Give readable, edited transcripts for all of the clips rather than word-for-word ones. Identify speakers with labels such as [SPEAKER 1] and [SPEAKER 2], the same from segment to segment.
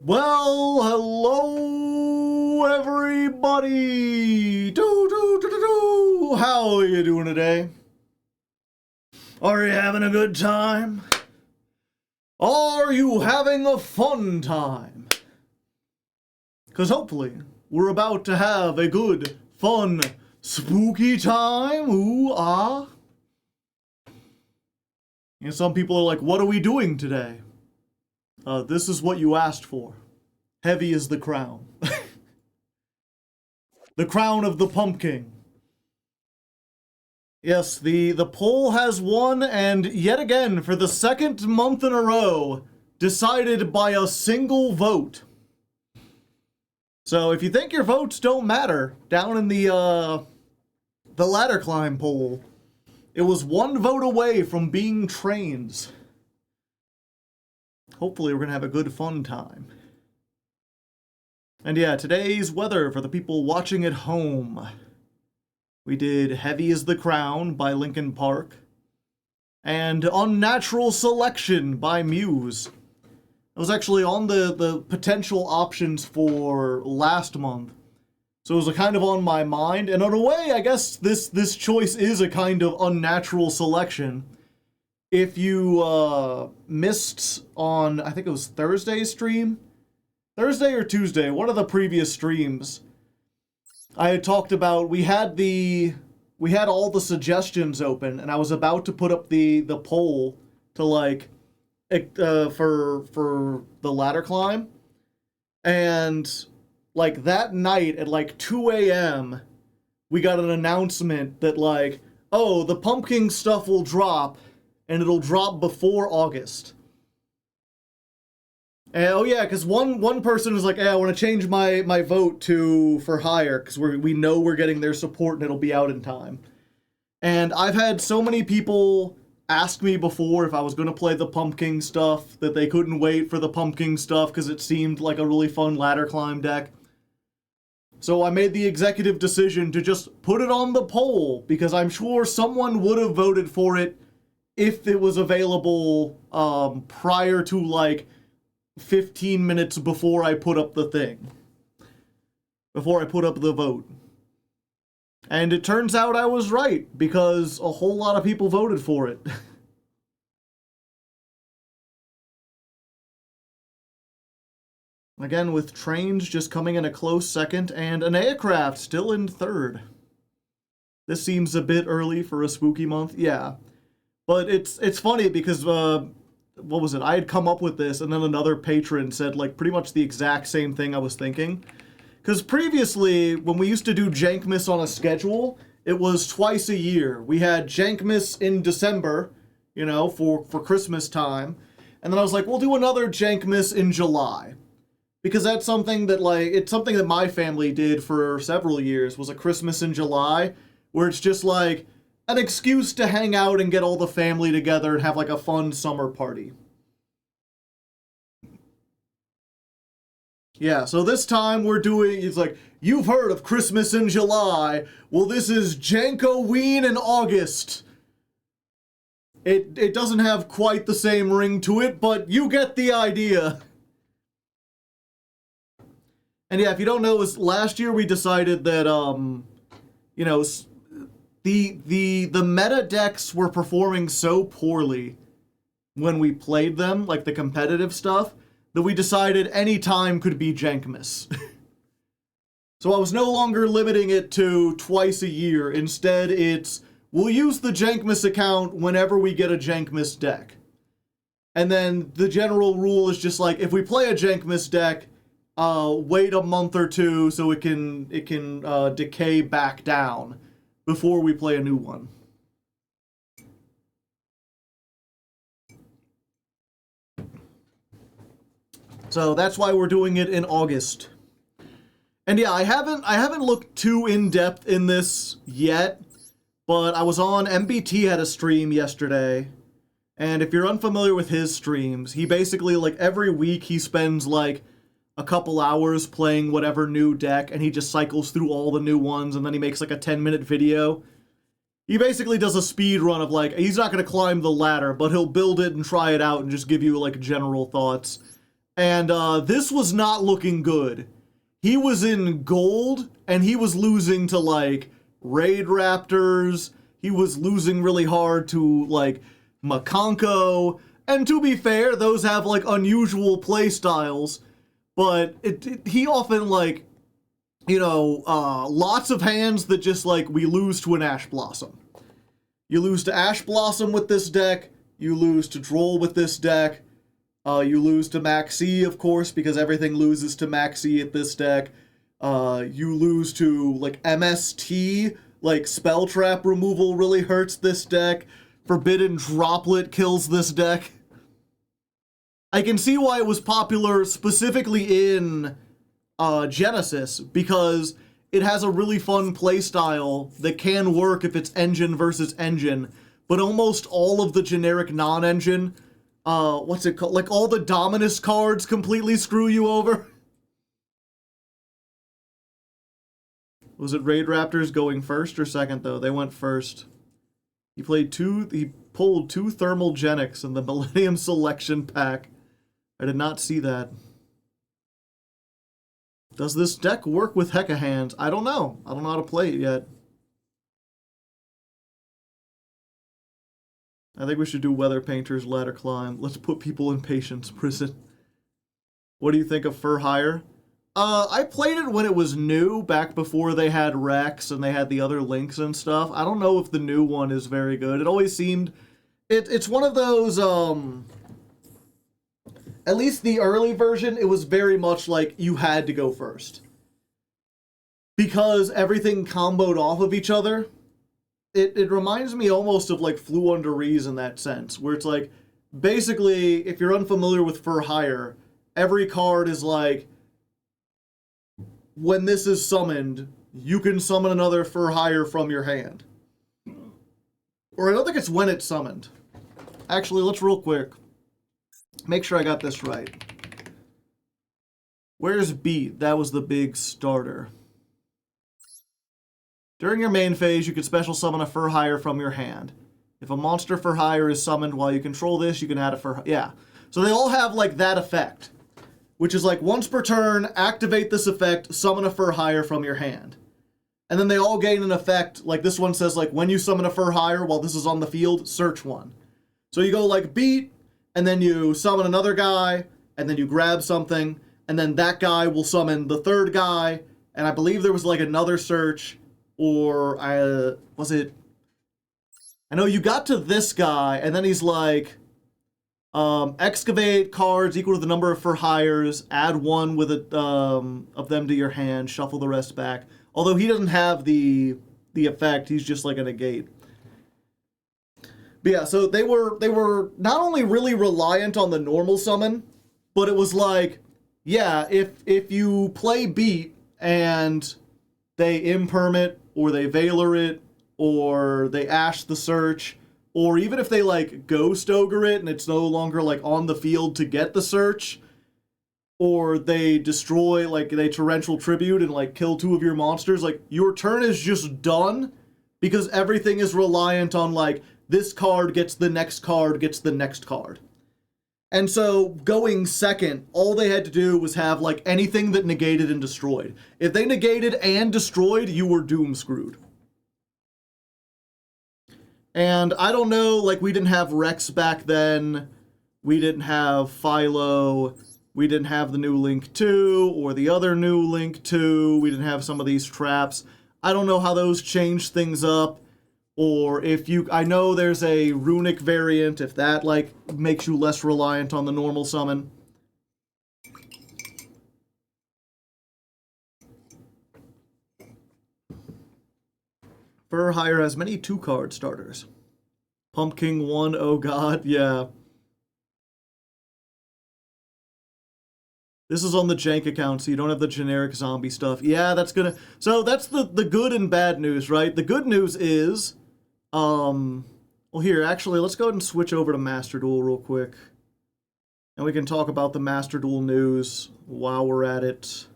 [SPEAKER 1] Well, hello everybody! How are you doing today? Are you having a good time? Are you having a fun time? Because hopefully, we're about to have a good, fun, spooky time. Ooh, ah. And some people are like, what are we doing today? This is what you asked for. Heavy is the crown. The crown of the pumpkin. Yes, the poll has won, and yet again, for the second month in a row, decided by a single vote. So if you think your votes don't matter, down in the ladder climb poll, it was one vote away from being trains. Hopefully we're gonna have a good fun time. And yeah, today's weather for the people watching at home. We did Heavy is the Crown by Linkin Park. And Unnatural Selection by Muse. It was actually on the potential options for last month. So it was kind of on my mind. And in a way, I guess this choice is a kind of unnatural selection. If you missed on, I think it was Thursday's stream? Thursday or Tuesday, one of the previous streams, I had talked about, we had all the suggestions open, and I was about to put up the poll to like, for the ladder climb. And like that night at like 2 a.m., we got an announcement that like, oh, the Pumpking stuff will drop, and it'll drop before August. And, oh yeah, because one person was like, hey, I want to change my vote for higher, because we know we're getting their support and it'll be out in time. And I've had so many people ask me before if I was going to play the Pumpking stuff, that they couldn't wait for the Pumpking stuff because it seemed like a really fun ladder climb deck. So I made the executive decision to just put it on the poll, because I'm sure someone would have voted for it if it was available prior to like 15 minutes before I put up the thing. Before I put up the vote. And it turns out I was right, because a whole lot of people voted for it. Again, with trains just coming in a close second, and an aircraft still in third. This seems a bit early for a spooky month, yeah. But it's funny because, what was it? I had come up with this, and then another patron said, like, pretty much the exact same thing I was thinking. Because previously, when we used to do Jankmas on a schedule, it was twice a year. We had Jankmas in December, you know, for Christmas time. And then I was like, we'll do another Jankmas in July. Because that's something that, like, it's something that my family did for several years, was a Christmas in July, where it's just like an excuse to hang out and get all the family together and have like a fun summer party. Yeah, so this time we're doing, it's like, you've heard of Christmas in July. Well, this is Jankoween in August. It doesn't have quite the same ring to it, but you get the idea. And yeah, if you don't know, last year we decided that, you know, the meta decks were performing so poorly when we played them, like the competitive stuff, that we decided any time could be Jankmas. So I was no longer limiting it to twice a year. Instead, it's, we'll use the Jankmas account whenever we get a Jankmas deck. And then the general rule is just like, if we play a Jankmas deck, wait a month or two so it can decay back down before we play a new one. So that's why we're doing it in August. And yeah, I haven't looked too in-depth in this yet, but I was on MBT had a stream yesterday, and if you're unfamiliar with his streams, he basically, like, every week he spends like a couple hours playing whatever new deck, and he just cycles through all the new ones, and then he makes like a 10-minute video. He basically does a speed run of like, he's not going to climb the ladder, but he'll build it and try it out and just give you like general thoughts. And this was not looking good. He was in gold, and he was losing to, like, Raid Raptors. He was losing really hard to, like, Makonko. And to be fair, those have, like, unusual play styles. But he often, like, you know, lots of hands that just, like, we lose to an Ash Blossom. You lose to Ash Blossom with this deck. You lose to Droll with this deck. You lose to Maxi, of course, because everything loses to Maxi at this deck. You lose to, like, MST, like, Spell Trap removal really hurts this deck. Forbidden Droplet kills this deck. I can see why it was popular specifically in Genesis, because it has a really fun playstyle that can work if it's engine versus engine, but almost all of the generic non-engine, what's it called? Like, all the Dominus cards completely screw you over. Was it Raid Raptors going first or second, though? They went first. He pulled two Thermal Genics in the Millennium Selection Pack. I did not see that. Does this deck work with Hecka hands? I don't know. I don't know how to play it yet. I think we should do Weather Painter's Ladder Climb. Let's put people in Patience Prison. What do you think of Fur Hire? I played it when it was new, back before they had Rex and they had the other links and stuff. I don't know if the new one is very good. It always seemed... It's one of those, at least the early version, it was very much like you had to go first. Because everything comboed off of each other. It reminds me almost of, like, Flew Under Rees in that sense, where it's like, basically, if you're unfamiliar with Fur Hire, every card is like, when this is summoned, you can summon another Fur Hire from your hand. Or I don't think it's when it's summoned. Actually, let's real quick make sure I got this right. Where's Beat? That was the big starter. During your main phase, you can special summon a Fur Hire from your hand. If a monster Fur Hire is summoned while you control this, you can add a Fur Hire. Yeah. So they all have, like, that effect. Which is like, once per turn, activate this effect, summon a Fur Hire from your hand. And then they all gain an effect, like this one says, like, when you summon a Fur Hire while this is on the field, search one. So you go, like, Beat, and then you summon another guy, and then you grab something, and then that guy will summon the third guy, and I believe there was, like, another search, or, was it... I know you got to this guy, and then he's like... excavate cards equal to the number of Fur Hires, add one with a, of them to your hand, shuffle the rest back. Although he doesn't have the effect, he's just like a negate. But yeah, so they were not only really reliant on the normal summon, but it was like, yeah, if you play Beat and they imperm or they Veiler it, or they Ash the search, or even if they, like, Ghost Ogre it and it's no longer, like, on the field to get the search, or they destroy, like, they Torrential Tribute and, like, kill two of your monsters, like, your turn is just done because everything is reliant on, like, this card gets the next card gets the next card. And so, going second, all they had to do was have, like, anything that negated and destroyed. If they negated and destroyed, you were doom screwed. And I don't know, like, we didn't have Rex back then, we didn't have Philo, we didn't have the new Link 2, or the other new Link 2, we didn't have some of these traps. I don't know how those change things up, or if you... I know there's a Runic variant, if that, like, makes you less reliant on the normal summon. Fur Hire has many 2-card starters. Pumpking 1, oh god, yeah. This is on the jank account, so you don't have the generic zombie stuff. Yeah, that's gonna... So that's the good and bad news, right? The good news is... Well, here, actually, let's go ahead and switch over to Master Duel real quick. And we can talk about the Master Duel news while we're at it.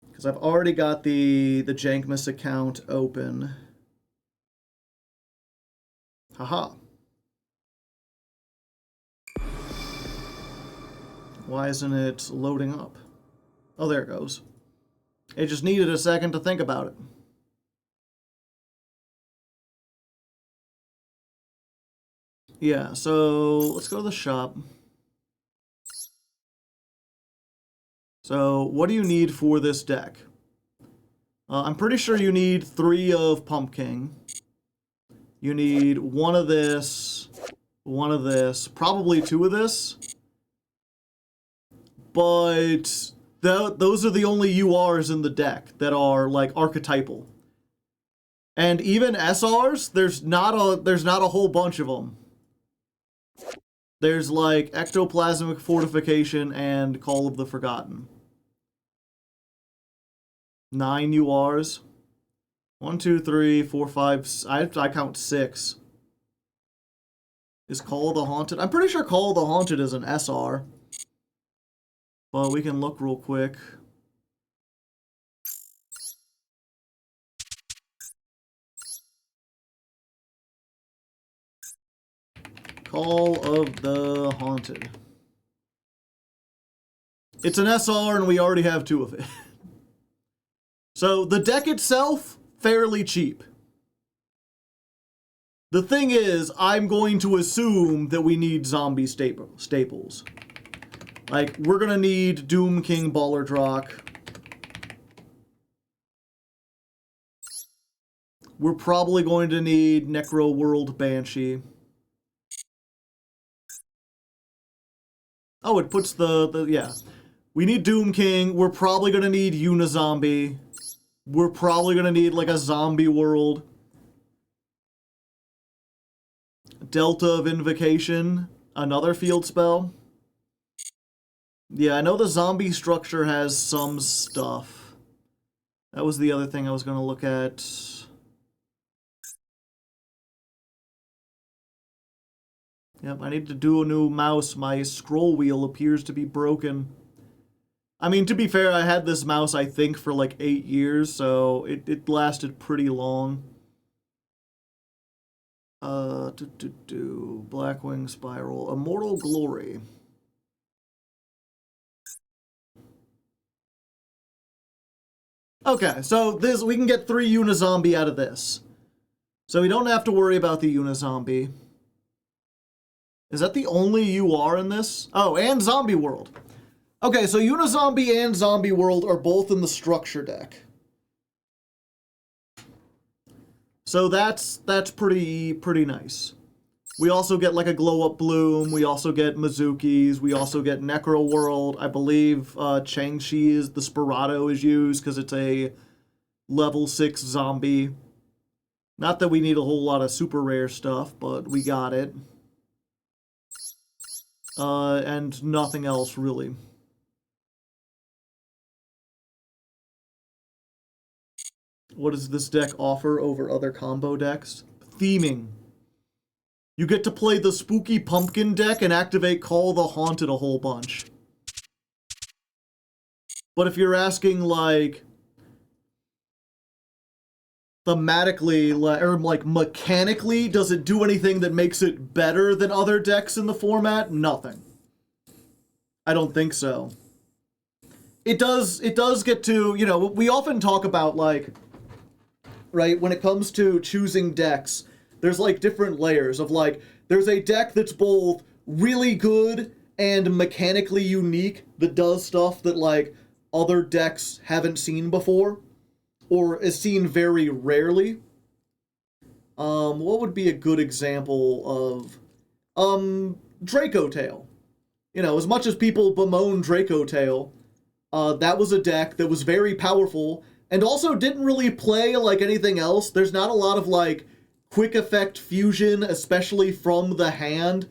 [SPEAKER 1] Because I've already got the Jankmas account open. Haha. Why isn't it loading up? Oh, there it goes. It just needed a second to think about it. Yeah, so let's go to the shop. So, what do you need for this deck? I'm pretty sure you need 3 of Pumpking. You need 1 of this, 1 of this, probably 2 of this. But those are the only URs in the deck that are like archetypal. And even SRs, there's not a whole bunch of them. There's like Ectoplasmic Fortification and Call of the Forgotten. 9 URs. 1, 2, 3, 4, 5. I count 6. Is Call of the Haunted? I'm pretty sure Call of the Haunted is an SR. But we can look real quick. Call of the Haunted. It's an SR and we already have 2 of it. So the deck itself, fairly cheap. The thing is, I'm going to assume that we need zombie staples. Like, we're gonna need Doom King Ballardrock. We're probably going to need Necro World Banshee. Oh, it puts yeah. We need Doom King. We're probably gonna need Unizombie. We're probably gonna need like a Zombie World. Delta of Invocation. Another field spell. Yeah, I know the zombie structure has some stuff. That was the other thing I was gonna look at. Yep, I need to do a new mouse. My scroll wheel appears to be broken. I mean, to be fair, I had this mouse, I think, for like 8 years, so it lasted pretty long. Blackwing Spiral. Immortal Glory. Okay, so this we can get 3 Unizombie out of this. So we don't have to worry about the Unizombie. Is that the only UR in this? Oh, and Zombie World. Okay, so Unizombie and Zombie World are both in the structure deck. So that's pretty nice. We also get like a Glow Up Bloom. We also get Mizuki's. We also get Necro World. I believe Chang-Chi's Desperado is used because it's a level 6 zombie. Not that we need a whole lot of super rare stuff, but we got it. And nothing else really. What does this deck offer over other combo decks? Theming. You get to play the Spooky Pumpkin deck and activate Call the Haunted a whole bunch. But if you're asking, like, thematically, or like mechanically, does it do anything that makes it better than other decks in the format? Nothing. I don't think so. It does get to, you know, we often talk about, like, right, when it comes to choosing decks, there's like different layers of like, there's a deck that's both really good and mechanically unique that does stuff that like other decks haven't seen before or is seen very rarely. What would be a good example of Draco Tail? You know, as much as people bemoan Draco Tail, that was a deck that was very powerful and also didn't really play like anything else. There's not a lot of like quick effect fusion, especially from the hand.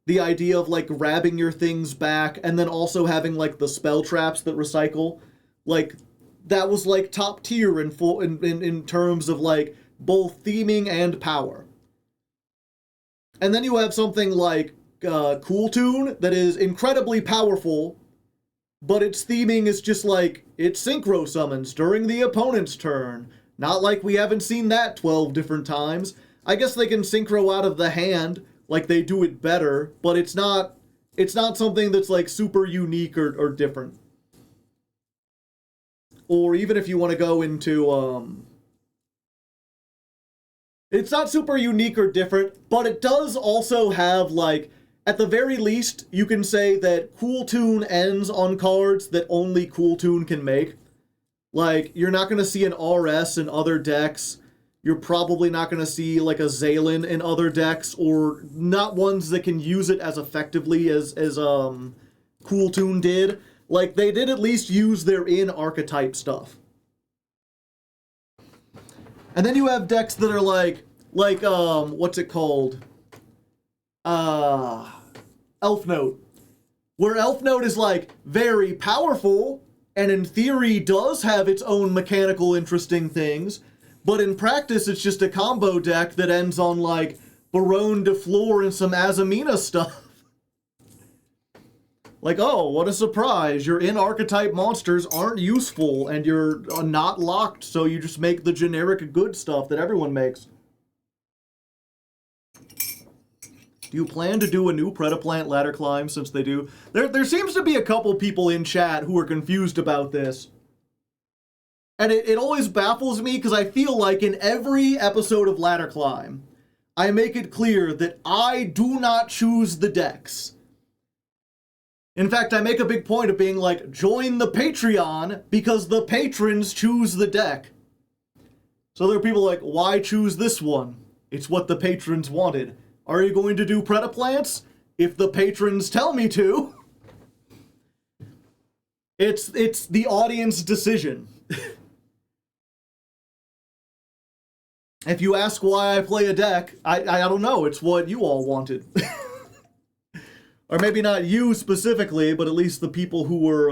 [SPEAKER 1] The idea of like grabbing your things back and then also having like the spell traps that recycle. Like that was like top tier in terms of like both theming and power. And then you have something like Cool Tune that is incredibly powerful, but its theming is just like, it synchro summons during the opponent's turn. Not like we haven't seen that 12 different times. I guess they can synchro out of the hand, like they do it better, but it's not It's not something that's like super unique or different. Or even if you want to go into it's not super unique or different, but it does also have, like, at the very least, you can say that Cool Tune ends on cards that only Cool Tune can make. Like, you're not going to see an RS in other decks. You're probably not going to see, like, a Zaylin in other decks, or not ones that can use it as effectively as Cool Tune did. Like, they did at least use their in-archetype stuff. And then you have decks that are like, what's it called? Elf Note. Where Elf Note is, like, very powerful, and in theory does have its own mechanical interesting things, but in practice it's just a combo deck that ends on, like, Baronne de Fleur and some Azamina stuff. Like, oh, what a surprise. Your in-archetype monsters aren't useful, and you're not locked, so you just make the generic good stuff that everyone makes. Do you plan to do a new Predaplant ladder climb since they do? There seems to be a couple people in chat who are confused about this. And it always baffles me, because I feel like in every episode of Ladder Climb, I make it clear that I do not choose the decks. In fact, I make a big point of being like, join the Patreon because the patrons choose the deck. So there are people like, why choose this one? It's what the patrons wanted. Are you going to do Predaplants? If the patrons tell me to. It's the audience decision. If you ask why I play a deck, I don't know. It's what you all wanted. Or maybe not you specifically, but at least the people who were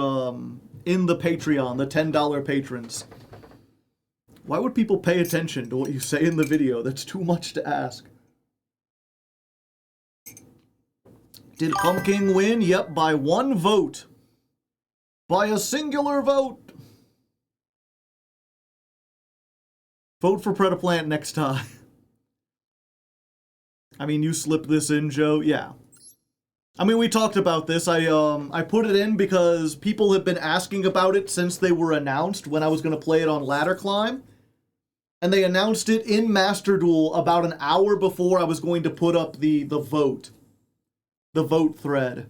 [SPEAKER 1] in the Patreon, the $10 patrons. Why would people pay attention to what you say in the video? That's too much to ask. Did Pumpking win? Yep, by 1 vote. By a singular vote. Vote for Predaplant next time. I mean, you slipped this in, Joe. Yeah. I mean, we talked about this. I put it in because people have been asking about it since they were announced when I was going to play it on Ladder Climb. And they announced it in Master Duel about an hour before I was going to put up the vote. The vote thread.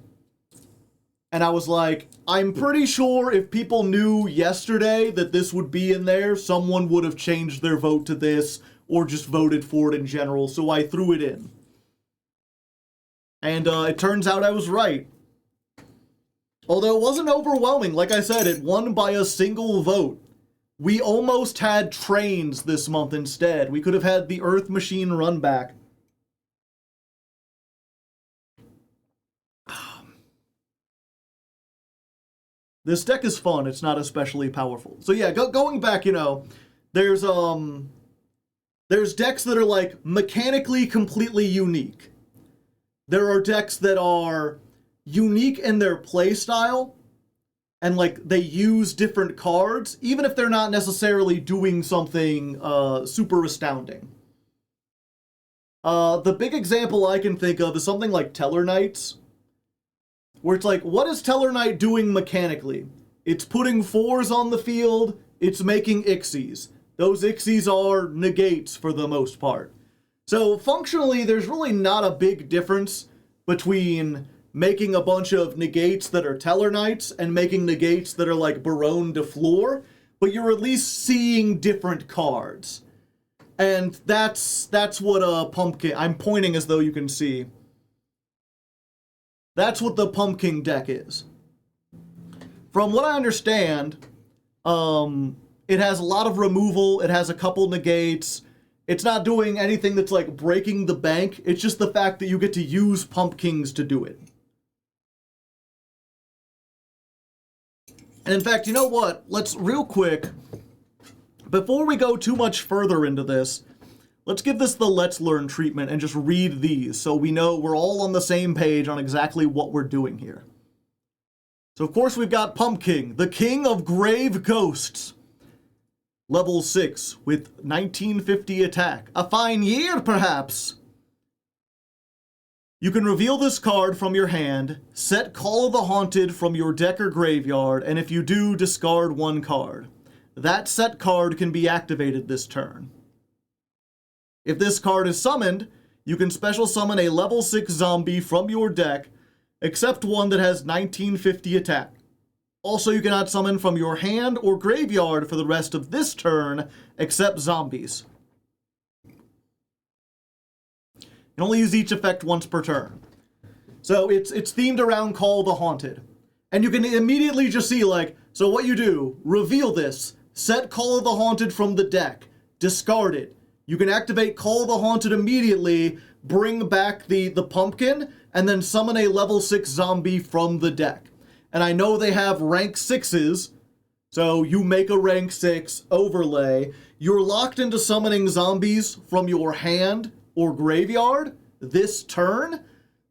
[SPEAKER 1] And I was like, I'm pretty sure if people knew yesterday that this would be in there, someone would have changed their vote to this or just voted for it in general, so I threw it in. And it turns out I was right. Although it wasn't overwhelming. Like I said, it won by a single vote. We almost had trains this month instead. We could have had the Earth Machine run back. This deck is fun. It's not especially powerful. So yeah, going back, you know, there's decks that are, like, mechanically completely unique. There are decks that are unique in their playstyle, and, like, they use different cards, even if they're not necessarily doing something super astounding. The big example I can think of is something like Teller Knights, where it's like, what is Teller Knight doing mechanically? It's putting 4s on the field, it's making Ixies. Those Ixies are negates for the most part. So functionally, there's really not a big difference between making a bunch of negates that are Teller Knights and making negates that are like Baronne de Fleur, but you're at least seeing different cards. And that's what Pumpkin... I'm pointing as though you can see. That's what the Pumpkin deck is. From what I understand, it has a lot of removal, it has a couple negates. It's not doing anything that's, like, breaking the bank. It's just the fact that you get to use Pumpkins to do it. And in fact, you know what? Let's, real quick, before we go too much further into this, let's give this the Let's Learn treatment and just read these so we know we're all on the same page on exactly what we're doing here. So, of course, we've got Pumpking, the King of Grave Ghosts. Level 6 with 1950 attack. A fine year, perhaps. You can reveal this card from your hand, set Call of the Haunted from your deck or graveyard, and if you do, discard one card. That set card can be activated this turn. If this card is summoned, you can special summon a level 6 zombie from your deck, except one that has 1950 attack. Also, you cannot summon from your hand or graveyard for the rest of this turn, except zombies. You can only use each effect once per turn. So it's themed around Call the Haunted. And you can immediately just see, like, so what you do, reveal this, set Call of the Haunted from the deck, discard it. You can activate Call the Haunted immediately, bring back the Pumpkin, and then summon a level 6 zombie from the deck. And I know they have rank 6s, so you make a rank 6 overlay. You're locked into summoning zombies from your hand or graveyard this turn,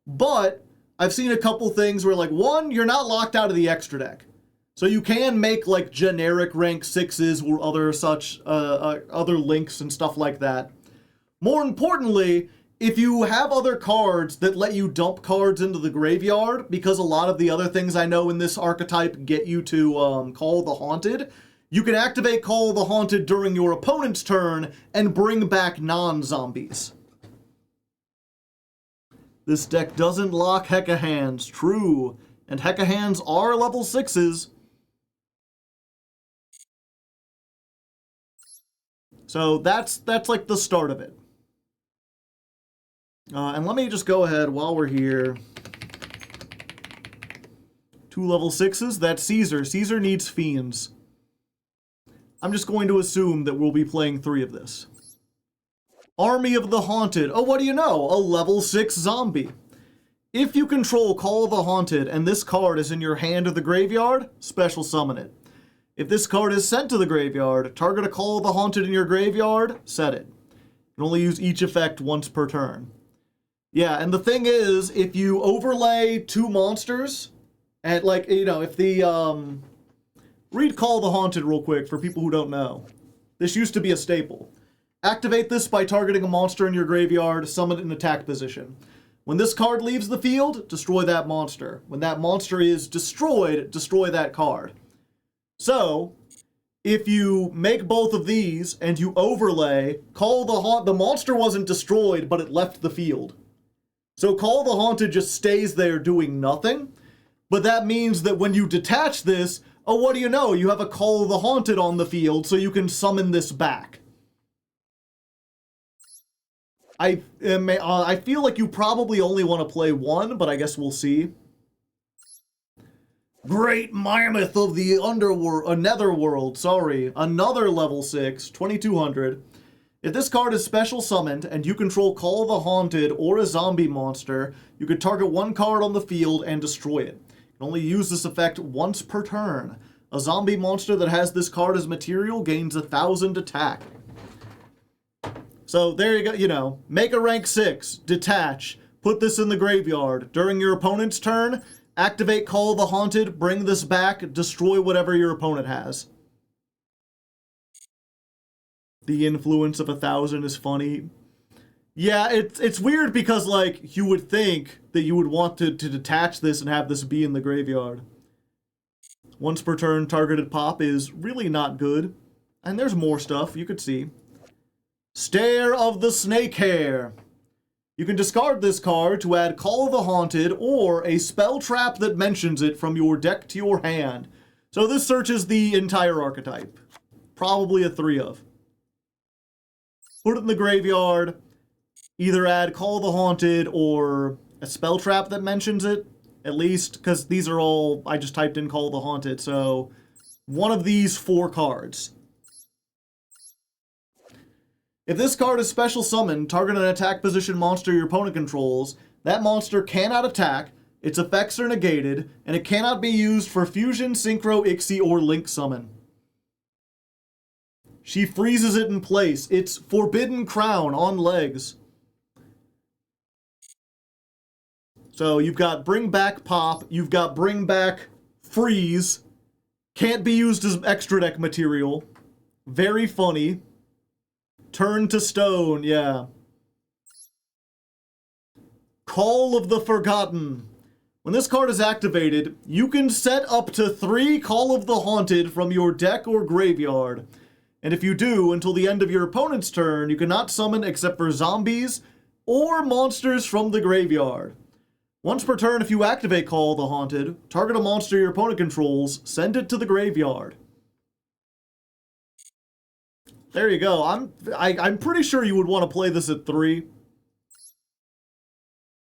[SPEAKER 1] but I've seen a couple things where, like, one, you're not locked out of the extra deck. So you can make, like, generic rank 6s or other such, other links and stuff like that. More importantly, if you have other cards that let you dump cards into the graveyard, because a lot of the other things I know in this archetype get you to Call the Haunted, you can activate Call the Haunted during your opponent's turn and bring back non-zombies. This deck doesn't lock Hecka Hands, true, and Hecka Hands are level 6s. So that's like the start of it. And let me just go ahead while we're here. 2 level 6s, that's Caesar. Caesar needs Fiends. I'm just going to assume that we'll be playing 3 of this. Army of the Haunted. Oh, what do you know? A level 6 zombie. If you control Call of the Haunted and this card is in your hand or the graveyard, special summon it. If this card is sent to the graveyard, target a Call of the Haunted in your graveyard, set it. You can only use each effect once per turn. Yeah, and the thing is, if you overlay 2 monsters, and, like, you know, if the, read Call of the Haunted real quick for people who don't know. This used to be a staple. Activate this by targeting a monster in your graveyard, summon it in attack position. When this card leaves the field, destroy that monster. When that monster is destroyed, destroy that card. So, if you make both of these and you overlay, the monster wasn't destroyed, but it left the field. So Call the Haunted just stays there doing nothing, but that means that when you detach this, oh, what do you know? You have a Call of the Haunted on the field, so you can summon this back. I feel like you probably only want to play 1, but I guess we'll see. Great Mammoth of the Netherworld, sorry. Another level 6, 2200. If this card is special summoned and you control Call of the Haunted or a zombie monster, you can target 1 card on the field and destroy it. You can only use this effect once per turn. A zombie monster that has this card as material gains 1000 attack. So there you go, you know, make a rank 6, detach, put this in the graveyard. During your opponent's turn, activate Call of the Haunted, bring this back, destroy whatever your opponent has. The influence of 1000 is funny. Yeah, it's weird because, like, you would think that you would want to detach this and have this be in the graveyard. Once per turn targeted pop is really not good. And there's more stuff you could see. Stare of the Snakehair. You can discard this card to add Call of the Haunted or a spell trap that mentions it from your deck to your hand. So this searches the entire archetype. Probably a 3 of. Put it in the graveyard. Either add Call of the Haunted or a spell trap that mentions it. At least, because these are all, I just typed in Call of the Haunted. So one of these 4 cards. If this card is special summoned, target an attack position monster your opponent controls. That monster cannot attack, its effects are negated, and it cannot be used for Fusion, Synchro, Ixie, or Link Summon. She freezes it in place. It's Forbidden Crown on legs. So you've got Bring Back Pop, you've got Bring Back Freeze. Can't be used as extra deck material. Very funny. Turn to Stone, yeah. Call of the Forgotten. When this card is activated, you can set up to 3 Call of the Haunted from your deck or graveyard. And if you do, until the end of your opponent's turn, you cannot summon except for zombies or monsters from the graveyard. Once per turn, if you activate Call of the Haunted, target a monster your opponent controls, send it to the graveyard. There you go. I'm pretty sure you would want to play this at 3.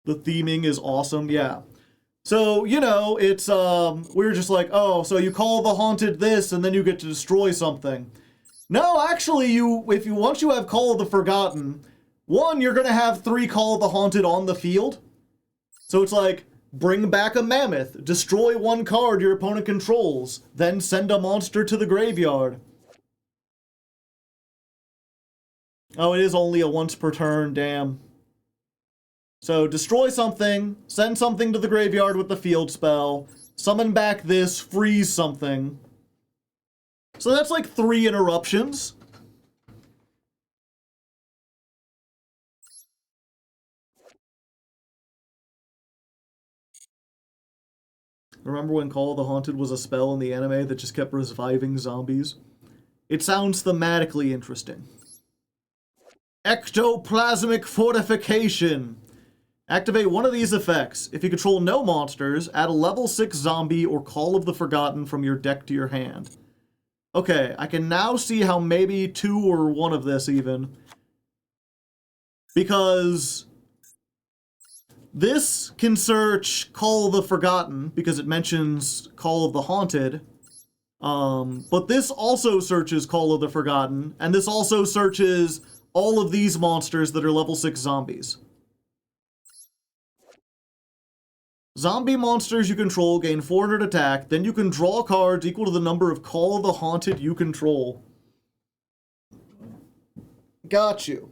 [SPEAKER 1] The theming is awesome, yeah. So, you know, it's, we were just like, oh, so you Call the Haunted this, and then you get to destroy something. No, actually, once you have Call of the Forgotten, 1, you're gonna have 3 Call of the Haunted on the field. So it's like, bring back a mammoth, destroy 1 card your opponent controls, then send a monster to the graveyard. Oh, it is only a once per turn, damn. So destroy something, send something to the graveyard with the field spell, summon back this, freeze something. So that's like 3 interruptions. Remember when Call of the Haunted was a spell in the anime that just kept reviving zombies? It sounds thematically interesting. Ectoplasmic Fortification. Activate one of these effects. If you control no monsters, add a level 6 zombie or Call of the Forgotten from your deck to your hand. Okay, I can now see how maybe 2 or 1 of this even. Because this can search Call of the Forgotten, because it mentions Call of the Haunted. But this also searches Call of the Forgotten, and this also searches all of these monsters that are level 6 zombies. Zombie monsters you control gain 400 attack, then you can draw cards equal to the number of Call of the Haunted you control. Got you.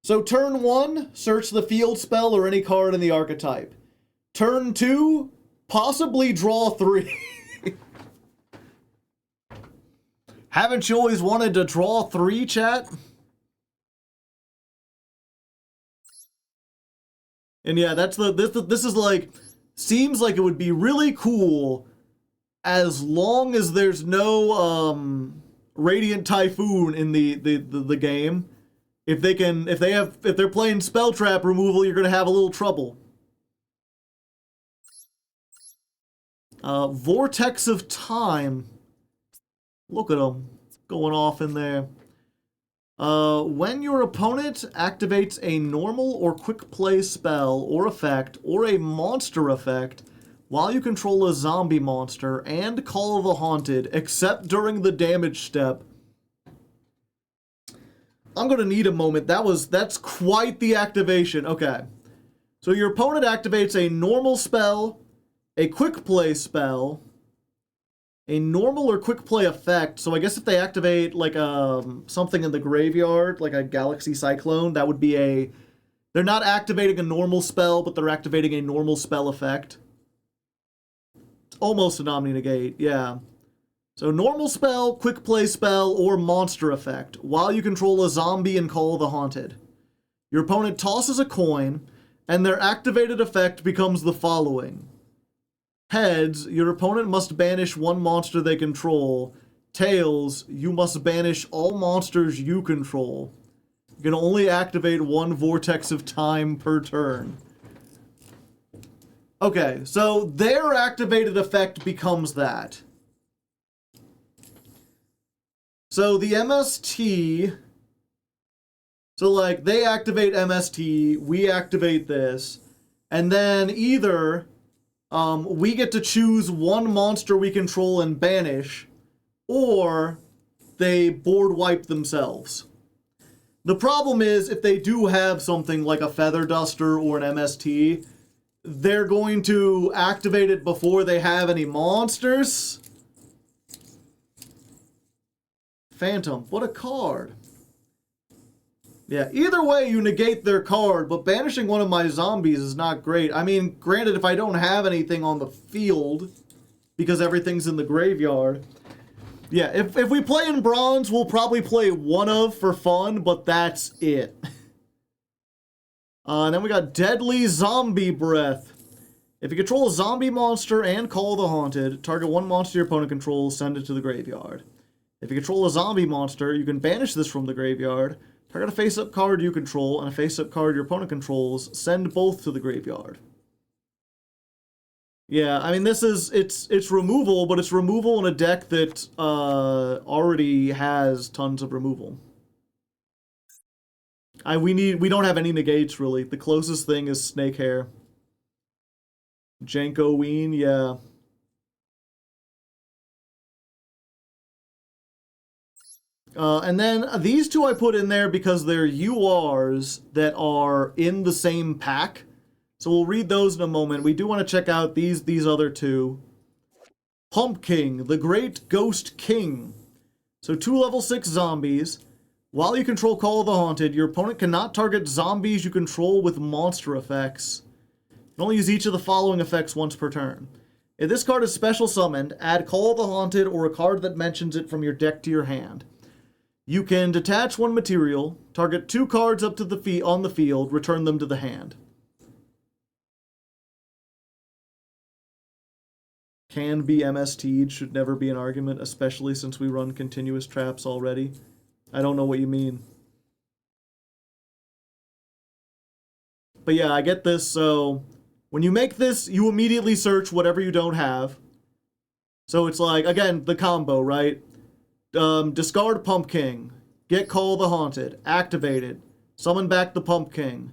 [SPEAKER 1] So turn 1, search the field spell or any card in the archetype. Turn 2, possibly draw 3. Haven't you always wanted to draw 3, chat? And yeah, that's this is like, seems like it would be really cool as long as there's no Radiant Typhoon in the game. If they're playing spell trap removal, you're gonna have a little trouble. Vortex of Time. Look at them going off in there. When your opponent activates a normal or quick play spell or effect or a monster effect while you control a zombie monster and Call of the Haunted, except during the damage step. I'm gonna need a moment. That's quite the activation. Okay. So your opponent activates a normal spell, a quick play spell, a normal or quick play effect. So I guess if they activate like something in the graveyard, like a Galaxy Cyclone, that would be a... They're not activating a normal spell, but they're activating a normal spell effect. It's almost an Omni-Negate, yeah. So normal spell, quick play spell, or monster effect, while you control a zombie and Call of the Haunted. Your opponent tosses a coin, and their activated effect becomes the following. Heads, your opponent must banish 1 monster they control. Tails, you must banish all monsters you control. You can only activate 1 Vortex of Time per turn. Okay, so their activated effect becomes that. So the MST... So, like, they activate MST, we activate this, and then either... we get to choose 1 monster we control and banish, or they board wipe themselves. The problem is, if they do have something like a Feather Duster or an MST, they're going to activate it before they have any monsters. Phantom, what a card. Yeah, either way you negate their card, but banishing one of my zombies is not great. I mean, granted, if I don't have anything on the field, because everything's in the graveyard. Yeah, if we play in bronze, we'll probably play one of for fun, but that's it. And then we got Deadly Zombie Breath. If you control a zombie monster and Call the Haunted, target one monster your opponent controls, send it to the graveyard. If you control a zombie monster, you can banish this from the graveyard, target a face-up card you control and a face-up card your opponent controls, send both to the graveyard. Yeah, I mean, this is, it's removal, but it's removal in a deck that already has tons of removal. We don't have any negates, really. The closest thing is Snake Hair. Janko Ween, yeah. And then these two I put in there because they're URs that are in the same pack. So we'll read those in a moment. We do want to check out these other two. Pumpking, the Great Ghost King. So 2 level 6 zombies. While you control Call of the Haunted, your opponent cannot target zombies you control with monster effects. You can only use each of the following effects once per turn. If this card is special summoned, add Call of the Haunted or a card that mentions it from your deck to your hand. You can detach one material, target 2 cards up to the on the field, return them to the hand. Can be MST'd, should never be an argument, especially since we run continuous traps already. I don't know what you mean. But yeah, I get this, so when you make this, you immediately search whatever you don't have. So it's like, again, the combo, right? Discard Pumpking, get Call the Haunted, activate it, summon back the Pumpking.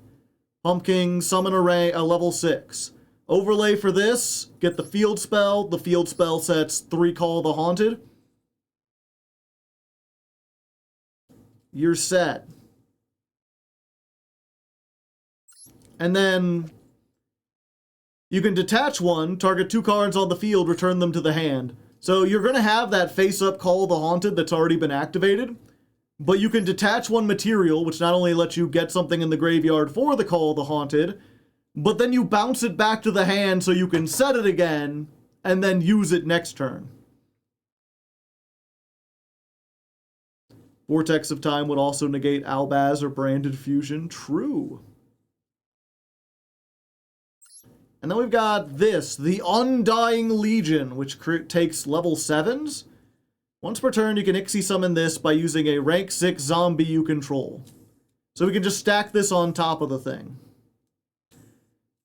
[SPEAKER 1] Pumpking, summon a level 6. Overlay for this, get the field spell sets 3 Call the Haunted. You're set. And then you can detach one, target 2 cards on the field, return them to the hand. So you're going to have that face-up Call the Haunted that's already been activated, but you can detach one material, which not only lets you get something in the graveyard for the Call the Haunted, but then you bounce it back to the hand so you can set it again, and then use it next turn. Vortex of Time would also negate Albaz or Branded Fusion. True. And then we've got this, the Undying Legion, which takes level 7s. Once per turn, you can Ixie summon this by using a rank 6 zombie you control. So we can just stack this on top of the thing.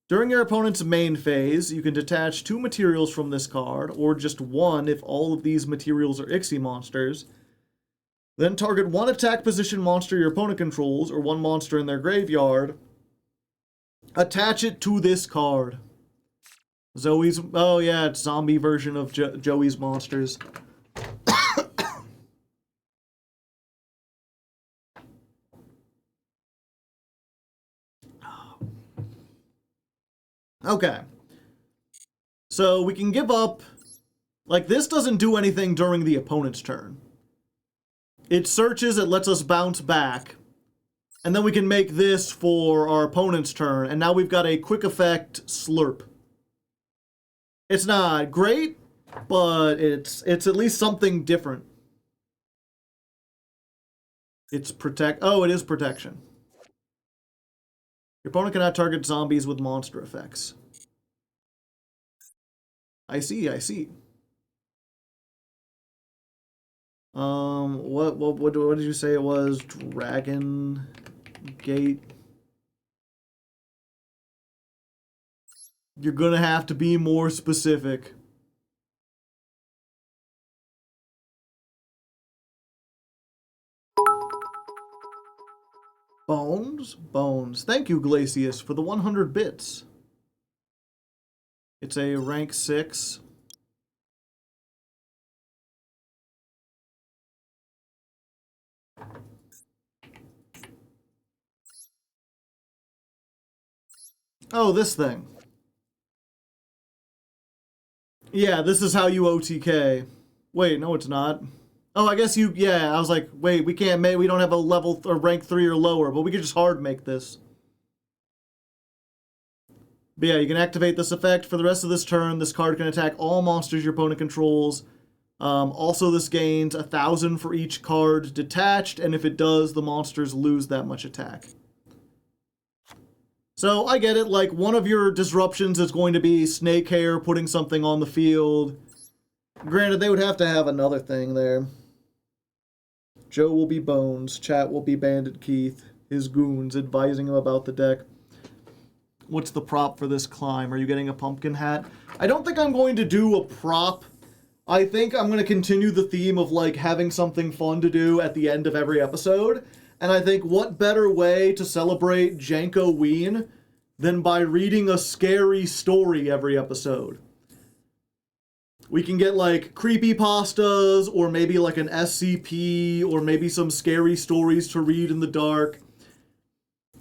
[SPEAKER 1] During your opponent's main phase, you can detach 2 materials from this card, or just 1 if all of these materials are Ixie monsters. Then target 1 attack position monster your opponent controls, or 1 monster in their graveyard. Attach it to this card. Zoe's, oh yeah, it's zombie version of Joey's monsters. Okay. So we can give up, like this doesn't do anything during the opponent's turn. It searches, it lets us bounce back. And then we can make this for our opponent's turn, and now we've got a quick effect slurp. It's not great, but it's at least something different. It's oh, it is protection. Your opponent cannot target zombies with monster effects. I see, I see. What did you say it was? Dragon Gate. You're gonna have to be more specific. Bones. Thank you, Glacius, for the 100 bits. It's a rank 6. Oh, this thing. Yeah, this is how you OTK. Wait, no, it's not. Oh, I guess you, yeah, I was like, wait, we can't make, we don't have a level or rank 3 or lower, but we could just hard make this. But yeah, you can activate this effect. For the rest of this turn, this card can attack all monsters your opponent controls. Also, this gains 1,000 for each card detached, and if it does, the monsters lose that much attack. So I get it, like one of your disruptions is going to be snake hair putting something on the field. Granted, they would have to have another thing there. Joe will be Bones, chat will be Bandit Keith, his goons advising him about the deck. What's the prop for this climb? Are you getting a pumpkin hat? I don't think I'm going to do a prop. I think I'm going to continue the theme of like having something fun to do at the end of every episode. And I think what better way to celebrate Jankoween than by reading a scary story every episode. We can get like creepypastas or maybe like an SCP or maybe some scary stories to read in the dark.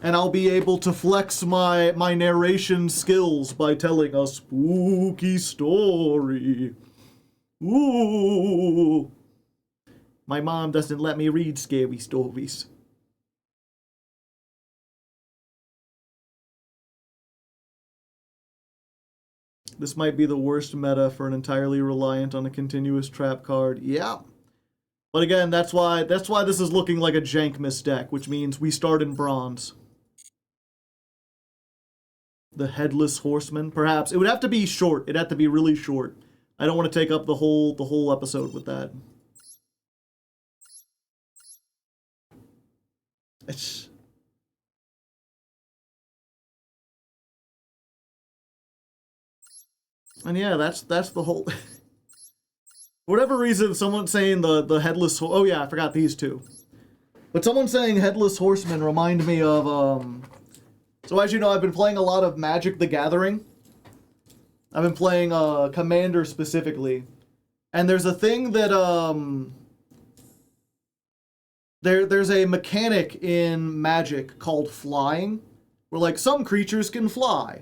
[SPEAKER 1] And I'll be able to flex my narration skills by telling a spooky story. Ooh. My mom doesn't let me read scary stories. This might be the worst meta for an entirely reliant on a continuous trap card. Yeah. But again, that's why this is looking like a Jankmas deck, which means we start in bronze. The Headless Horseman, perhaps. It would have to be short. It'd have to be really short. I don't want to take up the whole episode with that. And yeah, that's the whole... For whatever reason, someone's saying the Headless... Oh yeah, I forgot these two. But someone saying Headless Horseman remind me of... So as you know, I've been playing a lot of Magic the Gathering. I've been playing Commander specifically. And there's a thing that... There's a mechanic in Magic called flying, where like some creatures can fly.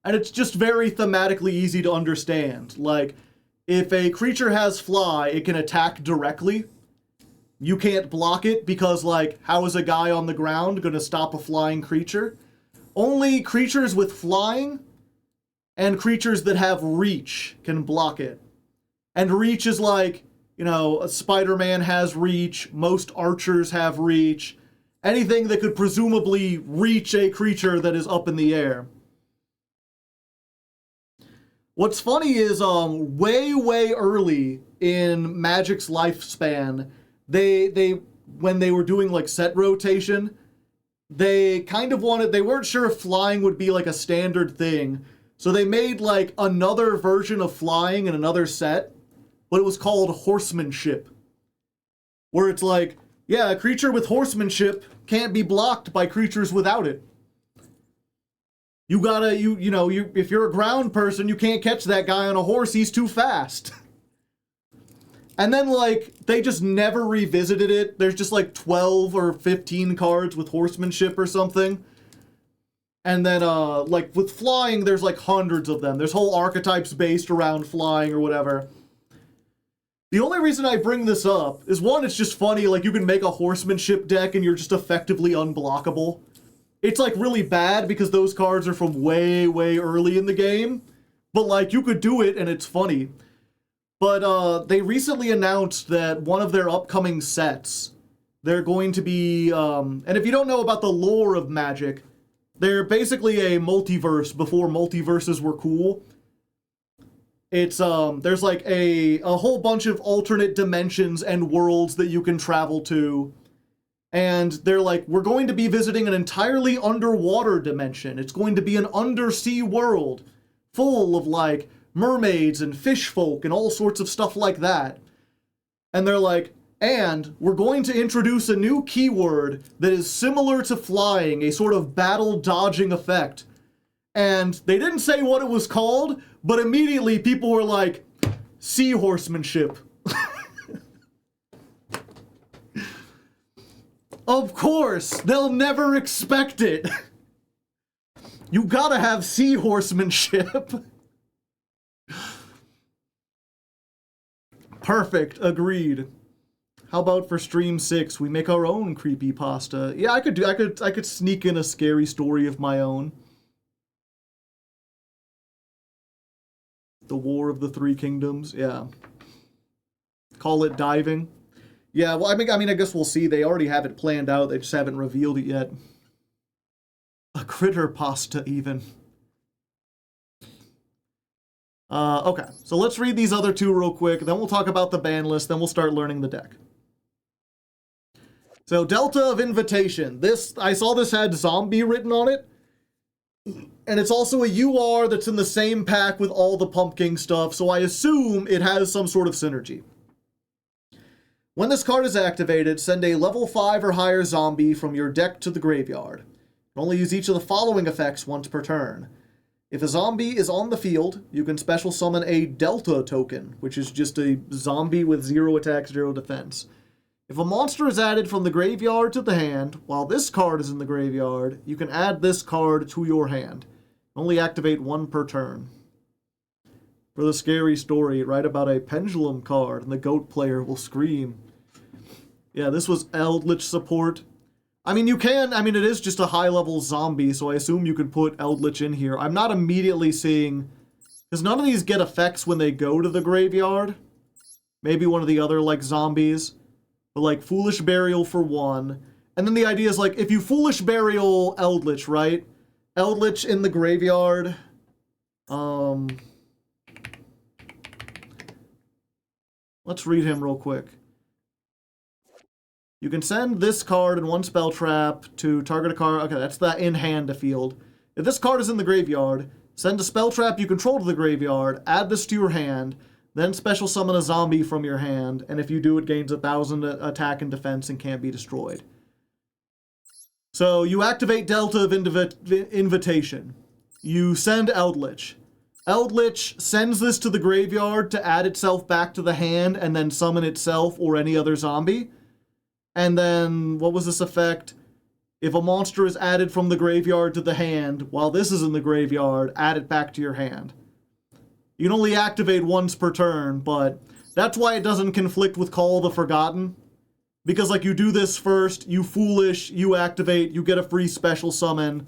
[SPEAKER 1] And it's just very thematically easy to understand. Like, if a creature has fly, it can attack directly. You can't block it because, like, how is a guy on the ground going to stop a flying creature? Only creatures with flying and creatures that have reach can block it. And reach is like, you know, Spider-Man has reach, most archers have reach, anything that could presumably reach a creature that is up in the air. What's funny is, way early in Magic's lifespan, when they were doing, like, set rotation, they kind of they weren't sure if flying would be, like, a standard thing. So they made, like, another version of flying in another set, but it was called Horsemanship. Where it's like, yeah, a creature with horsemanship can't be blocked by creatures without it. You gotta, if you're a ground person, you can't catch that guy on a horse, he's too fast. And then, like, they just never revisited it. There's just, like, 12 or 15 cards with horsemanship or something. And then, like, with flying, there's, like, hundreds of them. There's whole archetypes based around flying or whatever. The only reason I bring this up is, one, it's just funny, like, you can make a horsemanship deck and you're just effectively unblockable. It's, like, really bad because those cards are from way early in the game. But, like, you could do it and it's funny. But, they recently announced that one of their upcoming sets, they're going to be, and if you don't know about the lore of Magic, they're basically a multiverse before multiverses were cool. It's, there's, like, a whole bunch of alternate dimensions and worlds that you can travel to. And they're like, we're going to be visiting an entirely underwater dimension. It's going to be an undersea world full of, like, mermaids and fish folk and all sorts of stuff like that. And they're like, and we're going to introduce a new keyword that is similar to flying, a sort of battle dodging effect. And they didn't say what it was called, but immediately people were like, sea horsemanship. Of course, they'll never expect it. You gotta have sea horsemanship. Perfect, agreed. How about for stream 6, we make our own creepypasta? Yeah, I could sneak in a scary story of my own. The War of the Three Kingdoms, yeah. Call it diving. Yeah, well, I mean, I guess we'll see. They already have it planned out. They just haven't revealed it yet. A critter pasta, even. Okay, so let's read these other two real quick, then we'll talk about the ban list, then we'll start learning the deck. So, Delta of Invitation. This, I saw this had zombie written on it. And it's also a UR that's in the same pack with all the Pumpking stuff, so I assume it has some sort of synergy. When this card is activated, send a level 5 or higher zombie from your deck to the graveyard. You can only use each of the following effects once per turn. If a zombie is on the field, you can special summon a Delta token, which is just a zombie with 0 attack, 0 defense. If a monster is added from the graveyard to the hand, while this card is in the graveyard, you can add this card to your hand. Only activate 1 per turn. For the scary story, write about a pendulum card, and the goat player will scream. Yeah, this was Eldritch support. I mean, you can, it is just a high-level zombie, so I assume you could put Eldritch in here. I'm not immediately seeing, because none of these get effects when they go to the graveyard. Maybe one of the other, like, zombies. But, like, Foolish Burial for 1. And then the idea is, like, if you Foolish Burial Eldritch, right? Eldritch in the graveyard. Let's read him real quick. You can send this card and 1 spell trap to target a card. Okay, that's the in-hand field. If this card is in the graveyard, send a spell trap you control to the graveyard, add this to your hand, then special summon a zombie from your hand, and if you do, it gains 1,000 attack and defense and can't be destroyed. So you activate Delta of Invitation. You send Eldritch. Eldritch sends this to the graveyard to add itself back to the hand and then summon itself or any other zombie. And then, what was this effect? If a monster is added from the graveyard to the hand, while this is in the graveyard, add it back to your hand. You can only activate once per turn, but that's why it doesn't conflict with Call of the Forgotten. Because, like, you do this first, you Foolish, you activate, you get a free special summon,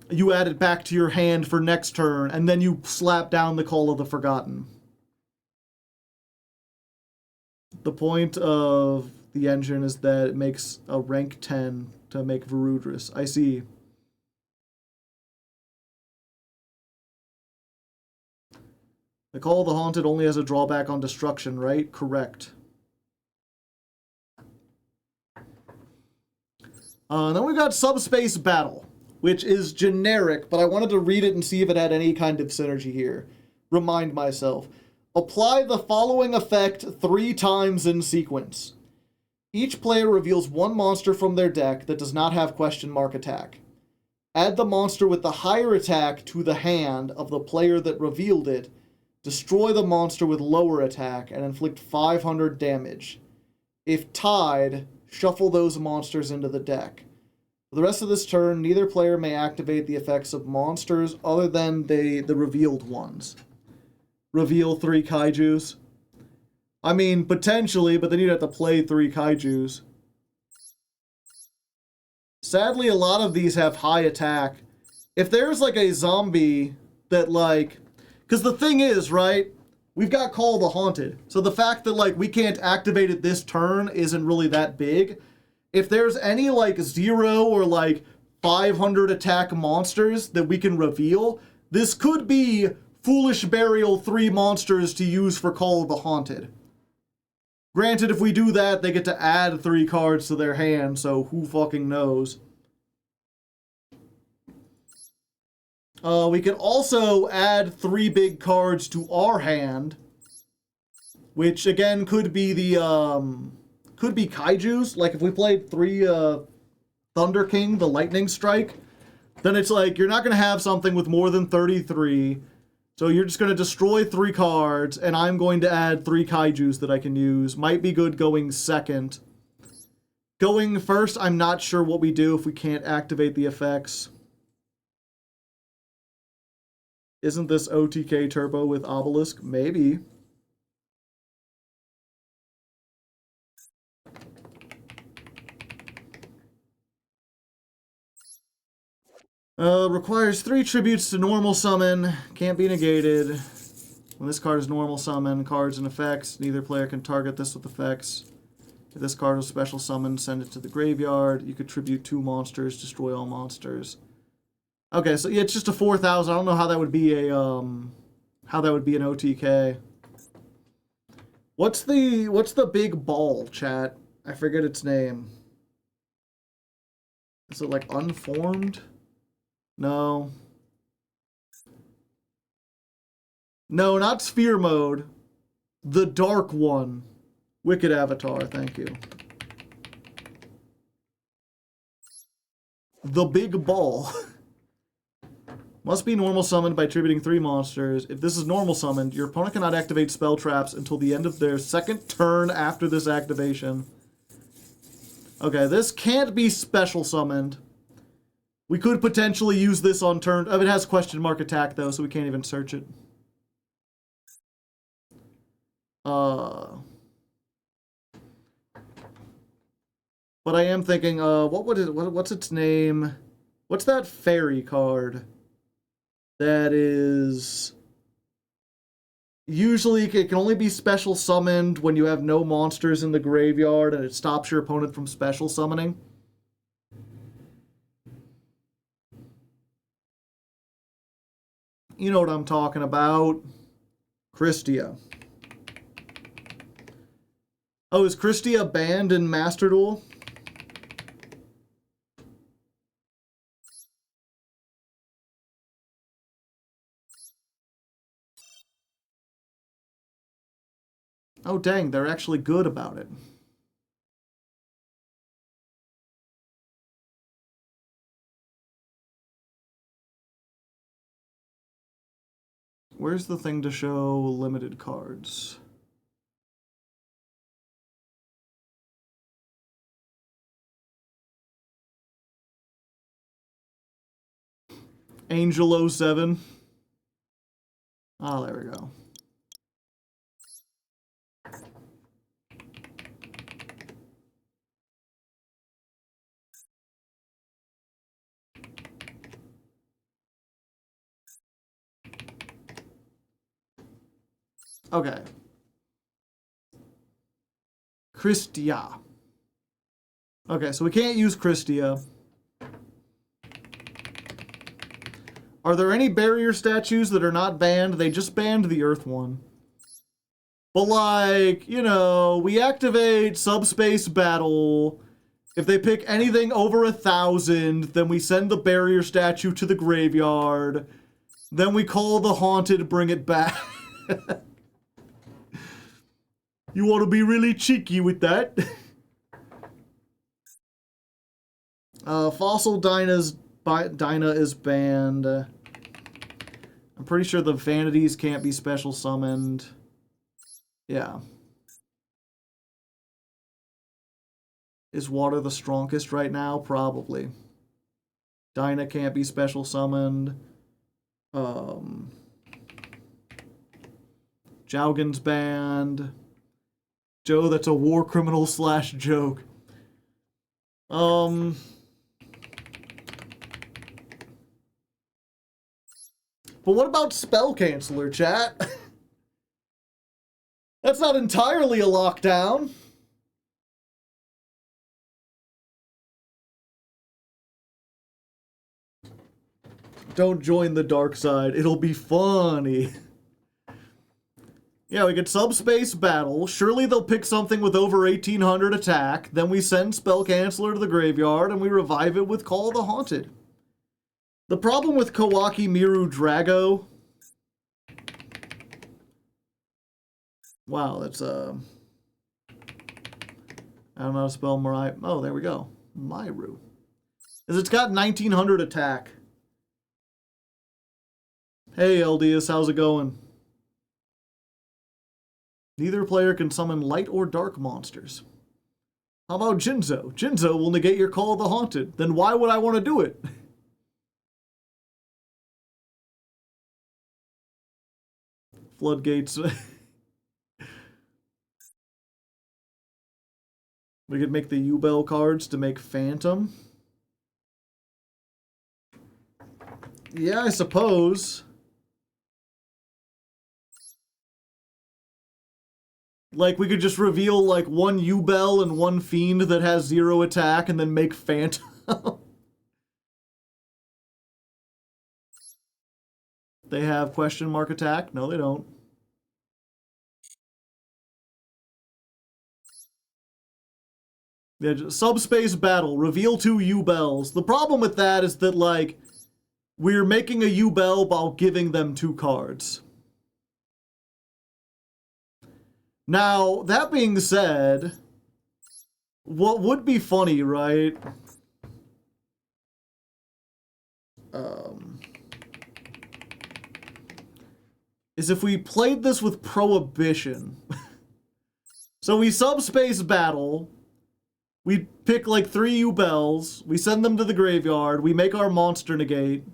[SPEAKER 1] you add it back to your hand for next turn, and then you slap down the Call of the Forgotten. The point of the engine is that it makes a rank 10 to make Varudris. I see. The Call of the Haunted only has a drawback on destruction, right? Correct. Then we got Subspace Battle, which is generic, but I wanted to read it and see if it had any kind of synergy here. Remind myself. Apply the following effect 3 times in sequence. Each player reveals 1 monster from their deck that does not have question mark attack. Add the monster with the higher attack to the hand of the player that revealed it. Destroy the monster with lower attack and inflict 500 damage. If tied, shuffle those monsters into the deck. For the rest of this turn, neither player may activate the effects of monsters other than the revealed ones. Reveal 3 kaijus. I mean, potentially, but then you'd have to play 3 kaijus. Sadly, a lot of these have high attack. If there's, like, a zombie that, like... Because the thing is, right? We've got Call of the Haunted. So the fact that, like, we can't activate it this turn isn't really that big. If there's any, like, 0 or, like, 500 attack monsters that we can reveal, this could be Foolish Burial 3 monsters to use for Call of the Haunted. Granted, if we do that, they get to add 3 cards to their hand, so who fucking knows. We can also add 3 big cards to our hand, which again could be the could be kaijus. Like if we played 3 Thunder King, the Lightning Strike, then it's like you're not gonna have something with more than 33. So you're just gonna destroy 3 cards, and I'm going to add 3 kaijus that I can use. Might be good going second. Going first, I'm not sure what we do if we can't activate the effects. Isn't this OTK Turbo with Obelisk? Maybe. Requires 3 tributes to normal summon. Can't be negated. When this card is normal summon, cards and effects, neither player can target this with effects. If this card was special summoned, send it to the graveyard. You could tribute 2 monsters, destroy all monsters. Okay, so yeah, it's just a 4,000. I don't know how that would be a an OTK. What's the big ball, chat? I forget its name. Is it like unformed? No. No, not sphere mode. The dark one. Wicked Avatar, thank you. The big ball. Must be normal summoned by tributing 3 monsters. If this is normal summoned, your opponent cannot activate spell traps until the end of their second turn after this activation. Okay, this can't be special summoned. We could potentially use this on turn. Oh, it has question mark attack though, so we can't even search it. But I am thinking, what's its name? What's that fairy card? That is... Usually it can only be special summoned when you have no monsters in the graveyard and it stops your opponent from special summoning. You know what I'm talking about. Christia. Oh, is Christia banned in Master Duel? Oh, dang, they're actually good about it. Where's the thing to show limited cards? Angel 07. Oh, there we go. Okay. Christia. Okay, so we can't use Christia. Are there any barrier statues that are not banned? They just banned the Earth one. But like, you know, we activate Subspace Battle. If they pick anything over 1,000, then we send the barrier statue to the graveyard. Then we call the Haunted, bring it back. You want to be really cheeky with that? Fossil Dinah is banned. I'm pretty sure the Vanities can't be special summoned. Yeah. Is water the strongest right now? Probably. Dinah can't be special summoned. Jaugen's banned. Joe, that's a war criminal / joke. But what about Spell Canceller, chat? That's not entirely a lockdown. Don't join the dark side. It'll be funny. Yeah, we get Subspace Battle. Surely they'll pick something with over 1,800 attack. Then we send Spell Canceller to the graveyard and we revive it with Call of the Haunted. The problem with Kawaki Miru Drago... Wow, that's I don't know how to spell Mirai. Oh, there we go. Miru. Is it's got 1,900 attack. Hey, Eldius, how's it going? Neither player can summon light or dark monsters. How about Jinzo? Jinzo will negate your Call of the Haunted. Then why would I want to do it? Floodgates. We could make the U-Bell cards to make Phantom. Yeah, I suppose. Like, we could just reveal, like, one U-Bell and one Fiend that has 0 attack and then make Phantom. They have question mark attack? No, they don't. Yeah, subspace battle. Reveal 2 U-Bells. The problem with that is that, like, we're making a U-Bell while giving them 2 cards. Now, that being said, what would be funny, right? Is if we played this with Prohibition. So we subspace battle. We pick like 3 U-Bells. We send them to the graveyard. We make our monster negate.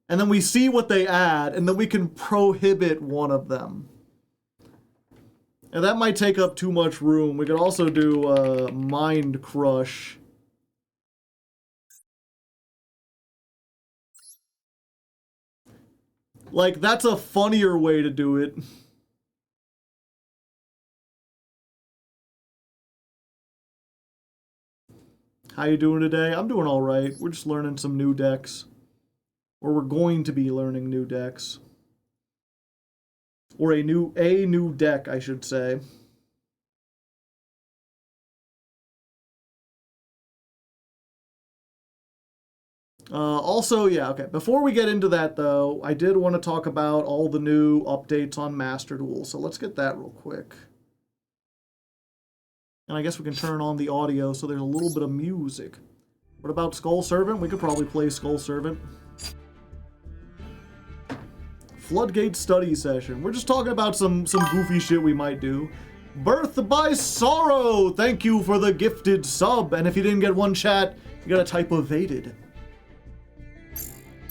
[SPEAKER 1] And then we see what they add, and then we can prohibit one of them. And that might take up too much room. We could also do Mind Crush. Like, that's a funnier way to do it. How you doing today? I'm doing all right. We're just learning some new decks. Or we're going to be learning new decks. Or a new deck, I should say. Also, yeah, okay. Before we get into that, though, I did want to talk about all the new updates on Master Duel. So let's get that real quick. And I guess we can turn on the audio so there's a little bit of music. What about Skull Servant? We could probably play Skull Servant. Floodgate study session. We're just talking about some goofy shit we might do. Birth by Sorrow! Thank you for the gifted sub. And if you didn't get one chat, you gotta type evaded.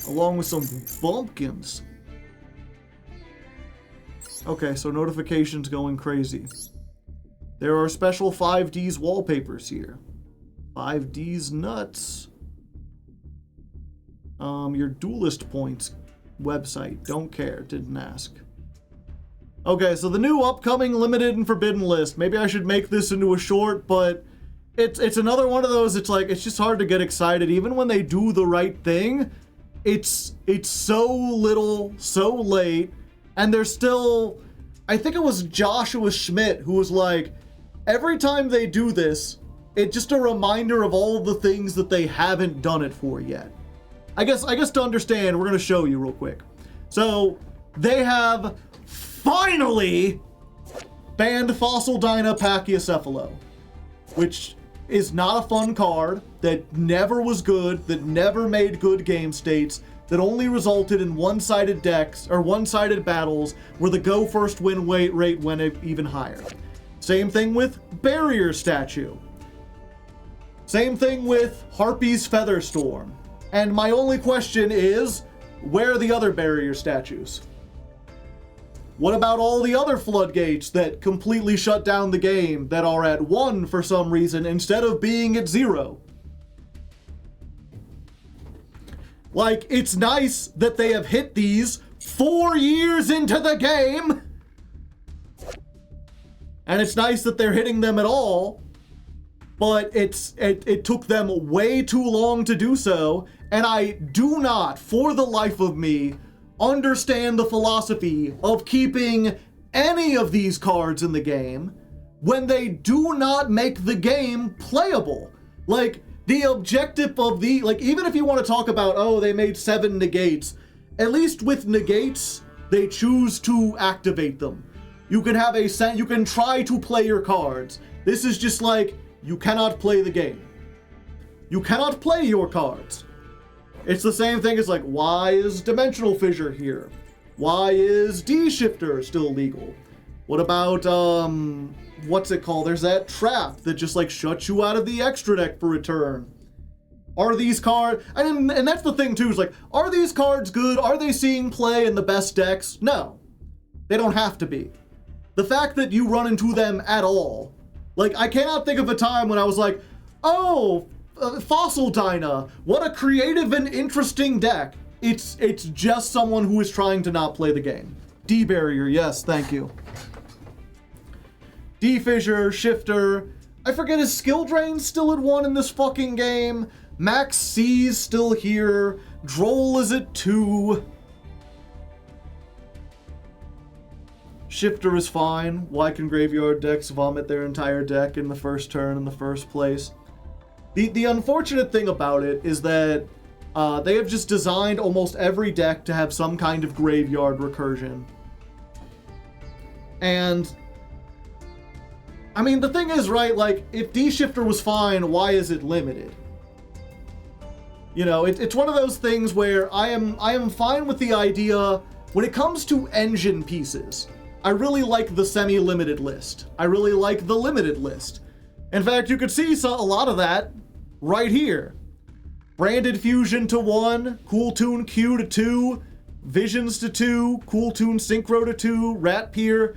[SPEAKER 1] Along with some bumpkins. Okay, so notifications going crazy. There are special 5Ds wallpapers here. 5Ds nuts. Your duelist points website. Don't care. Didn't ask. Okay, so the new upcoming limited and forbidden list. Maybe I should make this into a short, but it's another one of those. It's like, it's just hard to get excited. Even when they do the right thing, it's so little, so late, and there's still, I think it was Joshua Schmidt who was like, every time they do this, it's just a reminder of all of the things that they haven't done it for yet. I guess to understand, we're going to show you real quick. So, they have finally banned Fossil Dyna Pachycephalo, which is not a fun card, that never was good, that never made good game states, that only resulted in one-sided decks, or one-sided battles, where the go first win rate went even higher. Same thing with Barrier Statue. Same thing with Harpy's Featherstorm. And my only question is, where are the other Barrier Statues? What about all the other floodgates that completely shut down the game, that are at 1 for some reason instead of being at 0? Like, it's nice that they have hit these 4 years into the game. And it's nice that they're hitting them at all. But it took them way too long to do so. And I do not, for the life of me, understand the philosophy of keeping any of these cards in the game when they do not make the game playable. Like, the objective of the, like, even if you want to talk about, oh, they made 7 negates, at least with negates, they choose to activate them. You can have you can try to play your cards. This is just like, you cannot play the game. You cannot play your cards. It's the same thing as like, why is Dimensional Fissure here? Why is D-Shifter still legal? What about, what's it called? There's that trap that just like shuts you out of the extra deck for a turn. Are these cards, and that's the thing too, is like, are these cards good? Are they seeing play in the best decks? No. They don't have to be. The fact that you run into them at all, like, I cannot think of a time when I was like, oh, Fossil Dyna, what a creative and interesting deck. It's just someone who is trying to not play the game. D-Barrier, yes, thank you. D-Fissure, Shifter. I forget, is Skill Drain still at 1 in this fucking game? Max C's still here. Droll is at 2. Shifter is fine. Why can graveyard decks vomit their entire deck in the first turn in the first place? The unfortunate thing about it is that they have just designed almost every deck to have some kind of graveyard recursion. And I mean, the thing is, right, like, if D-Shifter was fine, why is it limited? You know, it's one of those things where I am fine with the idea, when it comes to engine pieces, I really like the semi-limited list. I really like the limited list. In fact, you could see a lot of that right here. Branded Fusion to 1, Cool Tune Q to 2, Visions to 2, Cool Tune Synchro to 2, Rat Pier.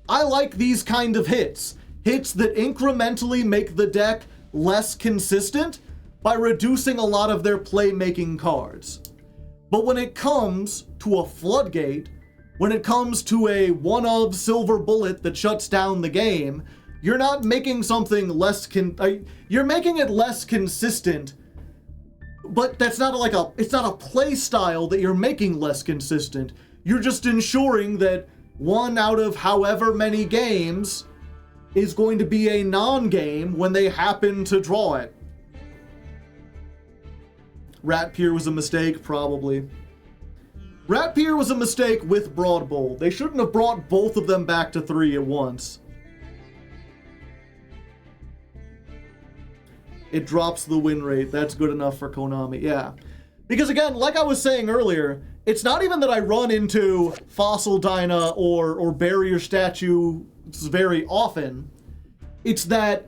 [SPEAKER 1] I like these kind of hits. Hits that incrementally make the deck less consistent by reducing a lot of their playmaking cards. But when it comes to a Floodgate, when it comes to a one-of Silver Bullet that shuts down the game, you're not making something less you're making it less consistent, but that's not it's not a play style that you're making less consistent. You're just ensuring that 1 out of however many games is going to be a non-game when they happen to draw it. Rat Pier was a mistake, probably. Rat Pier was a mistake with Broad Bowl. They shouldn't have brought both of them back to 3 at once. It drops the win rate. That's good enough for Konami, yeah. Because again, like I was saying earlier, it's not even that I run into Fossil Dyna or Barrier Statue very often. It's that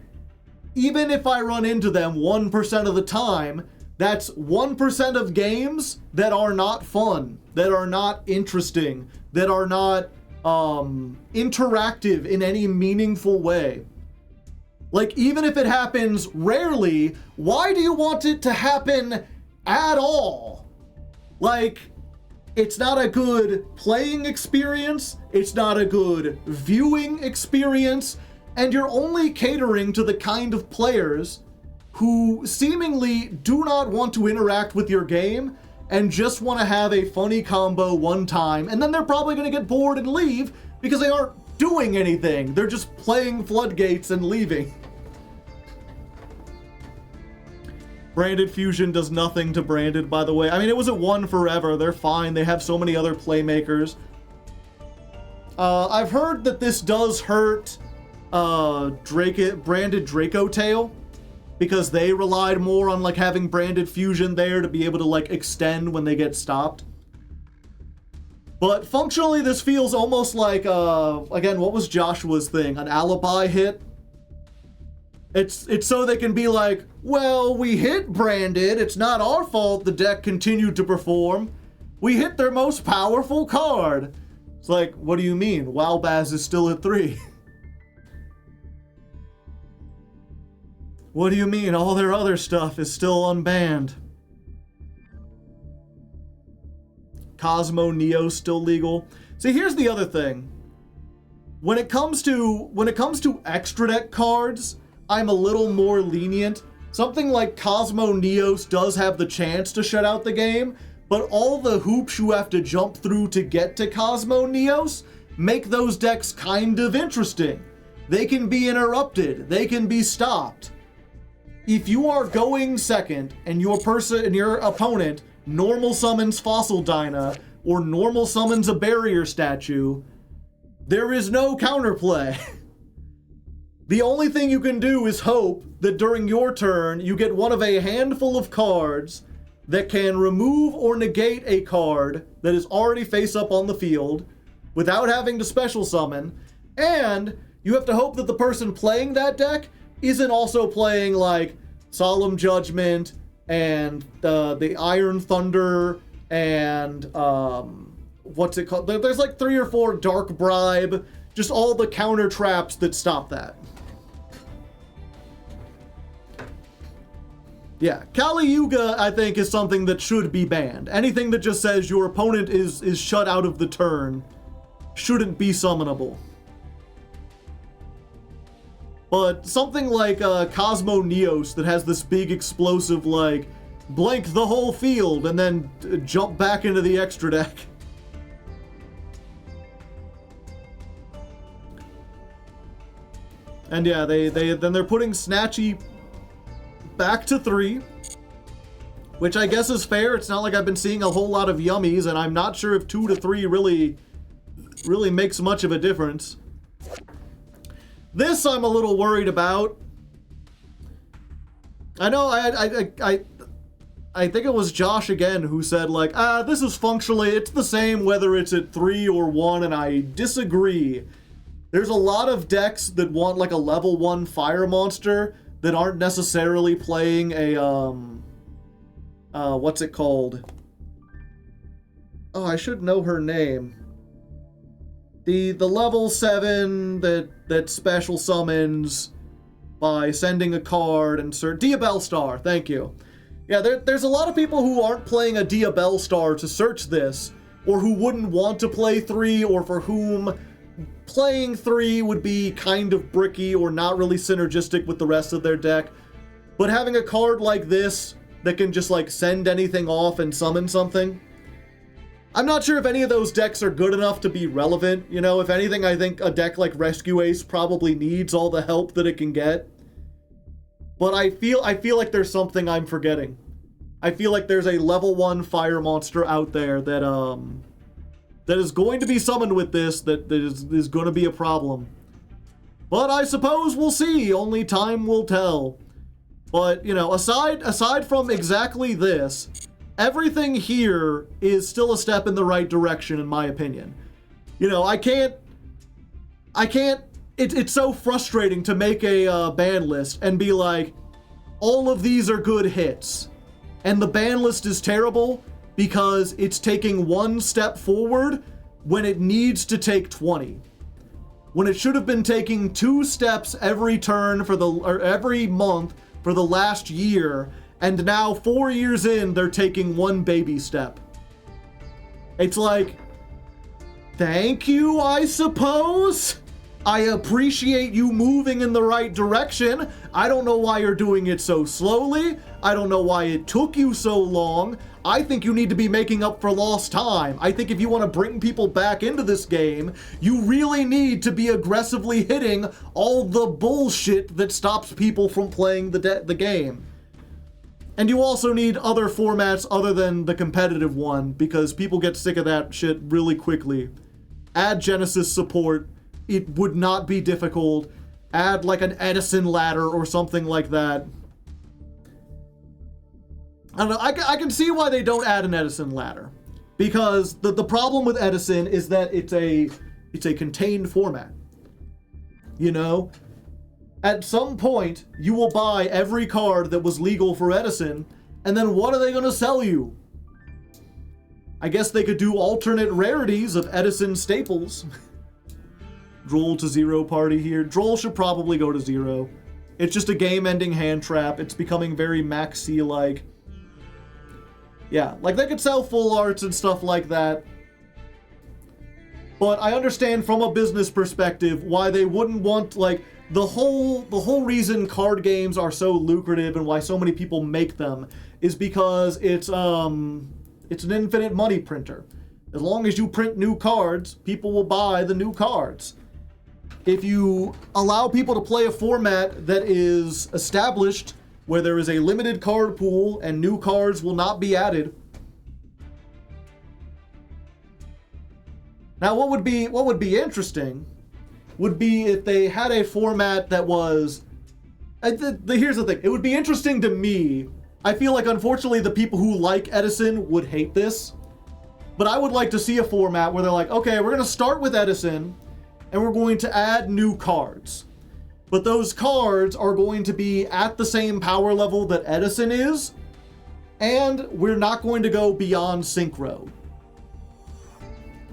[SPEAKER 1] even if I run into them 1% of the time, that's 1% of games that are not fun, that are not interesting, that are not interactive in any meaningful way. Like, even if it happens rarely, why do you want it to happen at all? Like, it's not a good playing experience, it's not a good viewing experience, and you're only catering to the kind of players who seemingly do not want to interact with your game and just want to have a funny combo one time, and then they're probably going to get bored and leave because they aren't doing anything. They're just playing Floodgates and leaving. Branded Fusion does nothing to Branded, by the way. I mean, it was at 1 forever. They're fine. They have so many other playmakers. I've heard that this does hurt Branded Draco Tail, because they relied more on like having Branded Fusion there to be able to like extend when they get stopped. But functionally, this feels almost like, again, what was Joshua's thing? An alibi hit? It's so they can be like, well, we hit Branded. It's not our fault the deck continued to perform. We hit their most powerful card. It's like, what do you mean? Wowbaz is still at 3. What do you mean? All their other stuff is still unbanned. Cosmo Neo still legal. See, here's the other thing. When it comes to extra deck cards, I'm a little more lenient. Something like Cosmo Neos does have the chance to shut out the game, but all the hoops you have to jump through to get to Cosmo Neos make those decks kind of interesting. They can be interrupted. They can be stopped. If you are going second and your opponent normal summons Fossil Dyna or normal summons a Barrier Statue, there is no counterplay. The only thing you can do is hope that during your turn you get one of a handful of cards that can remove or negate a card that is already face up on the field without having to special summon, and you have to hope that the person playing that deck isn't also playing like Solemn Judgment and the Iron Thunder and what's it called? There's like 3 or 4 Dark Bribe, just all the counter traps that stop that. Yeah, Kali Yuga, I think, is something that should be banned. Anything that just says your opponent is shut out of the turn shouldn't be summonable. But something like Cosmo Neos that has this big explosive, like, blank the whole field and then jump back into the extra deck. And yeah, they're putting Snatchy back to 3, which I guess is fair. It's not like I've been seeing a whole lot of yummies, and I'm not sure if 2 to 3 really makes much of a difference. This I'm a little worried about. I know I think it was Josh again who said, like, this is functionally, it's the same whether it's at 3 or 1, and I disagree. There's a lot of decks that want, like, a level 1 fire monster that aren't necessarily playing a, what's it called? Oh, I should know her name. The level 7 that special summons by sending a card and Diabell Star, thank you. Yeah, there's a lot of people who aren't playing a Diabell Star to search this, or who wouldn't want to play 3, or for whom playing 3 would be kind of bricky or not really synergistic with the rest of their deck. But having a card like this that can just, like, send anything off and summon something, I'm not sure if any of those decks are good enough to be relevant. You know, if anything, I think a deck like Rescue Ace probably needs all the help that it can get. But I feel like there's something I'm forgetting. I feel like there's a level 1 fire monster out there that is going to be summoned with this that is going to be a problem. But I suppose we'll see. Only time will tell. But, you know, aside from exactly this, everything here is still a step in the right direction, in my opinion. You know, it's so frustrating to make a ban list and be like, all of these are good hits. And the ban list is terrible because it's taking 1 step forward when it needs to take 20. When it should have been taking 2 steps every turn or every month for the last year, and now 4 years in, they're taking 1 baby step. It's like, thank you, I suppose? I appreciate you moving in the right direction. I don't know why you're doing it so slowly. I don't know why it took you so long. I think you need to be making up for lost time. I think if you want to bring people back into this game, you really need to be aggressively hitting all the bullshit that stops people from playing the game. And you also need other formats other than the competitive one, because people get sick of that shit really quickly. Add Genesis support. It would not be difficult. Add like an Edison ladder or something like that. I don't know, I can see why they don't add an Edison ladder. Because the problem with Edison is that it's a contained format. You know? At some point, you will buy every card that was legal for Edison, and then what are they going to sell you? I guess they could do alternate rarities of Edison staples. Droll to 0 party here. Droll should probably go to 0. It's just a game-ending hand trap. It's becoming very Maxi-like. Yeah, like they could sell full arts and stuff like that. But I understand from a business perspective why they wouldn't want, like, the whole reason card games are so lucrative and why so many people make them is because it's an infinite money printer. As long as you print new cards, people will buy the new cards. If you allow people to play a format that is established, where there is a limited card pool and new cards will not be added. Now, what would be interesting would be if they had a format that was... Here's the thing. It would be interesting to me. I feel like, unfortunately, the people who like Edison would hate this. But I would like to see a format where they're like, okay, we're going to start with Edison, and we're going to add new cards. But those cards are going to be at the same power level that Edison is, and we're not going to go beyond Synchro.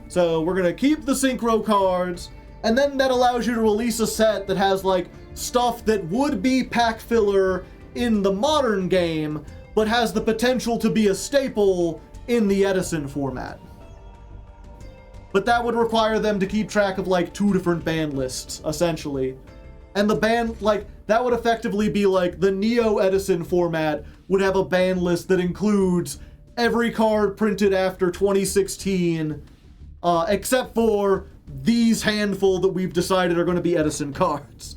[SPEAKER 1] So we're going to keep the Synchro cards, and then that allows you to release a set that has, like, stuff that would be pack filler in the modern game, but has the potential to be a staple in the Edison format. But that would require them to keep track of, like, 2 different ban lists, essentially. And the ban, like, that would effectively be like the Neo Edison format would have a ban list that includes every card printed after 2016, except for these handful that we've decided are going to be Edison cards.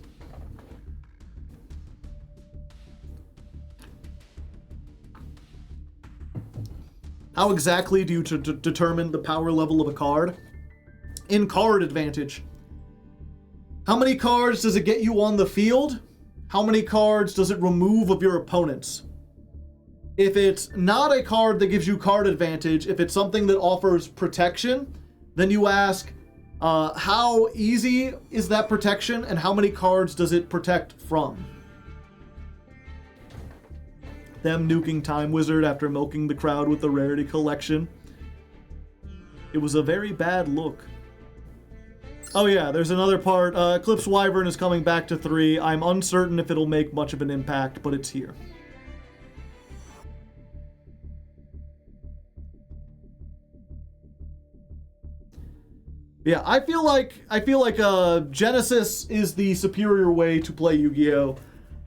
[SPEAKER 1] How exactly do you determine the power level of a card? In card advantage. How many cards does it get you on the field? How many cards does it remove of your opponents? If it's not a card that gives you card advantage, if it's something that offers protection, then you ask, how easy is that protection and how many cards does it protect from? Them nuking Time Wizard after milking the crowd with the rarity collection. It was a very bad look. Oh yeah, there's another part. Eclipse Wyvern is coming back to 3. I'm uncertain if it'll make much of an impact, but it's here. Yeah, I feel like Genesis is the superior way to play Yu-Gi-Oh!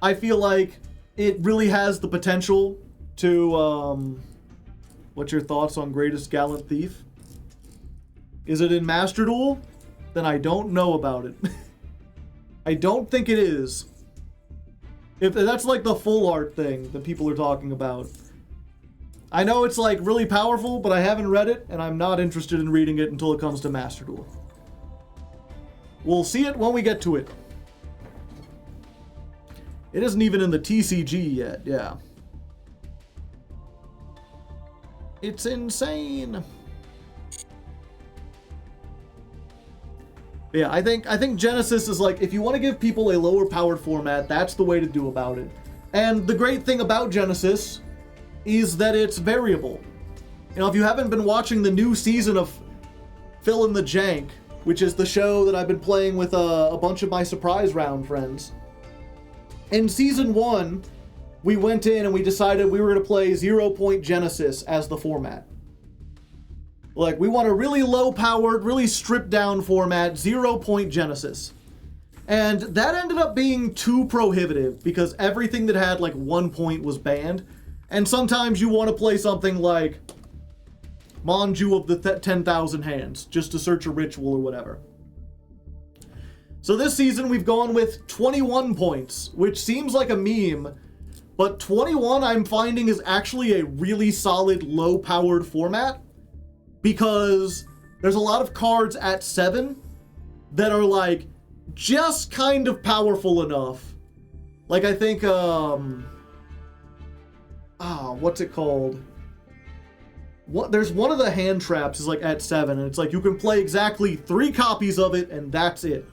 [SPEAKER 1] I feel like it really has the potential to, what's your thoughts on Greatest Gallant Thief? Is it in Master Duel? Then I don't know about it. I don't think it is. If that's like the full art thing that people are talking about. I know it's like really powerful, but I haven't read it, and I'm not interested in reading it until it comes to Master Duel. We'll see it when we get to it. It isn't even in the TCG yet, yeah. It's insane. Yeah, I think Genesis is like, if you want to give people a lower powered format, that's the way to do about it. And the great thing about Genesis is that it's variable. You know, if you haven't been watching the new season of Fill in the Jank, which is the show that I've been playing with a bunch of my surprise round friends. In season 1, we went in and we decided we were going to play 0 Point Genesis as the format. Like, we want a really low-powered, really stripped-down format, 0 Point Genesis. And that ended up being too prohibitive, because everything that had, like, 1 point was banned. And sometimes you want to play something like Manju of the 10,000 Hands, just to search a ritual or whatever. So this season we've gone with 21 points, which seems like a meme, but 21 I'm finding is actually a really solid low-powered format, because there's a lot of cards at 7 that are like just kind of powerful enough. Like I think, what's it called? There's one of the hand traps is like at 7, and it's like you can play exactly 3 copies of it, and that's it.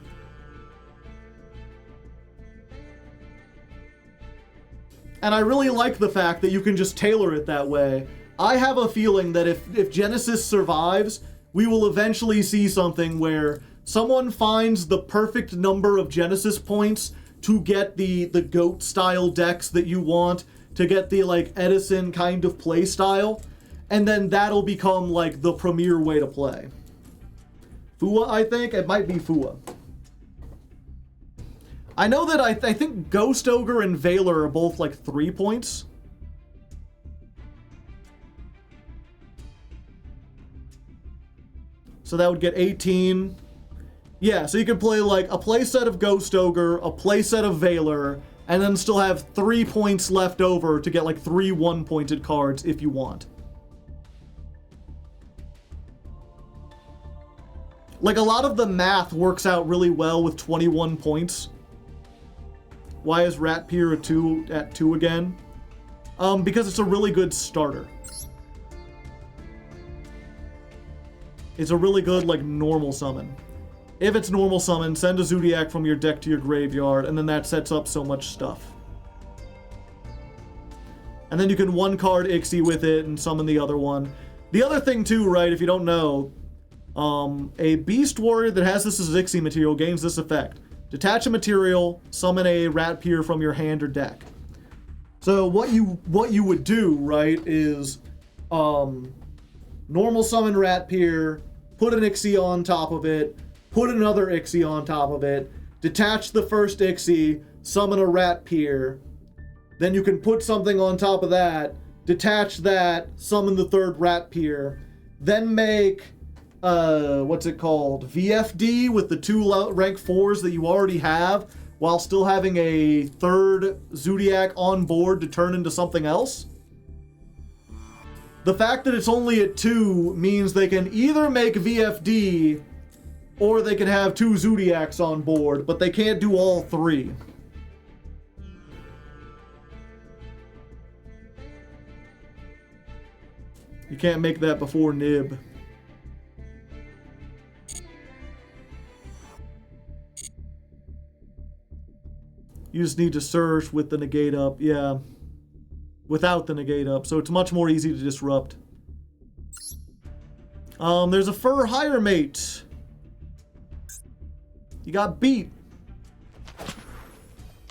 [SPEAKER 1] And I really like the fact that you can just tailor it that way. I have a feeling that if Genesis survives, we will eventually see something where someone finds the perfect number of Genesis points to get the GOAT style decks that you want, to get the like Edison kind of play style, and then that'll become like the premier way to play. Fua, I think? It might be Fua. I know that I think Ghost Ogre and Valor are both like 3 points. So that would get 18. Yeah, so you can play like a playset of Ghost Ogre, a playset of Valor, and then still have 3 points left over to get like 3 1-pointed cards if you want. Like a lot of the math works out really well with 21 points. Why is Rat Pier at 2 again? Because it's a really good starter. It's a really good, like, normal summon. If it's normal summon, send a Zodiac from your deck to your graveyard, and then that sets up so much stuff. And then you can 1-card Ixie with it and summon the other one. The other thing, too, right, if you don't know, a Beast Warrior that has this as Ixie material gains this effect. Detach a material, summon a Rat Pier from your hand or deck. So what you would do, right, is normal summon Rat Pier, put an Ixie on top of it, put another Ixie on top of it, detach the first Ixie, summon a rat peer. Then you can put something on top of that, detach that, summon the third rat peer. Then make, what's it called? VFD with the 2 rank 4s that you already have, while still having a third Zodiac on board to turn into something else. The fact that it's only at 2 means they can either make VFD or they can have 2 Zodiacs on board, but they can't do all 3. You can't make that before Nib. You just need to search with the negate up, yeah. Without the negate up, so it's much more easy to disrupt. There's a fur hire mate. You got beat.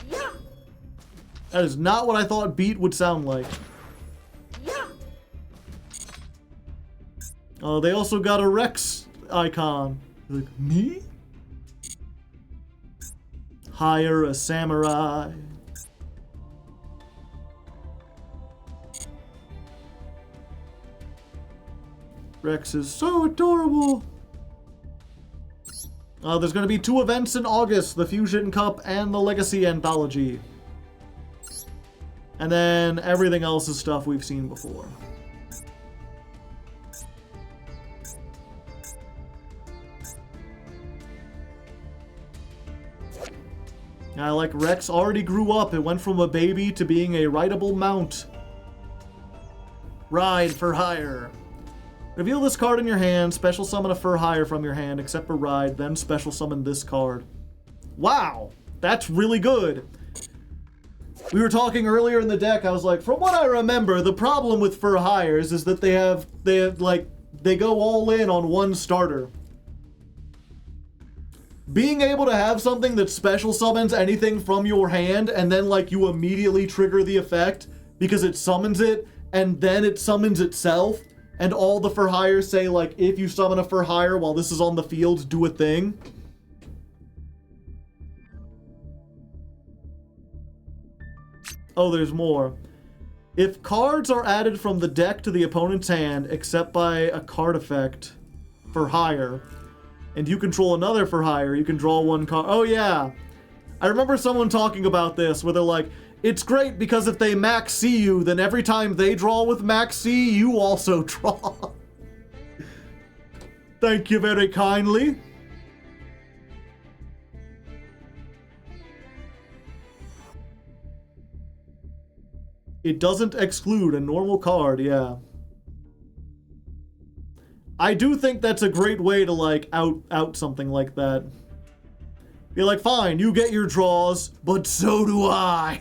[SPEAKER 2] Yeah.
[SPEAKER 1] That is not what I thought beat would sound like.
[SPEAKER 2] Yeah.
[SPEAKER 1] They also got a Rex icon. Like, me? Hire a samurai. Rex is so adorable. There's going to be 2 events in August, the Fusion Cup and the Legacy Anthology. And then everything else is stuff we've seen before. I like Rex already grew up. It went from a baby to being a rideable mount. Ride for hire. Reveal this card in your hand, special summon a fur hire from your hand, except for ride, then special summon this card. Wow, that's really good. We were talking earlier in the deck, I was like, from what I remember, the problem with fur hires is that they go all in on one starter. Being able to have something that special summons anything from your hand and then like you immediately trigger the effect because it summons it and then it summons itself, and all the fur hires say like, if you summon a fur hire while this is on the field, do a thing. Oh, there's more. If cards are added from the deck to the opponent's hand, except by a card effect for hire, and you control another for hire, you can draw 1 card. Oh yeah. I remember someone talking about this where they're like, it's great because if they max C you, then every time they draw with max C, you also draw. Thank you very kindly. It doesn't exclude a normal card, yeah. I do think that's a great way to like out something like that. Be like, fine, you get your draws, but so do I.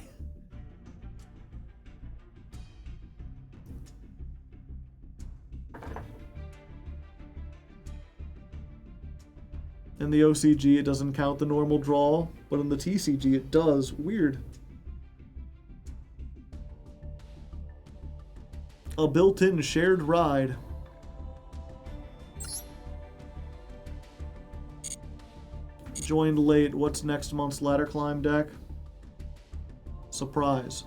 [SPEAKER 1] In the OCG, it doesn't count the normal draw, but in the TCG, it does. Weird. A built-in shared ride. Joined late. What's next month's ladder climb deck? Surprise.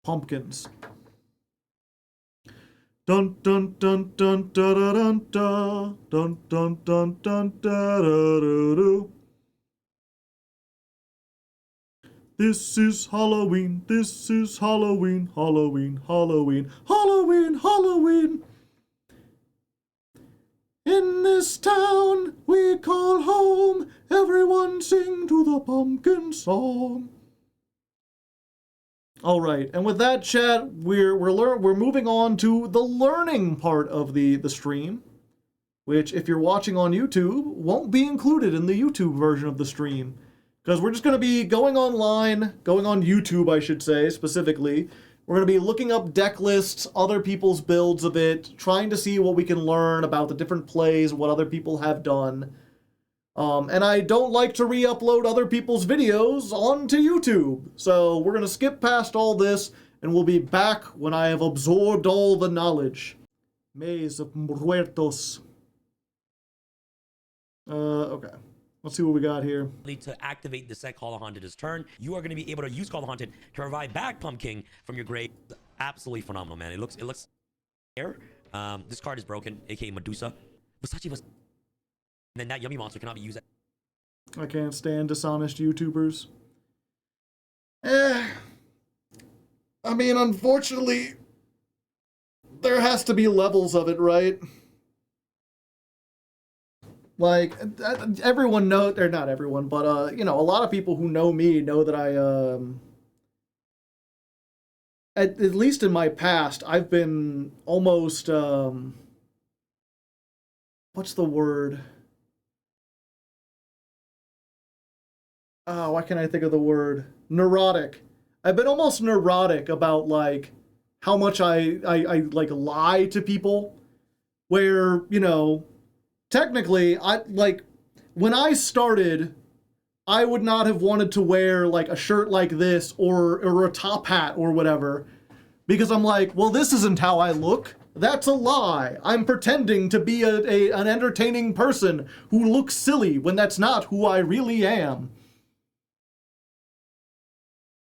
[SPEAKER 1] Pumpkins. Dun dun dun dun da da dun da dun dun dun dun da da da do. This is Halloween. This is Halloween. Halloween. Halloween. Halloween. Halloween. In this town we call home, everyone sing to the pumpkin song. All right, and with that, chat, we're moving on to the learning part of the stream, which, if you're watching on YouTube, won't be included in the YouTube version of the stream, because we're just going to be going online, going on YouTube, I should say, specifically. We're going to be looking up deck lists, other people's builds of it, trying to see what we can learn about the different plays, what other people have done. And I don't like to re-upload other people's videos onto YouTube. So we're going to skip past all this, and we'll be back when I have absorbed all the knowledge. Maze of Muertos. Okay. Let's see what we got here.
[SPEAKER 2] To activate the set Call the Haunted his turn, you are going to be able to use Call the Haunted to revive back Pumpking from your grave. Absolutely phenomenal, man. It looks here. This card is broken, aka Medusa. Versace was. And then that yummy monster cannot be used.
[SPEAKER 1] I can't stand dishonest YouTubers. I mean, unfortunately, there has to be levels of it, right? Like, everyone knows, or not everyone, but, you know, a lot of people who know me know that at least in my past, I've been almost, what's the word? Why can't I think of the word? Neurotic. I've been almost neurotic about, like, how much I like, lie to people. Where, you know, technically, when I started, I would not have wanted to wear, like, a shirt like this or a top hat or whatever. Because I'm like, well, this isn't how I look. That's a lie. I'm pretending to be an entertaining person who looks silly when that's not who I really am.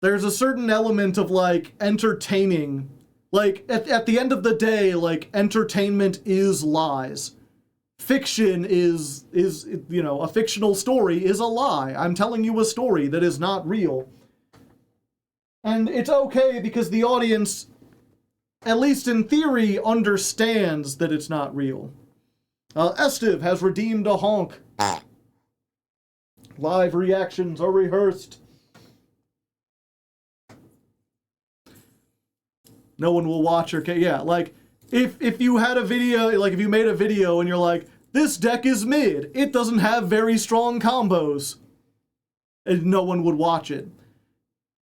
[SPEAKER 1] There's a certain element of, like, entertaining. Like, at the end of the day, like, entertainment is lies. Fiction is, you know, a fictional story is a lie. I'm telling you a story that is not real. And it's okay because the audience, at least in theory, understands that it's not real. Estiv has redeemed a honk. Live reactions are rehearsed. No one will watch or care. Yeah, like, if you had a video, like, if you made a video and you're like, this deck is mid, it doesn't have very strong combos, and no one would watch it.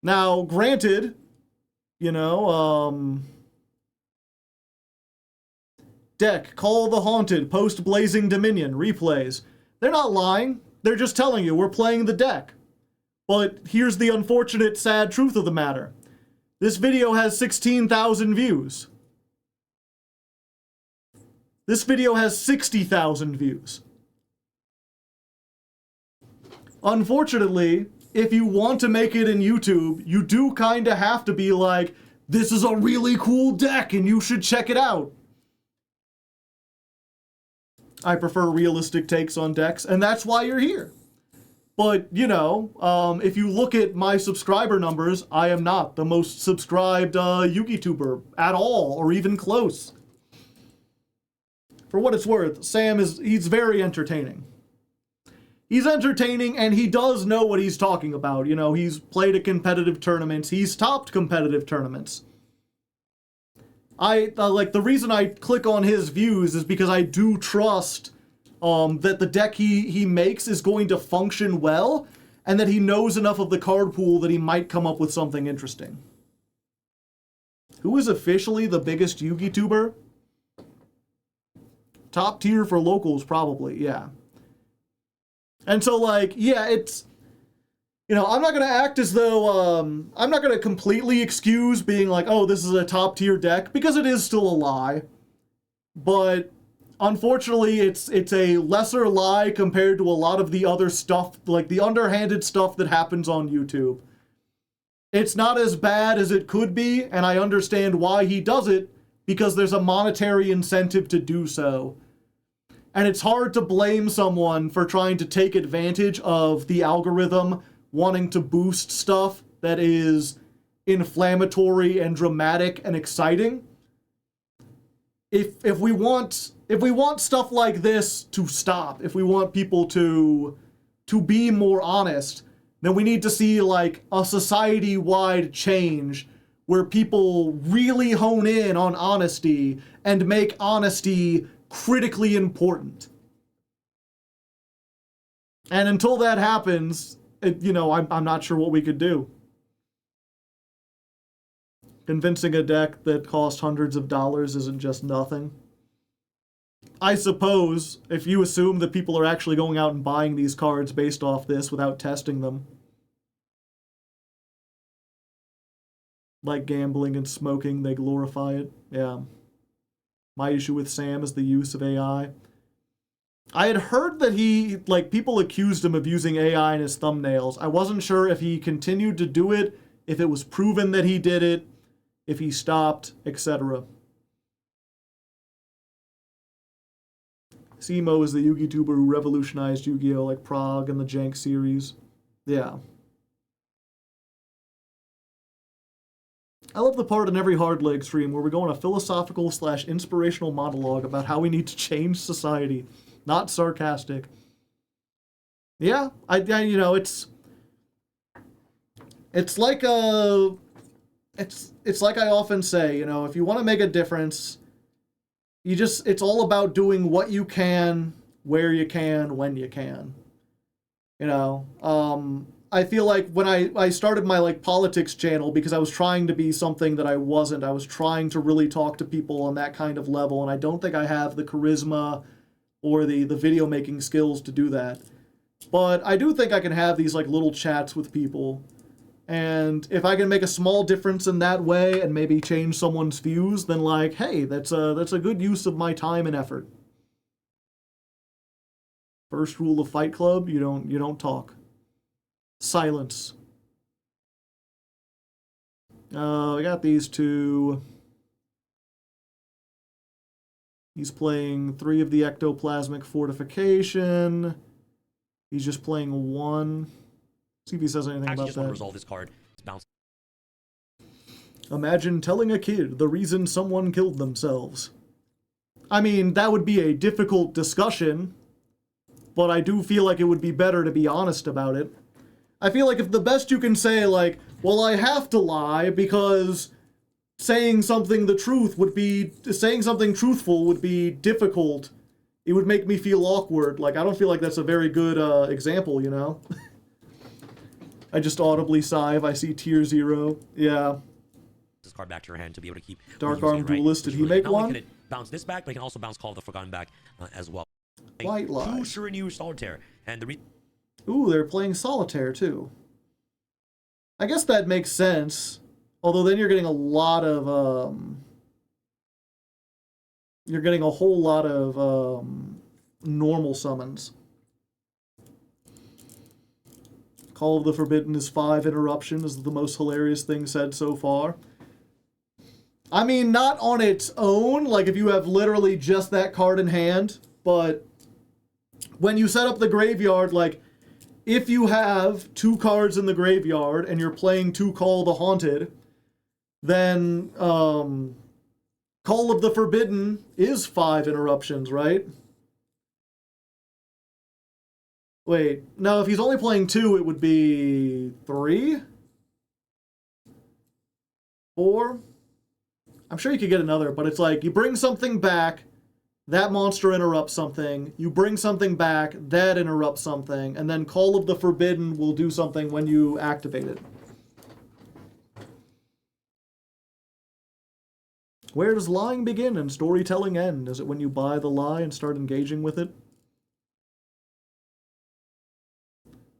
[SPEAKER 1] Now, granted, you know, deck, Call the Haunted, post Blazing Dominion, replays. They're not lying. They're just telling you we're playing the deck. But here's the unfortunate, sad truth of the matter. This video has 16,000 views. This video has 60,000 views. Unfortunately, if you want to make it in YouTube, you do kind of have to be like, this is a really cool deck and you should check it out. I prefer realistic takes on decks, and that's why you're here. But, you know, if you look at my subscriber numbers, I am not the most subscribed YouTuber at all, or even close. For what it's worth, Sam he's very entertaining. He's entertaining, and he does know what he's talking about. You know, he's played at competitive tournaments. He's topped competitive tournaments. Like, the reason I click on his views is because I do trust that the deck he makes is going to function well, and that he knows enough of the card pool that he might come up with something interesting. Who is officially the biggest Yu-Gi tuber? Top tier for locals, probably, yeah. And so, like, yeah, it's, you know, I'm not going to act as though, I'm not going to completely excuse being like, oh, this is a top tier deck, because it is still a lie. But unfortunately, it's a lesser lie compared to a lot of the other stuff, like the underhanded stuff that happens on YouTube. It's not as bad as it could be, and I understand why he does it, because there's a monetary incentive to do so. And it's hard to blame someone for trying to take advantage of the algorithm wanting to boost stuff that is inflammatory and dramatic and exciting. If we want stuff like this to stop, if we want people to be more honest, then we need to see, like, a society-wide change where people really hone in on honesty and make honesty critically important. And until that happens, you know, I'm not sure what we could do. Convincing a deck that costs hundreds of dollars isn't just nothing. I suppose, if you assume that people are actually going out and buying these cards based off this without testing them. Like gambling and smoking, they glorify it. Yeah. My issue with Sam is the use of AI. I had heard that he, like, people accused him of using AI in his thumbnails. I wasn't sure if he continued to do it, if it was proven that he did it, if he stopped, etc. Simo is the Yugi tuber who revolutionized Yu-Gi-Oh! Like Prague and the Jank series. Yeah. I love the part in every Hardleg stream where we go on a philosophical / inspirational monologue about how we need to change society. Not sarcastic. Yeah, I you know, it's like it's like I often say, you know, if you want to make a difference, it's all about doing what you can, where you can, when you can. You know, I feel like when I started my, like, politics channel because I was trying to be something that I wasn't. I was trying to really talk to people on that kind of level, and I don't think I have the charisma or the video making skills to do that. But I do think I can have these, like, little chats with people. And if I can make a small difference in that way and maybe change someone's views, then, like, hey, that's a good use of my time and effort. First rule of Fight Club, you don't talk. Silence. I got these two. He's playing 3 of the ectoplasmic fortification. He's just playing 1. See if he says anything about
[SPEAKER 2] just
[SPEAKER 1] that.
[SPEAKER 2] Want to resolve this card. It's bounced.
[SPEAKER 1] Imagine telling a kid the reason someone killed themselves. I mean, that would be a difficult discussion, but I do feel like it would be better to be honest about it. I feel like if the best you can say, like, well, I have to lie because saying something truthful would be difficult. It would make me feel awkward. Like, I don't feel like that's a very good example, you know? I just audibly sigh if I see tier 0. Yeah.
[SPEAKER 2] This card back to your hand to be able to keep
[SPEAKER 1] Dark Arm Duelist, did he make one?
[SPEAKER 2] Can it bounce this back, but it can also bounce Call of the Forgotten back as well.
[SPEAKER 1] White Lie.
[SPEAKER 2] True Shiryu Solitaire. And the
[SPEAKER 1] Ooh, they're playing Solitaire too. I guess that makes sense. Although then you're getting a lot of you're getting a whole lot of normal summons. Call of the Forbidden is 5 interruption is the most hilarious thing said so far. I mean, not on its own, like if you have literally just that card in hand, but when you set up the graveyard, like, if you have 2 cards in the graveyard and you're playing 2 Call the Haunted, then Call of the Forbidden is 5 interruptions, right? Wait, no, if he's only playing 2, it would be 3? 4? I'm sure you could get another, but it's like, you bring something back, that monster interrupts something, you bring something back, that interrupts something, and then Call of the Forbidden will do something when you activate it. Where does lying begin and storytelling end? Is it when you buy the lie and start engaging with it?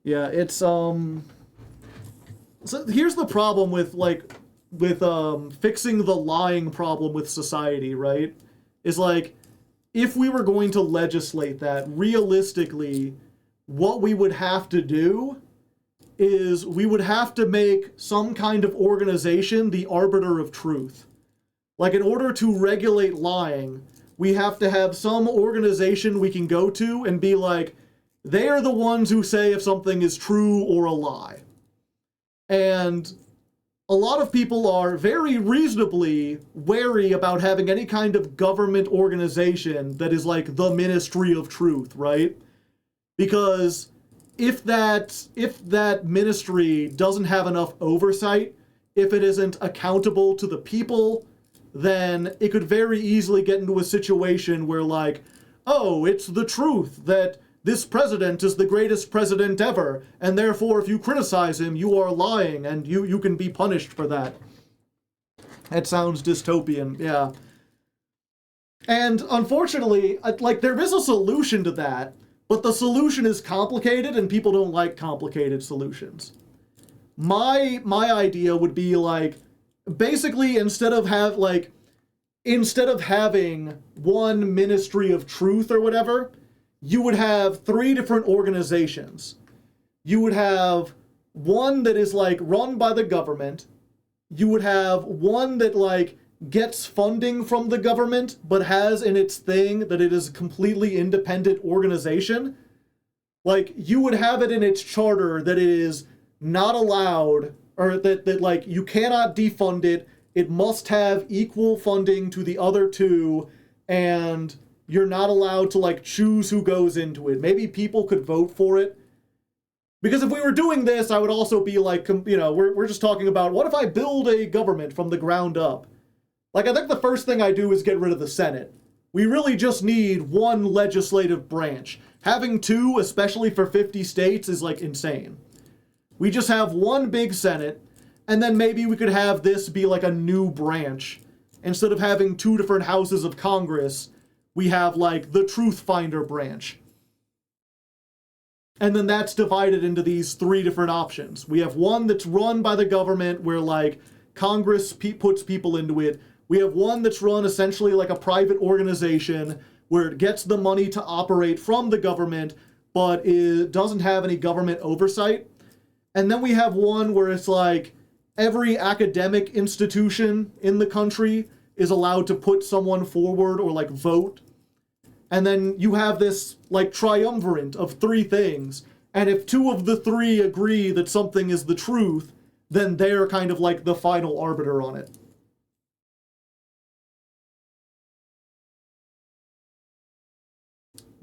[SPEAKER 1] Yeah, it's, so here's the problem with, fixing the lying problem with society, right? Is like, if we were going to legislate that, realistically, what we would have to do is we would have to make some kind of organization the arbiter of truth. Like, in order to regulate lying, we have to have some organization we can go to and be like, they are the ones who say if something is true or a lie. And a lot of people are very reasonably wary about having any kind of government organization that is like the Ministry of Truth, right? Because if that ministry doesn't have enough oversight, if it isn't accountable to the people, then it could very easily get into a situation where, like, oh, it's the truth that this president is the greatest president ever, and therefore if you criticize him, you are lying, and you can be punished for that. That sounds dystopian, yeah. And unfortunately, like, there is a solution to that, but the solution is complicated, and people don't like complicated solutions. My idea would be, like, basically instead of having one Ministry of Truth or whatever, you would have three different organizations. You would have one that is like run by the government. You would have one that like gets funding from the government, but has in its thing that it is a completely independent organization. Like, you would have it in its charter that it is not allowed, or that like, you cannot defund it. It must have equal funding to the other two, and you're not allowed to, like, choose who goes into it. Maybe people could vote for it. Because if we were doing this, I would also be like, you know, we're just talking about, what if I build a government from the ground up? Like, I think the first thing I do is get rid of the Senate. We really just need one legislative branch. Having two, especially for 50 states, is, like, insane. We just have one big Senate, and then maybe we could have this be, like, a new branch. Instead of having two different houses of Congress, we have, like, the Truth Finder branch. And then that's divided into these three different options. We have one that's run by the government, where, like, Congress puts people into it. We have one that's run essentially like a private organization, where it gets the money to operate from the government, but it doesn't have any government oversight. And then we have one where it's like every academic institution in the country is allowed to put someone forward or like vote. And then you have this like triumvirate of three things. And if two of the three agree that something is the truth, then they're kind of like the final arbiter on it.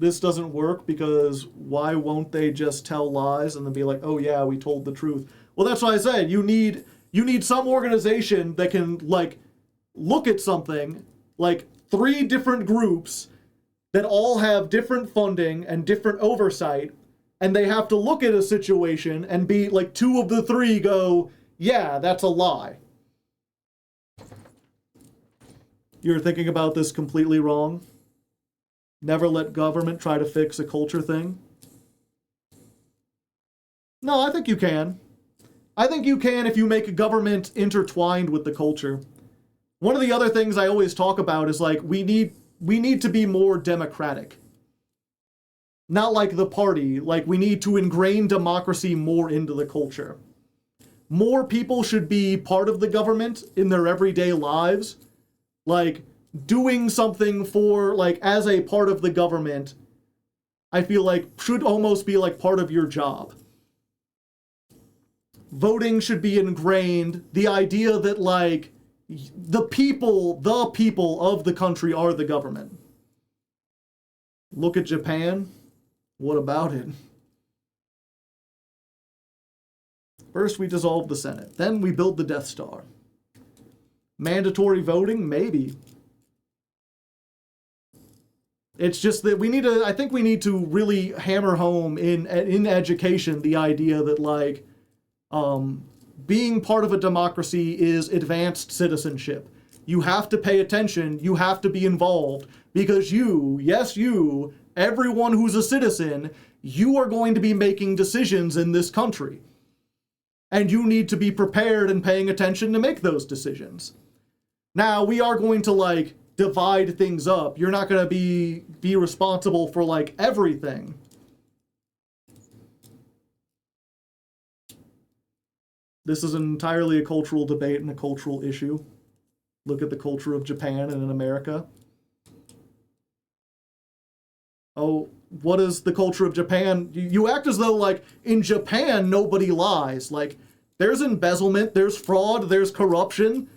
[SPEAKER 1] This doesn't work because why won't they just tell lies and then be like, oh yeah, we told the truth? Well, that's what I said. You need some organization that can like look at something, like three different groups that all have different funding and different oversight, and they have to look at a situation and be like, two of the three go, yeah, that's a lie. You're thinking about this completely wrong. Never let government try to fix a culture thing. No, I think you can. I think you can if you make a government intertwined with the culture. One of the other things I always talk about is like, we need to be more democratic. Not like the party, like we need to ingrain democracy more into the culture. More people should be part of the government in their everyday lives. Like, doing something for, like, as a part of the government, I feel like should almost be like part of your job. Voting should be ingrained. The idea that, like, the people of the country are the government. Look at Japan. What about it? First we dissolve the Senate. Then we build the Death Star. Mandatory voting? Maybe. It's just that I think we need to really hammer home in education the idea that, like, being part of a democracy is advanced citizenship. You have to pay attention, you have to be involved, because you, everyone who's a citizen, you are going to be making decisions in this country. And you need to be prepared and paying attention to make those decisions. Now, we are going to, like, divide things up. You're not going to be responsible for, like, everything. This is entirely a cultural debate and a cultural issue. Look at the culture of Japan and in America. Oh, what is the culture of Japan? You act as though, like, in Japan, nobody lies. Like, there's embezzlement, there's fraud, there's corruption.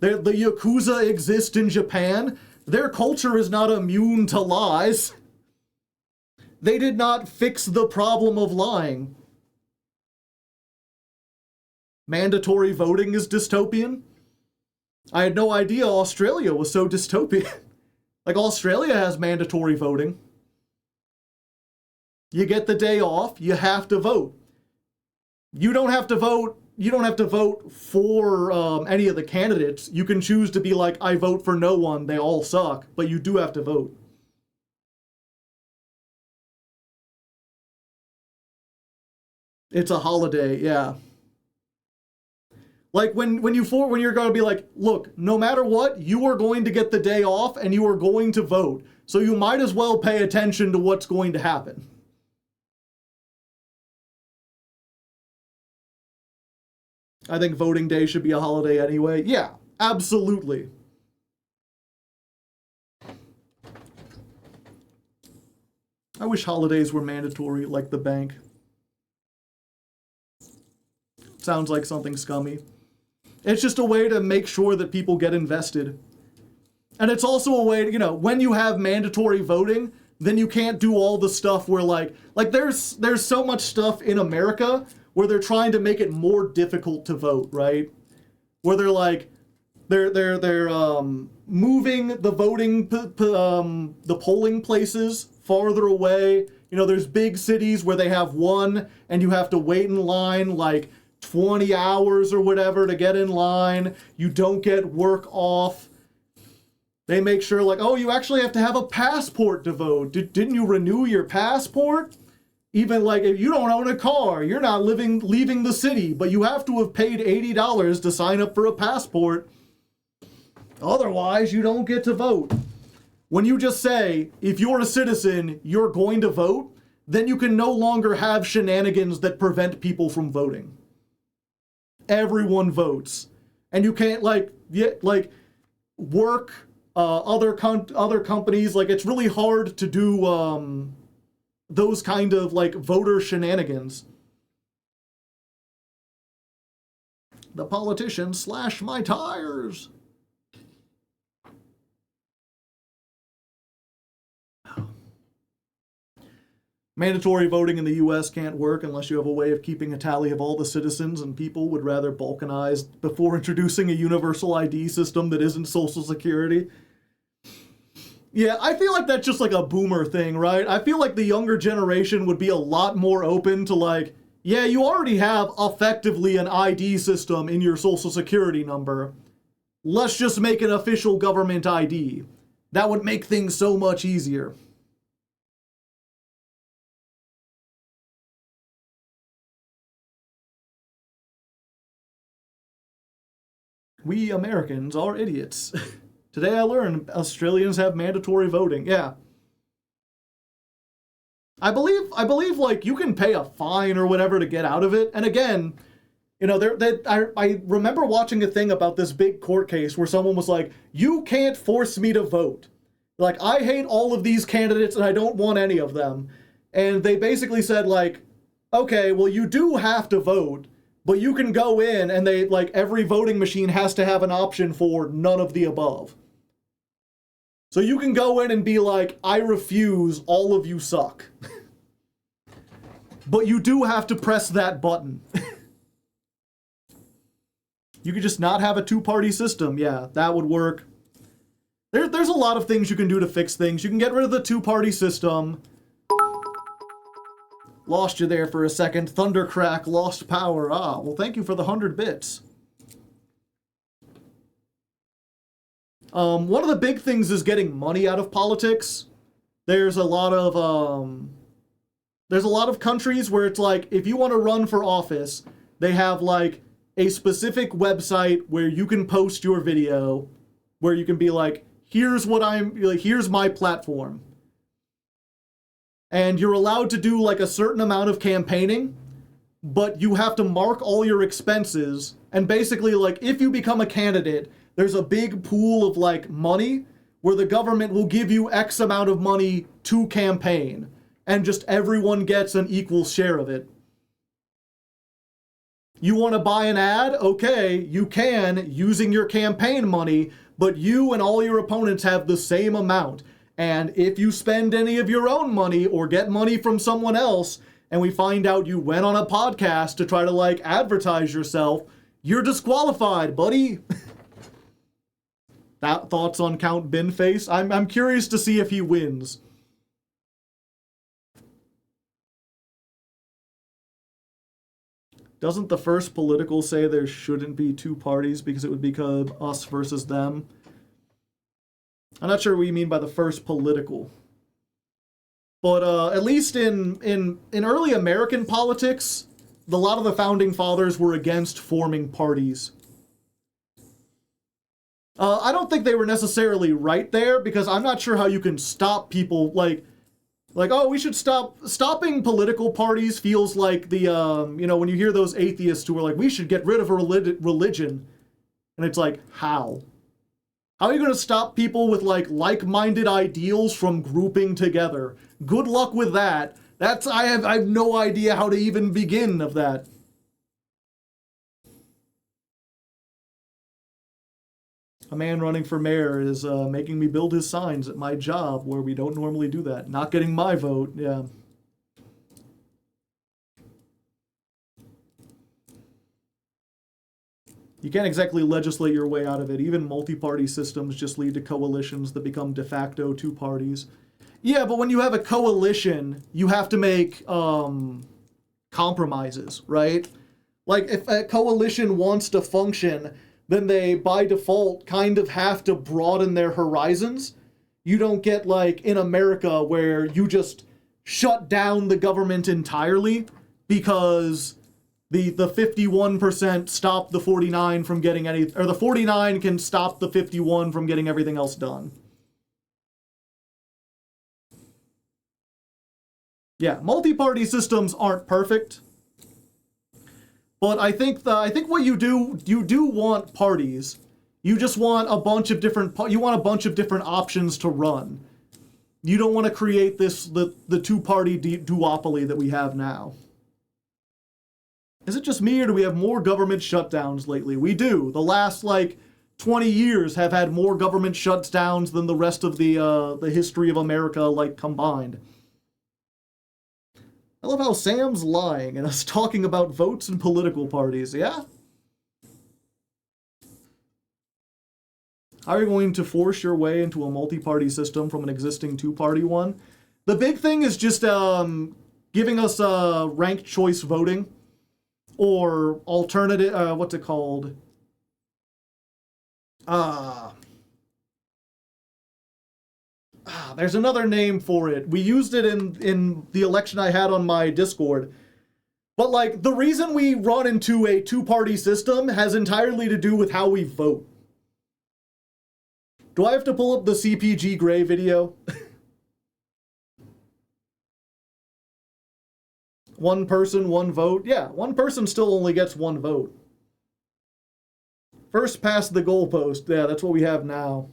[SPEAKER 1] The Yakuza exist in Japan. Their culture is not immune to lies. They did not fix the problem of lying. Mandatory voting is dystopian? I had no idea Australia was so dystopian. Like, Australia has mandatory voting. You get the day off, you have to vote. You don't have to vote for any of the candidates. You can choose to be like, I vote for no one, they all suck, but you do have to vote. It's a holiday, yeah. Like when you're going to be like, look, no matter what, you are going to get the day off and you are going to vote. So you might as well pay attention to what's going to happen. I think voting day should be a holiday anyway. Yeah, absolutely. I wish holidays were mandatory like the bank. Sounds like something scummy. It's just a way to make sure that people get invested. And it's also a way to, you know, when you have mandatory voting, then you can't do all the stuff where like there's so much stuff in America where they're trying to make it more difficult to vote, right? Where they're like they're moving the voting the polling places farther away. You know, there's big cities where they have one and you have to wait in line like 20 hours or whatever to get in line. You don't get work off. They make sure like, oh, you actually have to have a passport to vote. Didn't you renew your passport? Even like if you don't own a car, you're not leaving the city, but you have to have paid $80 to sign up for a passport. Otherwise, you don't get to vote. When you just say, if you're a citizen, you're going to vote, then you can no longer have shenanigans that prevent people from voting. Everyone votes, and you can't work other companies. Like it's really hard to do those kind of like voter shenanigans. The politicians slash my tires. Mandatory voting in the US can't work unless you have a way of keeping a tally of all the citizens, and people would rather balkanize before introducing a universal ID system that isn't Social Security. Yeah, I feel like that's just like a boomer thing, right? I feel like the younger generation would be a lot more open to like, yeah, you already have effectively an ID system in your Social Security number. Let's just make an official government ID. That would make things so much easier. We Americans are idiots. Today I learned Australians have mandatory voting. Yeah. I believe like you can pay a fine or whatever to get out of it. And again, you know, I remember watching a thing about this big court case where someone was like, you can't force me to vote. Like, I hate all of these candidates and I don't want any of them. And they basically said like, okay, well you do have to vote, but you can go in and they like every voting machine has to have an option for none of the above. So you can go in and be like, I refuse, all of you suck. But you do have to press that button. You could just not have a two-party system. Yeah, that would work. There's a lot of things you can do to fix things. You can get rid of the two-party system. Lost you there for a second. Thundercrack, lost power. Ah, well, thank you for the 100 bits. One of the big things is getting money out of politics. There's a lot of countries where it's like, if you want to run for office, they have like a specific website where you can post your video, where you can be like, here's my platform. And you're allowed to do like a certain amount of campaigning, but you have to mark all your expenses. And basically, like, if you become a candidate, there's a big pool of like money where the government will give you X amount of money to campaign, and just everyone gets an equal share of it. You want to buy an ad? Okay, you can using your campaign money, but you and all your opponents have the same amount. And if you spend any of your own money or get money from someone else, and we find out you went on a podcast to try to like advertise yourself, you're disqualified, buddy. That thoughts on Count Binface? I'm curious to see if he wins. Doesn't the first political say there shouldn't be two parties because it would become us versus them? I'm not sure what you mean by the first political. But at least in early American politics, a lot of the founding fathers were against forming parties. I don't think they were necessarily right there, because I'm not sure how you can stop people like, oh, we should stopping political parties feels like the when you hear those atheists who are like, we should get rid of a religion, and it's like, how are you going to stop people with like-minded ideals from grouping together? Good luck with that. I have no idea how to even begin of that. A man running for mayor is making me build his signs at my job, where we don't normally do that. Not getting my vote, yeah. You can't exactly legislate your way out of it. Even multi-party systems just lead to coalitions that become de facto two parties. Yeah, but when you have a coalition, you have to make compromises, right? Like, if a coalition wants to function, then they, by default, kind of have to broaden their horizons. You don't get, like, in America, where you just shut down the government entirely because the 51% stop the 49 from getting any, or the 49 can stop the 51 from getting everything else done. Yeah, multi-party systems aren't perfect, but I think what you do want parties. You just want a bunch of different options to run. You don't want to create the two-party duopoly that we have now. Is it just me, or do we have more government shutdowns lately? We do. The last 20 years have had more government shutdowns than the rest of the history of America combined. I love how Sam's lying and us talking about votes and political parties, yeah? How are you going to force your way into a multi-party system from an existing two-party one? The big thing is just giving us ranked choice voting, or alternative, what's it called? There's another name for it. We used it in the election I had on my Discord. But the reason we run into a two-party system has entirely to do with how we vote. Do I have to pull up the CPG Gray video? One person, one vote? Yeah, one person still only gets one vote. First past the goalpost. Yeah, that's what we have now.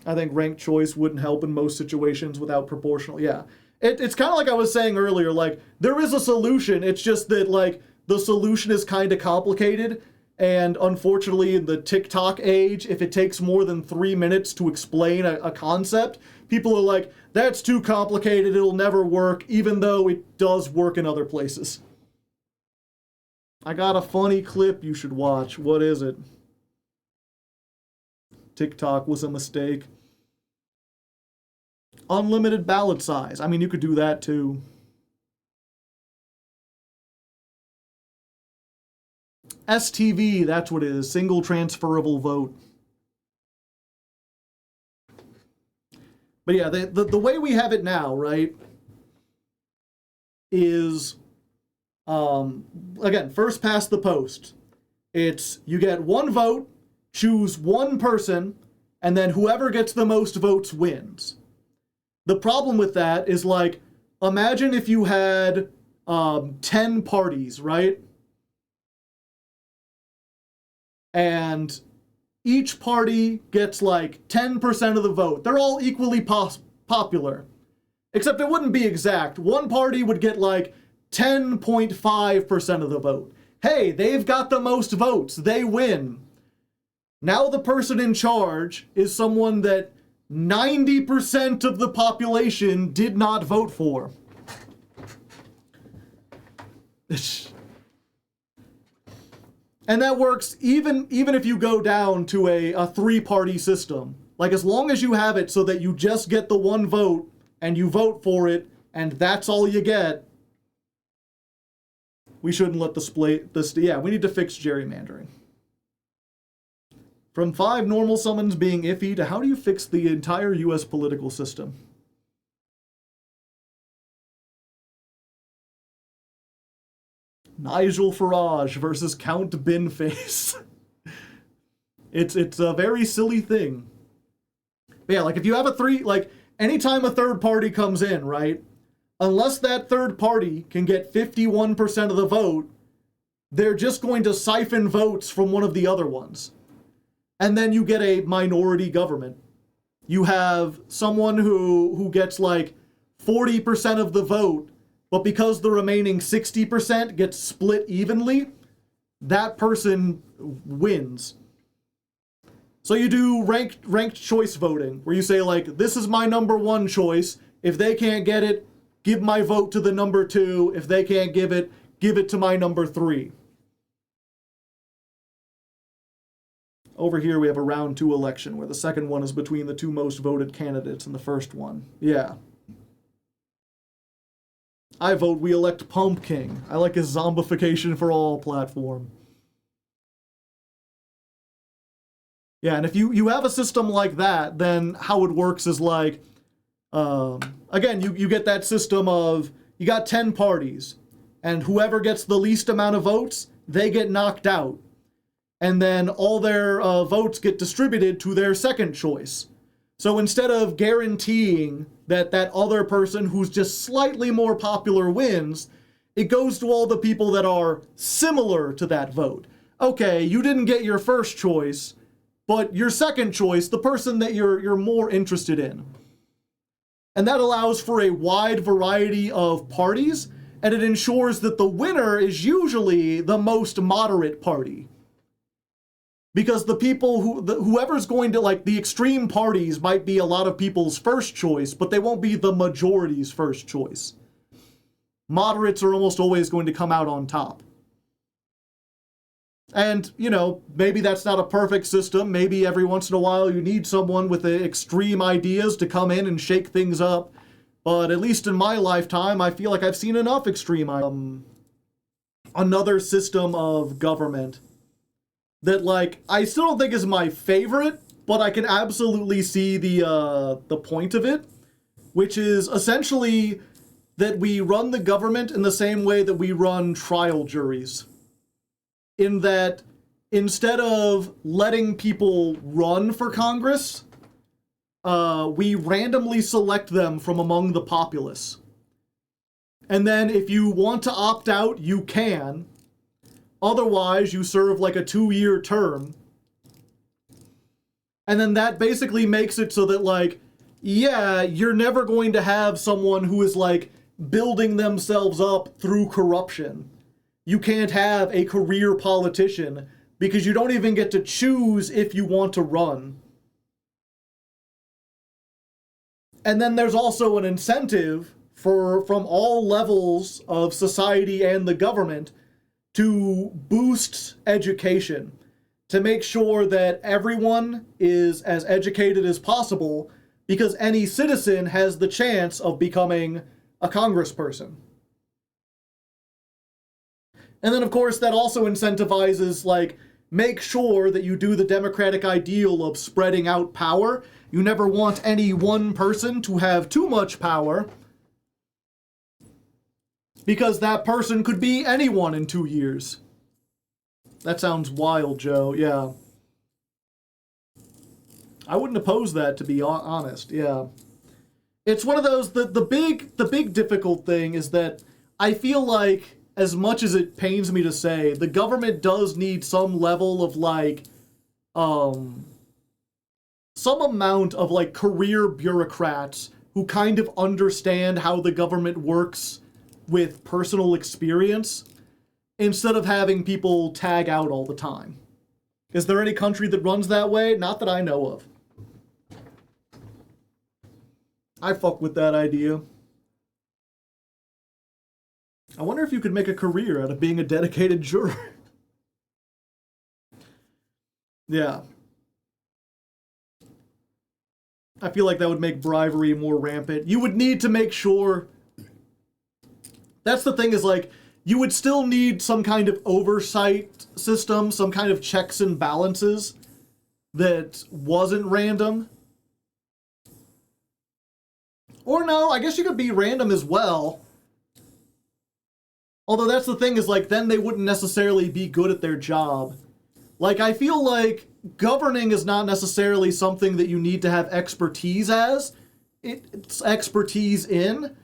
[SPEAKER 1] I think ranked choice wouldn't help in most situations without proportional. Yeah. It's kind of like I was saying earlier, there is a solution. It's just that, the solution is kind of complicated. And unfortunately, in the TikTok age, if it takes more than 3 minutes to explain a concept, people are like, that's too complicated, it'll never work, even though it does work in other places. I got a funny clip you should watch. What is it? TikTok was a mistake. Unlimited ballot size. I mean, you could do that too. STV, that's what it is. Single transferable vote. But yeah, the way we have it now, right, is, again, first past the post. It's, you get one vote, choose one person, and then whoever gets the most votes wins. The problem with that is, imagine if you had 10 parties, right? And each party gets 10% of the vote. They're all equally popular. Except it wouldn't be exact. One party would get 10.5% of the vote. Hey, they've got the most votes. They win. Now the person in charge is someone that 90% of the population did not vote for. And that works even if you go down to a three-party system. As long as you have it so that you just get the one vote, and you vote for it, and that's all you get, we shouldn't let yeah, we need to fix gerrymandering. From 5 normal summons being iffy to how do you fix the entire US political system? Nigel Farage versus Count Binface. It's a very silly thing. But yeah, like if you have a three, like anytime a third party comes in, right? Unless that third party can get 51% of the vote, they're just going to siphon votes from one of the other ones. And then you get a minority government. You have someone who gets like 40% of the vote, but because the remaining 60% gets split evenly, that person wins. So you do ranked choice voting, where you say like, this is my number one choice. If they can't get it, give my vote to the number two. If they can't give it to my number three. Over here we have a round 2 election, where the second one is between the 2 most voted candidates in the first one. Yeah. I vote we elect Pumpking. I like his zombification for all platform. Yeah, and if you have a system like that, then how it works is like, again, you get that system of, you got 10 parties, and whoever gets the least amount of votes, they get knocked out. And then all their votes get distributed to their second choice. So instead of guaranteeing that that other person who's just slightly more popular wins, it goes to all the people that are similar to that vote. Okay, you didn't get your first choice, but your second choice, the person that you're more interested in. And that allows for a wide variety of parties, and it ensures that the winner is usually the most moderate party. Because the people whoever's going to, like, the extreme parties might be a lot of people's first choice, but they won't be the majority's first choice. Moderates are almost always going to come out on top. And, you know, maybe that's not a perfect system. Maybe every once in a while you need someone with extreme ideas to come in and shake things up. But at least in my lifetime, I feel like I've seen enough extreme. Another system of government that, like, I still don't think is my favorite, but I can absolutely see the point of it, which is essentially that we run the government in the same way that we run trial juries. In that, instead of letting people run for Congress, we randomly select them from among the populace. And then if you want to opt out, you can. Otherwise, you serve like a 2-year term. And then that basically makes it so that, like, yeah, you're never going to have someone who is, like, building themselves up through corruption. You can't have a career politician because you don't even get to choose if you want to run. And then there's also an incentive from all levels of society and the government to boost education, to make sure that everyone is as educated as possible, because any citizen has the chance of becoming a congressperson. And then, of course, that also incentivizes, like, make sure that you do the democratic ideal of spreading out power. You never want any one person to have too much power, because that person could be anyone in 2 years. That sounds wild, Joe. Yeah. I wouldn't oppose that, to be honest. Yeah. It's one of those, the big difficult thing is that I feel like, as much as it pains me to say, the government does need some level of, like, some amount of, like, career bureaucrats who kind of understand how the government works with personal experience, instead of having people tag out all the time. Is there any country that runs that way? Not that I know of. I fuck with that idea. I wonder if you could make a career out of being a dedicated juror. Yeah. I feel like that would make bribery more rampant. You would need to make sure... That's the thing, is, like, you would still need some kind of oversight system, some kind of checks and balances that wasn't random. Or no, I guess you could be random as well. Although that's the thing, is, like, then they wouldn't necessarily be good at their job. Like, I feel like governing is not necessarily something that you need to have expertise as. It's expertise in,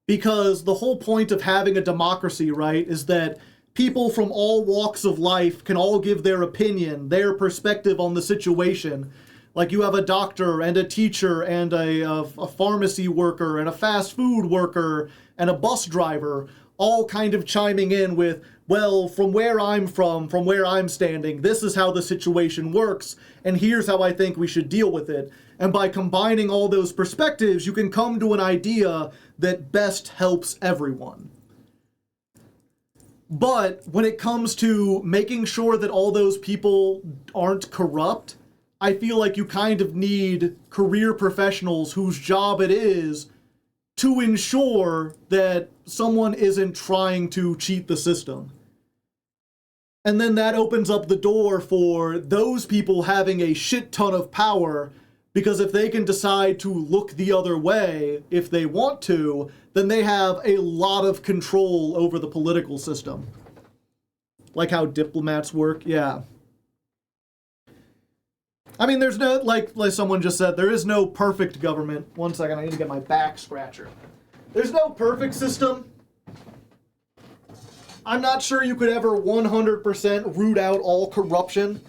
[SPEAKER 1] because the whole point of having a democracy, right, is that people from all walks of life can all give their opinion, their perspective on the situation. Like, you have a doctor and a teacher and a pharmacy worker and a fast food worker and a bus driver all kind of chiming in with, well, from where I'm from where I'm standing, this is how the situation works, and here's how I think we should deal with it. And by combining all those perspectives, you can come to an idea that best helps everyone. But when it comes to making sure that all those people aren't corrupt, I feel like you kind of need career professionals whose job it is to ensure that someone isn't trying to cheat the system. And then that opens up the door for those people having a shit ton of power, because if they can decide to look the other way if they want to, then they have a lot of control over the political system. Like how diplomats work, yeah. I mean, there's no, like someone just said, there is no perfect government. One second, I need to get my back scratcher. There's no perfect system. I'm not sure you could ever 100% root out all corruption.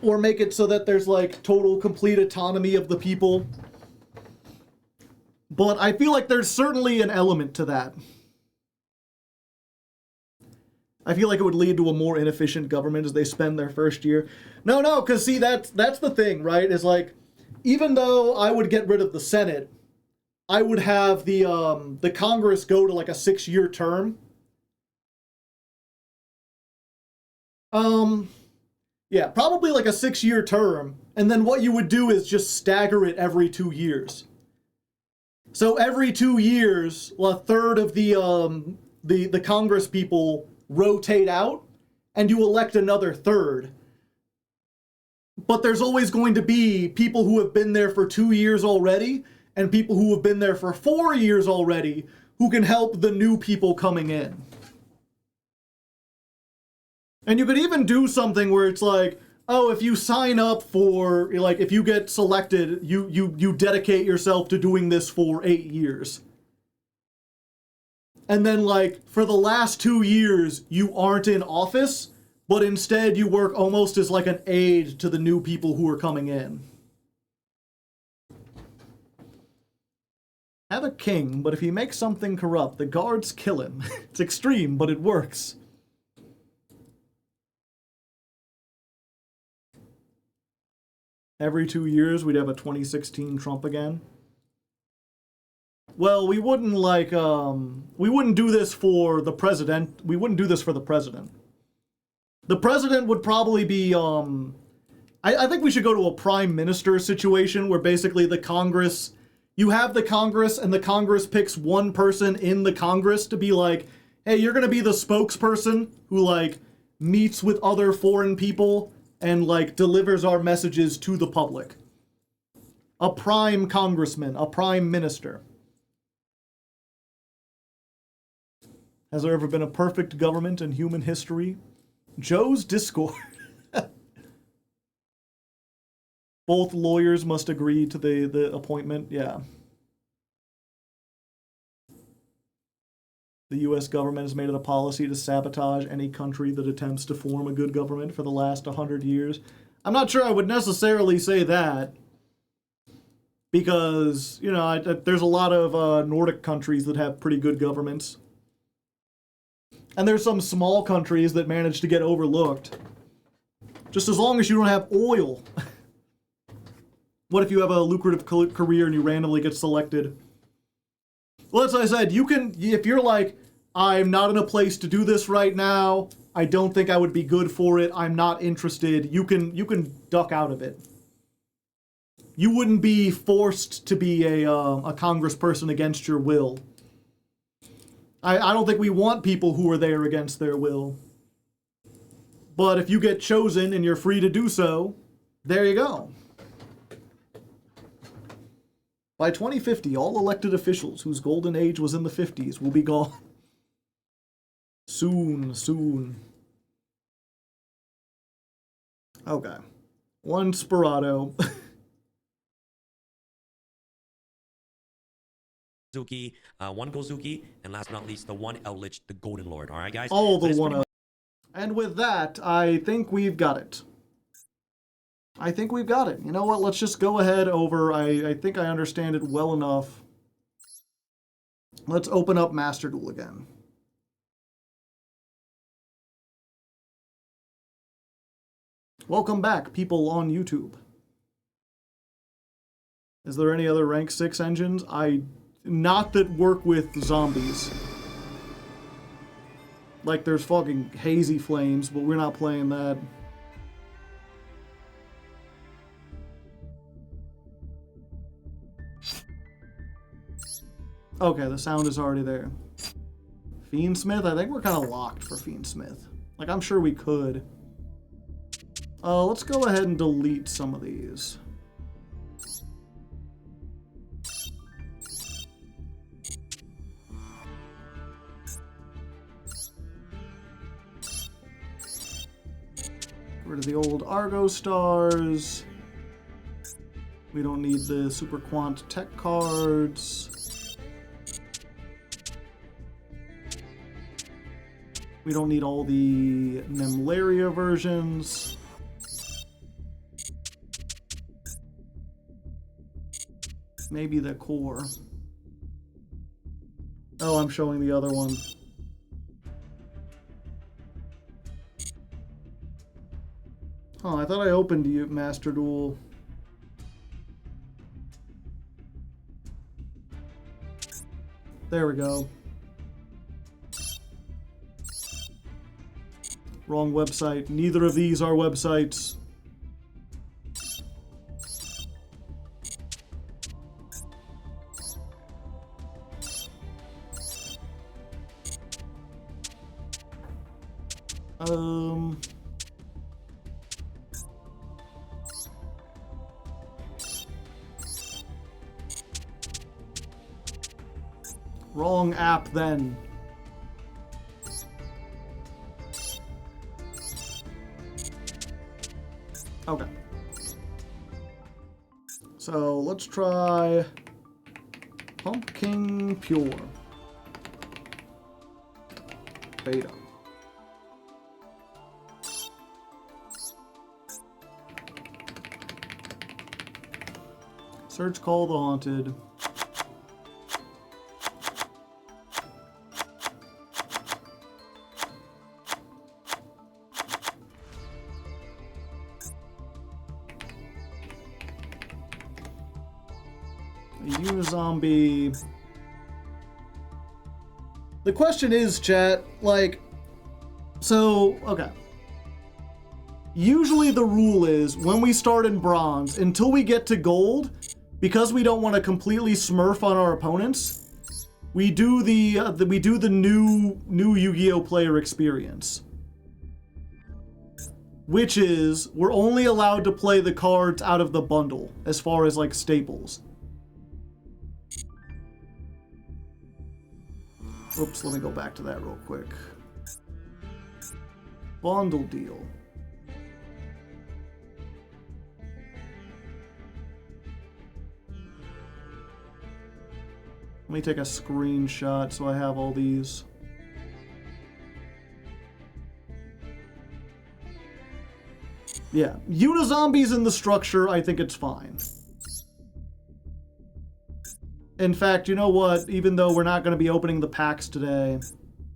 [SPEAKER 1] Or make it so that there's, like, total, complete autonomy of the people. But I feel like there's certainly an element to that. I feel like it would lead to a more inefficient government as they spend their first year. No, because see, that's the thing, right? Is like, even though I would get rid of the Senate, I would have the Congress go to like a 6-year term. Yeah, probably like a 6-year term, and then what you would do is just stagger it every 2 years. So every 2 years, a third of the Congress people rotate out, and you elect another third. But there's always going to be people who have been there for 2 years already, and people who have been there for 4 years already, who can help the new people coming in. And you could even do something where it's like, oh, if you sign up for, like, if you get selected, you dedicate yourself to doing this for 8 years. And then, like, for the last 2 years, you aren't in office, but instead you work almost as like an aide to the new people who are coming in. Have a king, but if he makes something corrupt, the guards kill him. It's extreme, but it works. Every 2 years, we'd have a 2016 Trump again. Well, we wouldn't like, we wouldn't do this for the president. We wouldn't do this for the president. The president would probably be, I think we should go to a prime minister situation where basically the Congress, you have the Congress and the Congress picks one person in the Congress to be like, hey, you're going to be the spokesperson who like meets with other foreign people and like delivers our messages to the public. A prime congressman, a prime minister. Has there ever been a perfect government in human history? Joe's Discord. Both lawyers must agree to the appointment, yeah. The US government has made it a policy to sabotage any country that attempts to form a good government for the last 100 years. I'm not sure I would necessarily say that, because, you know, there's a lot of Nordic countries that have pretty good governments. And there's some small countries that manage to get overlooked. Just as long as you don't have oil. What if you have a lucrative career and you randomly get selected? Well, as I said, you can, if you're like, I'm not in a place to do this right now, I don't think I would be good for it, I'm not interested, you can duck out of it. You wouldn't be forced to be a congressperson against your will. I don't think we want people who are there against their will. But if you get chosen and you're free to do so, there you go. By 2050, all elected officials whose golden age was in the 50s will be gone. Soon, soon. Okay. One Sperato.
[SPEAKER 2] Gozuki, one Gozuki, and last but not least, the one Eldritch, the Golden Lord. All right, guys?
[SPEAKER 1] All
[SPEAKER 2] So
[SPEAKER 1] the
[SPEAKER 2] this
[SPEAKER 1] one.
[SPEAKER 2] pretty
[SPEAKER 1] And with that, I think we've got it. I think we've got it. You know what? Let's just go ahead over. I think I understand it well enough. Let's open up Master Duel again. Welcome back, people on YouTube. Is there any other rank 6 engines? Not that work with zombies. Like there's fucking Hazy Flames, but we're not playing that. Okay, the sound is already there. Fiendsmith? I think we're kind of locked for Fiendsmith. Like, I'm sure we could. Let's go ahead and delete some of these. Get rid of the old Argo stars. We don't need the Super Quant Tech cards. We don't need all the Nemlaria versions. Maybe the core. Oh, I'm showing the other one. Oh, I thought I opened you Master Duel. There we go. Wrong website. Neither of these are websites. Wrong app then. Okay. So let's try Pumpking Pure Beta. Search Call the Haunted. Unizombie. The question is, chat, like, so, okay. Usually the rule is, when we start in bronze, until we get to gold, because we don't want to completely smurf on our opponents, we do the new Yu-Gi-Oh player experience. Which is, we're only allowed to play the cards out of the bundle, as far as, like, staples. Oops, let me go back to that real quick. Bundle deal. Let me take a screenshot so I have all these. Yeah, Unizombies in the structure, I think it's fine. In fact, you know what? Even though we're not going to be opening the packs today, I'm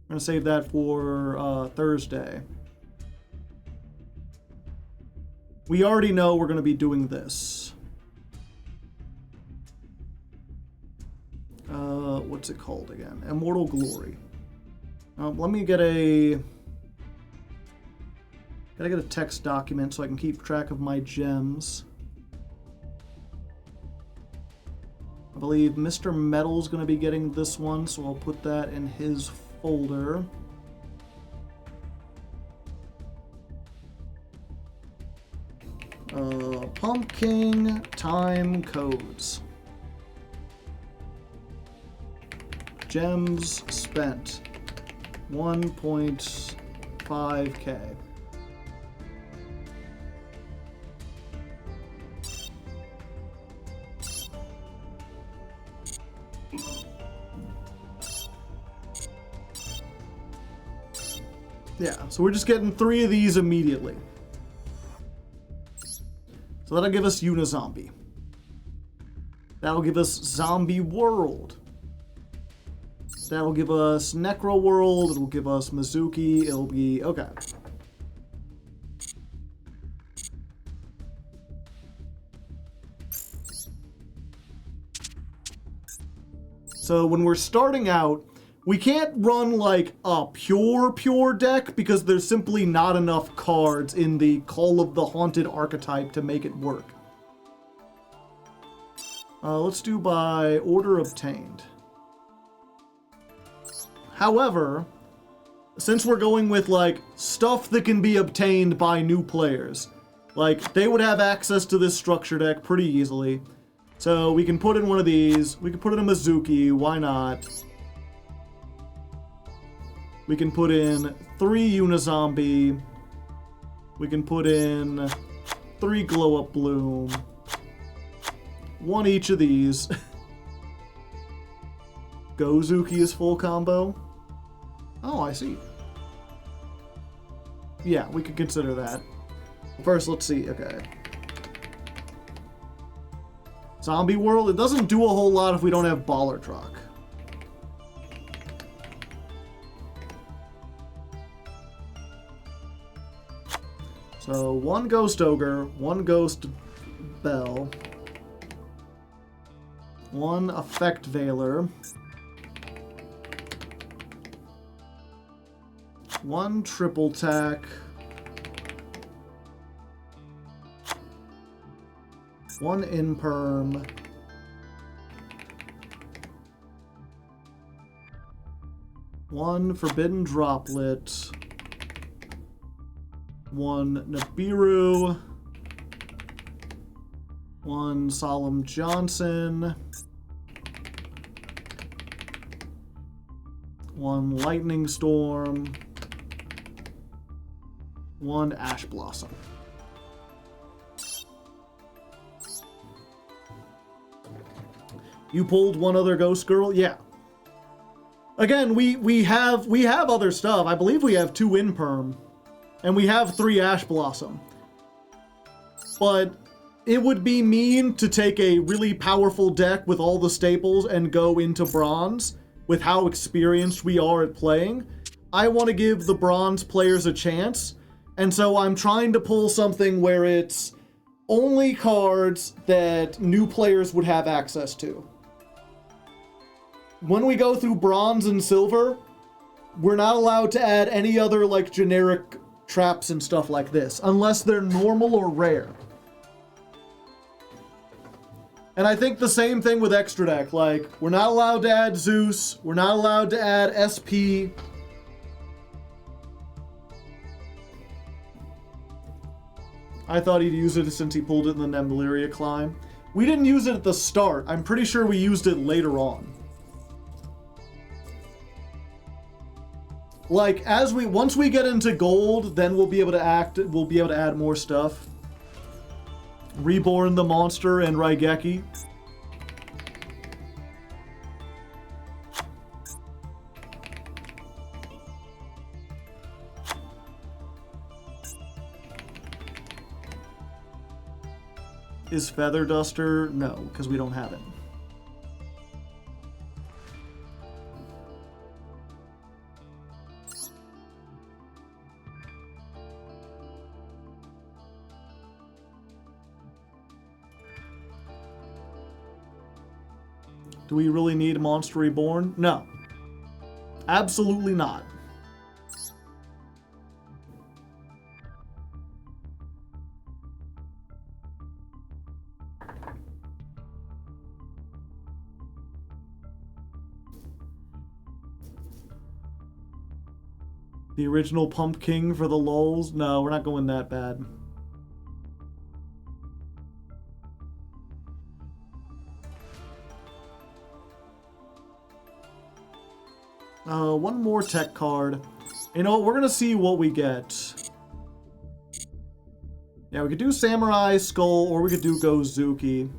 [SPEAKER 1] going to save that for Thursday. We already know we're going to be doing this. What's it called again? Immortal Glory. Let me get a... Gotta get a text document so I can keep track of my gems. I believe Mr. Metal's going to be getting this one, so I'll put that in his folder. Pumpking time codes. Gems spent. 1.5k. Yeah, so we're just getting 3 of these immediately. So that'll give us Unizombie. That'll give us Zombie World. That'll give us Necro World. It'll give us Mizuki. It'll be... okay. So when we're starting out, we can't run like a pure deck because there's simply not enough cards in the Call of the Haunted archetype to make it work. Let's do by order obtained. However, since we're going with like stuff that can be obtained by new players, like they would have access to this structure deck pretty easily. So we can put in one of these. We can put in a Mizuki. Why not? We can put in 3 Unizombie. We can put in 3 Glow Up Bloom. 1 each of these. Gozuki is full combo. Oh, I see. Yeah, we could consider that. First, let's see. Okay. Zombie World. It doesn't do a whole lot if we don't have Baller Truck. So 1 Ghost Ogre, 1 Ghost Bell, 1 Effect Veiler, 1 Triple Tack, 1 Imperm, 1 Forbidden Droplet, 1 Nibiru, 1 Solemn Johnson, 1 Lightning Storm, 1 Ash Blossom. You pulled 1 other Ghost Girl? Yeah. Again, we have other stuff. I believe we have 2 Imperm. And we have 3 Ash Blossom. But it would be mean to take a really powerful deck with all the staples and go into Bronze with how experienced we are at playing. I want to give the Bronze players a chance. And so I'm trying to pull something where it's only cards that new players would have access to. When we go through Bronze and Silver, we're not allowed to add any other like generic traps and stuff like this, unless they're normal or rare. And I think the same thing with Extra Deck, like, we're not allowed to add Zeus, we're not allowed to add SP. I thought he'd use it since he pulled it in the Nembleria climb. We didn't use it at the start, I'm pretty sure we used it later on. Like, once we get into gold, then we'll be able to add more stuff. Reborn the Monster and Raigeki. Is Feather Duster? No, because we don't have it. Do we really need Monster Reborn? No. Absolutely not. The original Pumpking for the lulz? No, we're not going that bad. One more tech card. You know, we're gonna see what we get. Yeah, we could do Samurai Skull, or we could do Gozuki.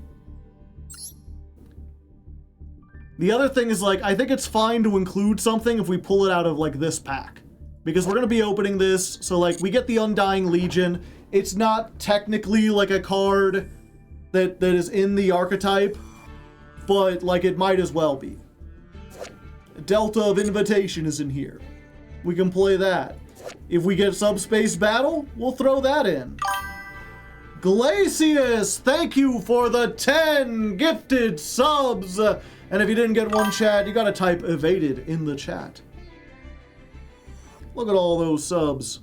[SPEAKER 1] The other thing is, like, I think it's fine to include something if we pull it out of, like, this pack. Because we're gonna be opening this, so, like, we get the Undying Legion. It's not technically, like, a card that is in the archetype, but, like, it might as well be. Delta of Invitation is in here. We can play that. If we get Subspace Battle, we'll throw that in. Glacius, thank you for the 10 gifted subs. And if you didn't get one, chat, you gotta type evaded in the chat. Look at all those subs.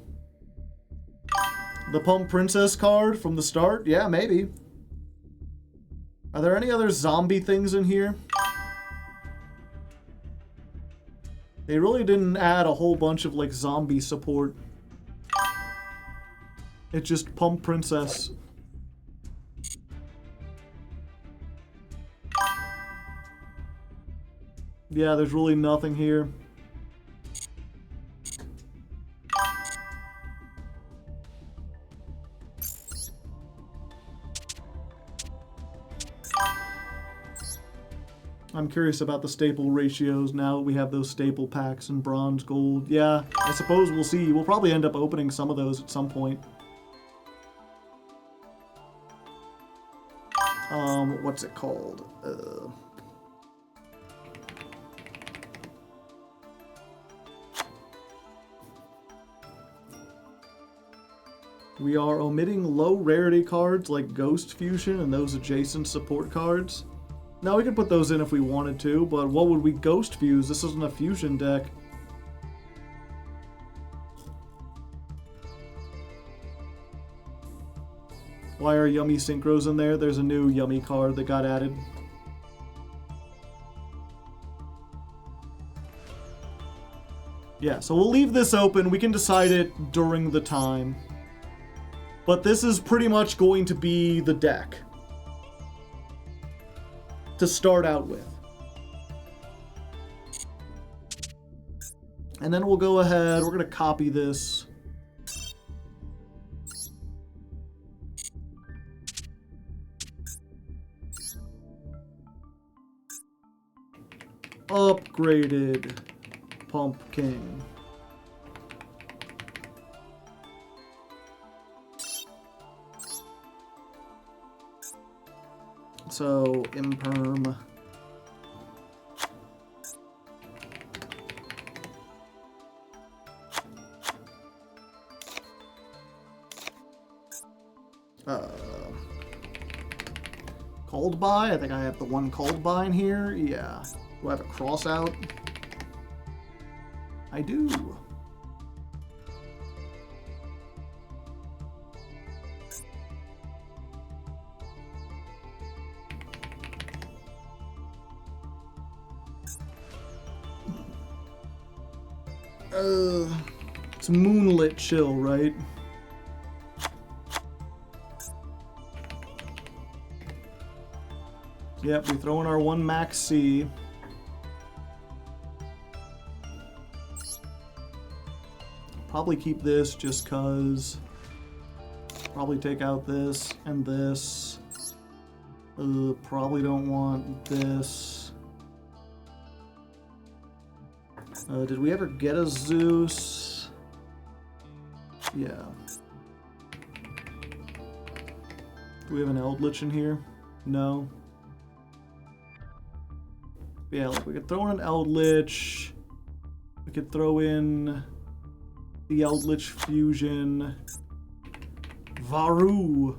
[SPEAKER 1] The Pump Princess card from the start? Yeah, maybe. Are there any other zombie things in here? They really didn't add a whole bunch of, like, zombie support. It's just Pump Princess. Yeah, there's really nothing here. I'm curious about the staple ratios now that we have those staple packs in bronze, gold. Yeah, I suppose we'll see. We'll probably end up opening some of those at some point. What's it called? We are omitting low rarity cards like Ghost Fusion and those adjacent support cards. Now we could put those in if we wanted to, but what would we Ghost Fuse? This isn't a fusion deck. Why are Yummy Synchros in there? There's a new Yummy card that got added. Yeah, so we'll leave this open. We can decide it during the time. But this is pretty much going to be the deck to start out with. And then we'll go ahead, we're going to copy this. Upgraded Pumpking. So, imperm. Cold buy? I think I have the one cold buy in here. Yeah. Do I have a cross out? I do. It's Moonlit Chill, right? Yep, we throw in our one Max C. Probably keep this just cause. Probably take out this and this. Probably don't want this. Did we ever get a Zeus? Yeah. Do we have an Eldritch in here? No. Yeah, like we could throw in an Eldritch. We could throw in the Eldritch Fusion. Varu.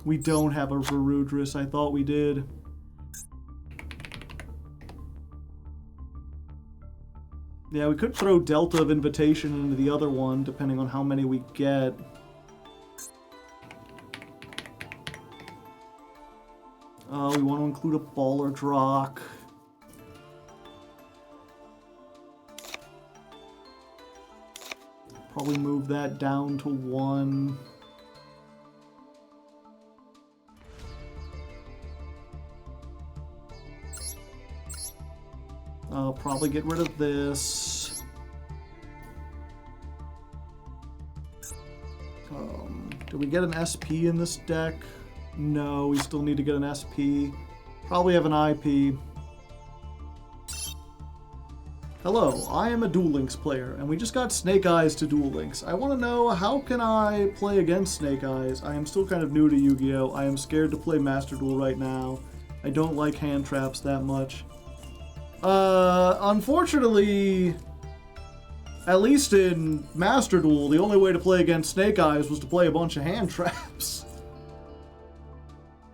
[SPEAKER 1] We don't have a Varudris. I thought we did. Yeah, we could throw Delta of Invitation into the other one, depending on how many we get. We want to include a Baller Drock. Probably move that down to 1. I'll probably get rid of this. Do we get an SP in this deck? No, we still need to get an SP. Probably have an IP. Hello, I am a Duel Links player, and we just got Snake Eyes to Duel Links. I want to know, how can I play against Snake Eyes? I am still kind of new to Yu-Gi-Oh! I am scared to play Master Duel right now. I don't like hand traps that much. Unfortunately, at least in Master Duel, the only way to play against Snake Eyes was to play a bunch of hand traps.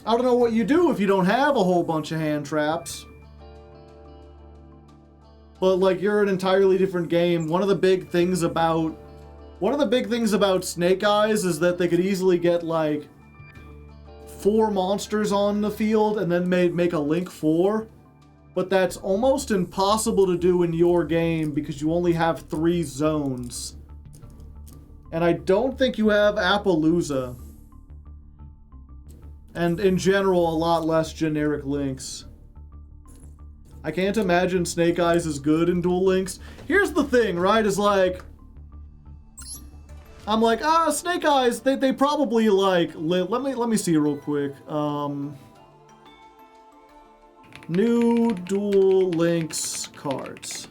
[SPEAKER 1] I don't know what you do if you don't have a whole bunch of hand traps. But, like, you're an entirely different game. One of the big things about Snake Eyes is that they could easily get, like, 4 monsters on the field and then make a Link 4. But that's almost impossible to do in your game because you only have 3 zones. And I don't think you have Appaloosa. And in general, a lot less generic links. I can't imagine Snake Eyes is good in Duel Links. Here's the thing, right, is like... I'm like, Snake Eyes, they probably like... Let me see real quick. New Duel Links cards.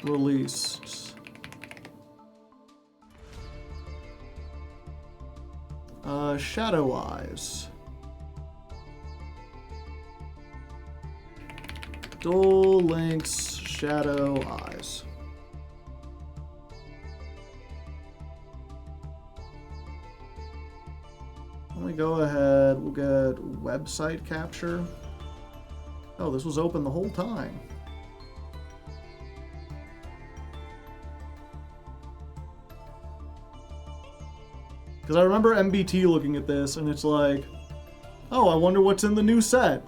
[SPEAKER 1] Released. Shadow Eyes. Duel Links Shadow Eyes. Let me go ahead, we'll get website capture. Oh, this was open the whole time. Because I remember MBT looking at this, and it's like, oh, I wonder what's in the new set.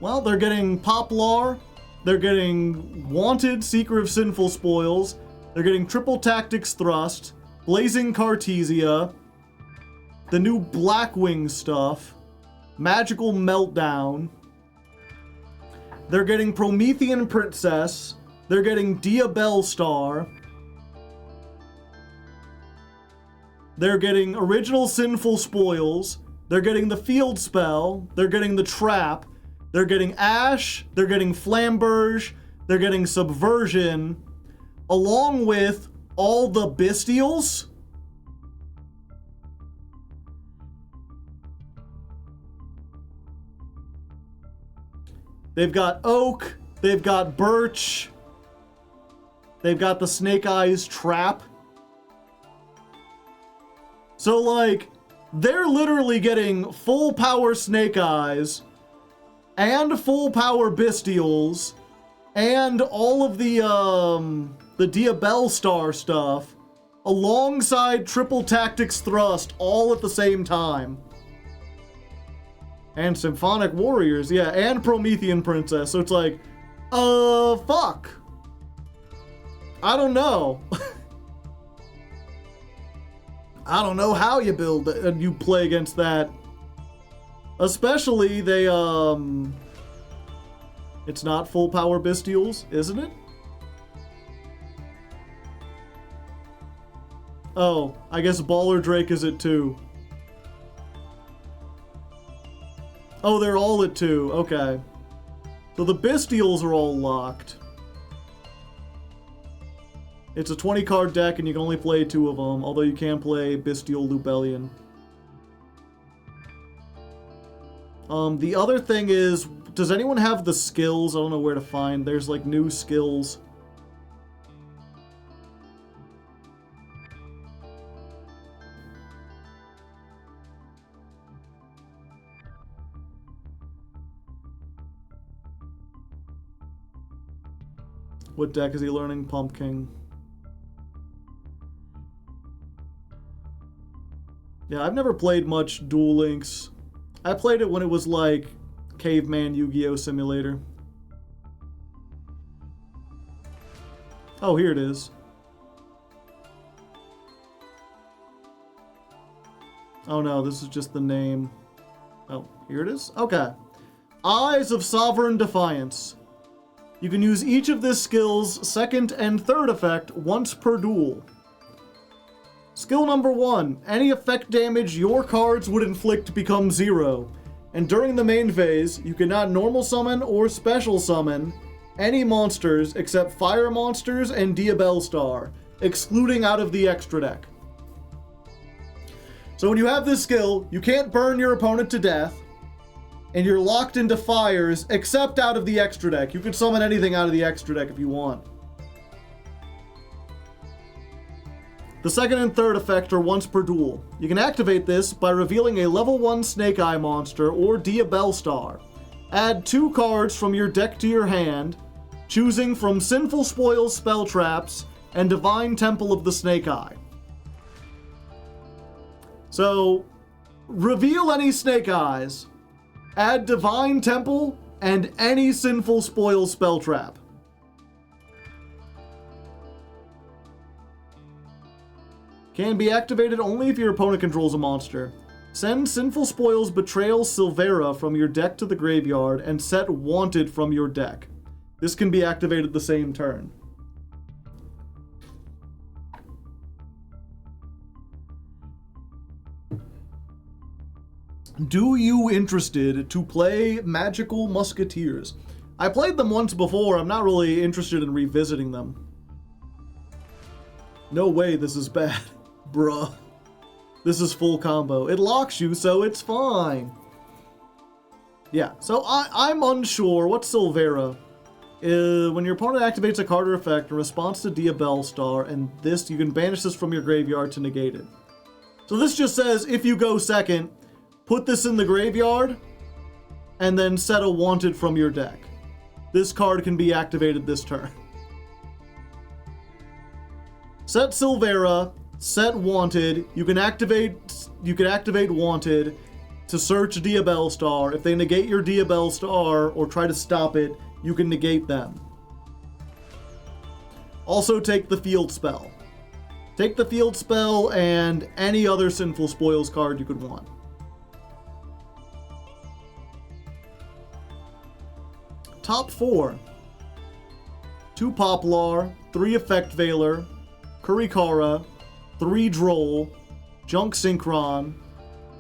[SPEAKER 1] Well, they're getting Poplar, they're getting Wanted Seeker of Sinful Spoils, they're getting Triple Tactics Thrust, Blazing Cartesia, the new Blackwing stuff, Magical Meltdown, they're getting Promethean Princess, they're getting Diabell Star, they're getting Original Sinful Spoils, they're getting the Field Spell, they're getting the Trap, they're getting Ash, they're getting Flamberge, they're getting Subversion, along with all the Bestials. They've got Oak, they've got Birch, they've got the Snake Eyes Trap. So, like, they're literally getting full power Snake Eyes, and full power Bestials, and all of the Diabell Star stuff, alongside Triple Tactics Thrust, all at the same time. And Symphonic Warriors, yeah, and Promethean Princess, so it's like, fuck. I don't know. I don't know how you build it and you play against that. Especially they, it's not full power Bestials, isn't it? Oh, I guess Baller Drake is at 2. Oh, they're all at 2, okay. So the Bestials are all locked. It's a 20 card deck and you can only play 2 of them, although you can play Bestial Lubellion. The other thing is, does anyone have the skills? I don't know where to find. There's like new skills. What deck is he learning? Pumpking. Yeah, I've never played much Duel Links. I played it when it was like Caveman Yu-Gi-Oh! Simulator. Oh, here it is. Oh no, this is just the name. Oh, here it is? Okay. Eyes of Sovereign Defiance. You can use each of this skill's second and third effect once per duel. Skill number 1. Any effect damage your cards would inflict becomes 0. And during the main phase, you cannot normal summon or special summon any monsters except fire monsters and Diabellstar, excluding out of the extra deck. So when you have this skill, you can't burn your opponent to death, and you're locked into fires except out of the extra deck. You can summon anything out of the extra deck if you want. The second and third effect are once per duel. You can activate this by revealing a level 1 Snake Eye monster or Diabellstar. Add 2 cards from your deck to your hand, choosing from Sinful Spoils Spell Traps and Divine Temple of the Snake Eye. So, reveal any Snake Eyes, add Divine Temple, and any Sinful Spoils Spell Trap. Can be activated only if your opponent controls a monster. Send Sinful Spoils Betrayal Silvera from your deck to the graveyard and set Wanted from your deck. This can be activated the same turn. Do you interested to play Magical Musketeers? I played them once before. I'm not really interested in revisiting them. No way this is bad. Bruh. This is full combo. It locks you, so it's fine. Yeah, so I'm unsure. What's Silvera? When your opponent activates a card or effect in response to Diabellstar, and this, you can banish this from your graveyard to negate it. So this just says, if you go second, put this in the graveyard, and then set a Wanted from your deck. This card can be activated this turn. Set Silvera, set Wanted. You can activate Wanted to search Diabellstar. If they negate your Diabellstar or try to stop it, you can negate them. Also take the field spell. Take the field spell and any other Sinful Spoils card you could want. Top 4. 2 Poplar, 3 Effect Veiler, Kurikara, 3 Droll, Junk Synchron,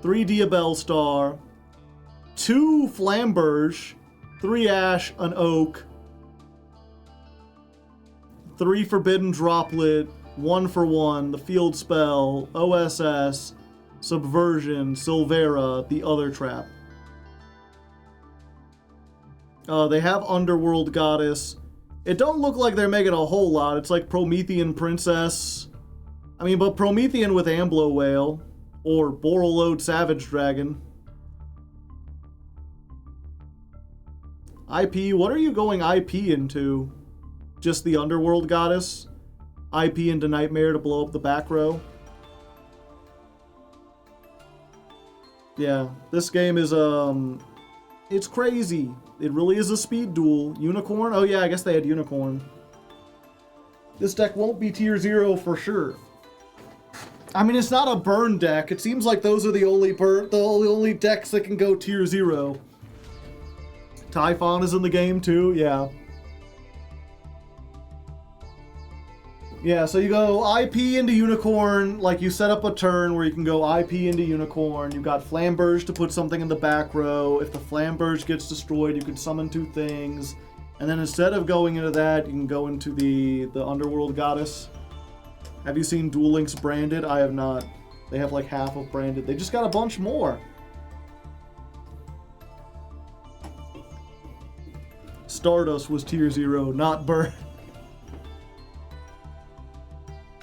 [SPEAKER 1] 3 Diabellstar, 2 Flamberge, 3 Ash, an Oak, 3 Forbidden Droplet, 1 for 1, the Field Spell, OSS, Subversion, Silvera, the other trap. They have Underworld Goddess. It don't look like they're making a whole lot. It's like Promethean Princess. I mean, but Promethean with Amblo Whale. Or Borreload Savage Dragon. IP, what are you going IP into? Just the Underworld Goddess? IP into Nightmare to blow up the back row? Yeah, this game is, it's crazy. It really is a speed duel. Unicorn? Oh yeah, I guess they had Unicorn. This deck won't be tier 0 for sure. I mean, it's not a burn deck. It seems like those are the only decks that can go tier 0. Typhon is in the game too, yeah. Yeah, so you go IP into Unicorn, like you set up a turn where you can go IP into Unicorn. You've got Flamberge to put something in the back row. If the Flamberge gets destroyed, you can summon 2 things. And then instead of going into that, you can go into the Underworld Goddess. Have you seen Duel Links branded? I have not. They have like half of branded. They just got a bunch more. Stardust was tier 0, not burn.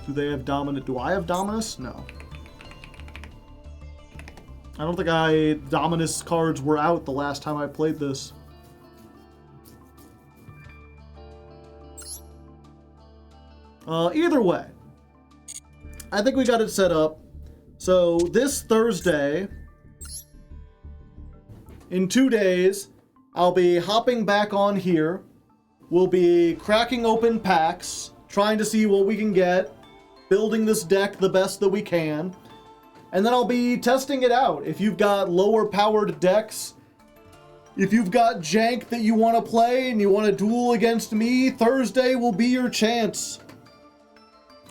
[SPEAKER 1] Do they have Dominant? Do I have Dominus? No. I don't think Dominus cards were out the last time I played this. Either way, I think we got it set up. So this Thursday, in 2 days, I'll be hopping back on here. We'll be cracking open packs, trying to see what we can get, building this deck the best that we can. And then I'll be testing it out. If you've got lower powered decks, if you've got jank that you want to play and you want to duel against me, Thursday will be your chance.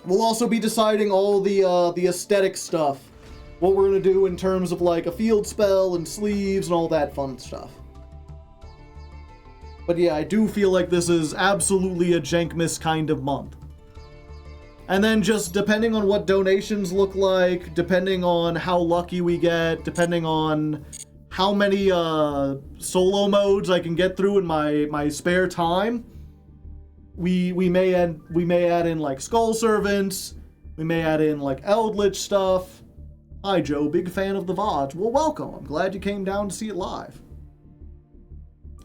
[SPEAKER 1] We'll also be deciding all the aesthetic stuff. What we're going to do in terms of like a field spell and sleeves and all that fun stuff. But yeah, I do feel like this is absolutely a Jankmas kind of month. And then just depending on what donations look like, depending on how lucky we get, depending on how many solo modes I can get through in my spare time, we may add in like Skull Servants, we may add in like Eldritch stuff. Hi Joe, big fan of the VODs. Well, welcome. I'm glad you came down to see it live.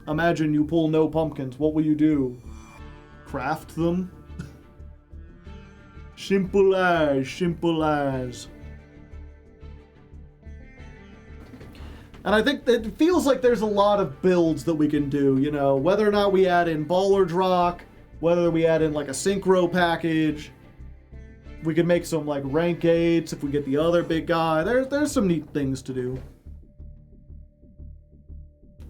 [SPEAKER 1] Imagine you pull no pumpkins. What will you do? Craft them? Simple as, simple as. And I think it feels like there's a lot of builds that we can do, you know, whether or not we add in Ballard's Rock, whether we add in like a synchro package. We could make some like rank 8s if we get the other big guy. There's some neat things to do.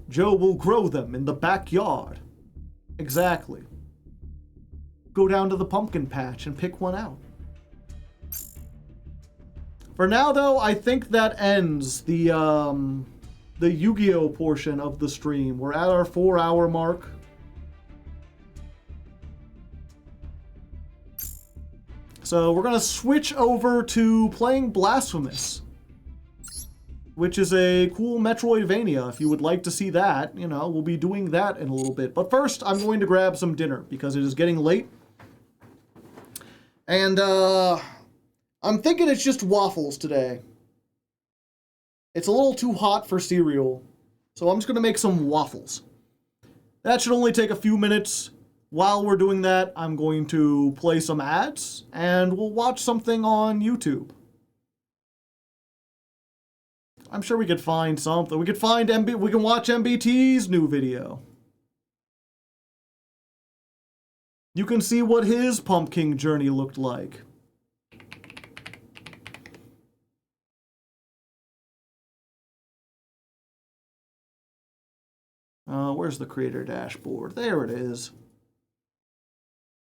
[SPEAKER 1] Joe will grow them in the backyard. Exactly. Go down to the pumpkin patch and pick one out. For now, though, I think that ends the Yu-Gi-Oh! Portion of the stream. We're at our 4-hour mark. So we're going to switch over to playing Blasphemous, which is a cool Metroidvania. If you would like to see that, you know, we'll be doing that in a little bit. But first, I'm going to grab some dinner because it is getting late. And I'm thinking it's just waffles today. It's a little too hot for cereal, so I'm just going to make some waffles. That should only take a few minutes. While we're doing that, I'm going to play some ads, and we'll watch something on YouTube. I'm sure we could find something. We could find we can watch MBT's new video. You can see what his Pumpking journey looked like. Where's the creator dashboard? There it is.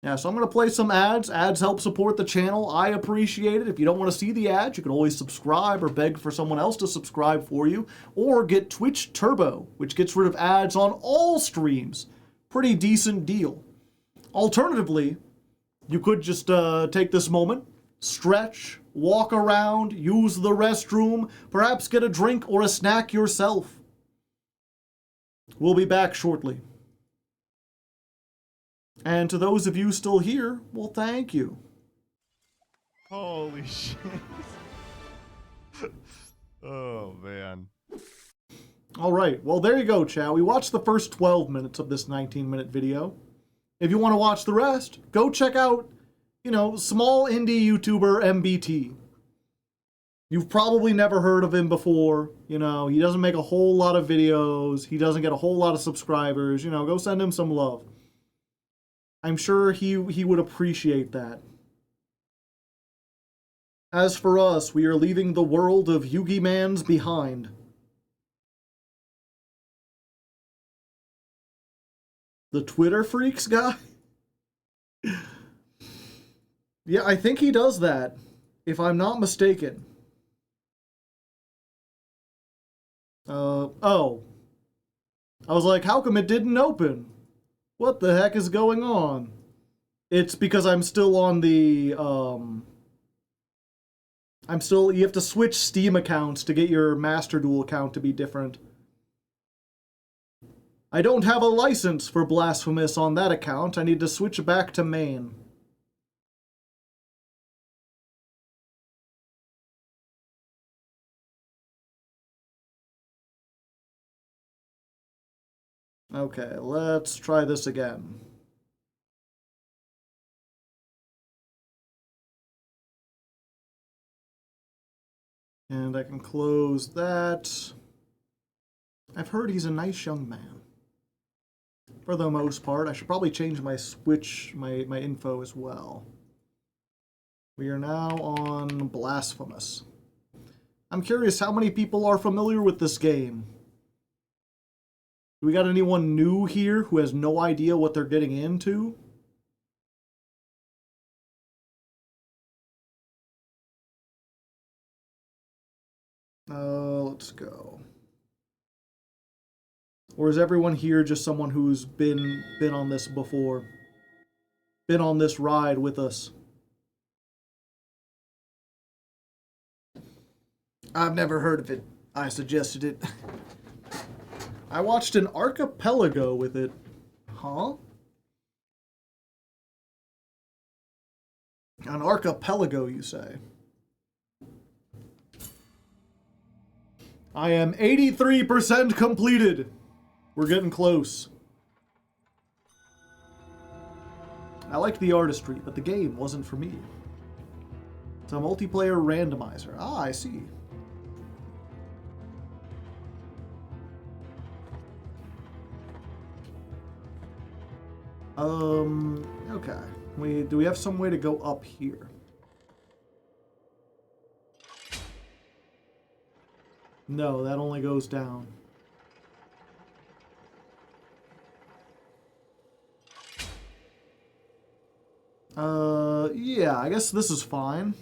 [SPEAKER 1] Yeah, so I'm going to play some ads. Ads help support the channel. I appreciate it. If you don't want to see the ads, you can always subscribe or beg for someone else to subscribe for you. Or get Twitch Turbo, which gets rid of ads on all streams. Pretty decent deal. Alternatively, you could just take this moment, stretch, walk around, use the restroom, perhaps get a drink or a snack yourself. We'll be back shortly. And to those of you still here, well, thank you.
[SPEAKER 3] Holy shit. Oh, man.
[SPEAKER 1] All right, well, there you go, chat. We watched the first 12 minutes of this 19-minute video. If you want to watch the rest, go check out, you know, small indie YouTuber MBT. You've probably never heard of him before. You know, he doesn't make a whole lot of videos. He doesn't get a whole lot of subscribers. You know, go send him some love. I'm sure he would appreciate that. As for us, we are leaving the world of Yugi Mans behind. The Twitter Freaks guy? Yeah, I think he does that, if I'm not mistaken. Oh. I was like, how come it didn't open? What the heck is going on? It's because I'm still on the, you have to switch Steam accounts to get your Master Duel account to be different. I don't have a license for Blasphemous on that account. I need to switch back to main. Okay, let's try this again. And I can close that. I've heard he's a nice young man. For the most part. I should probably change my my info as well. We are now on Blasphemous. I'm curious how many people are familiar with this game. Do we got anyone new here who has no idea what they're getting into? Let's go. Or is everyone here just someone who's been on this before? Been on this ride with us? I've never heard of it. I suggested it. I watched an archipelago with it. Huh? An archipelago, you say? I am 83% completed. We're getting close. I liked the artistry, but the game wasn't for me. It's a multiplayer randomizer. Ah, I see. Okay. Do we have some way to go up here? No, that only goes down. Yeah, I guess this is fine.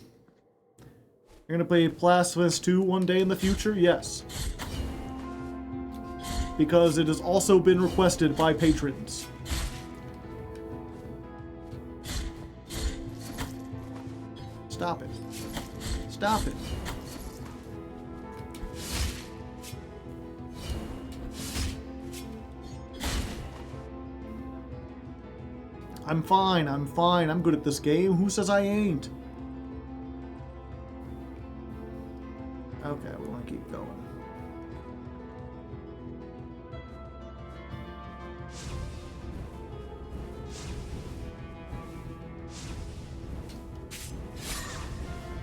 [SPEAKER 1] You're gonna play Blasphemous 2 one day in the future? Yes. Because it has also been requested by patrons. Stop it. Stop it. I'm fine, I'm fine. I'm good at this game. Who says I ain't? Okay, we want to keep going.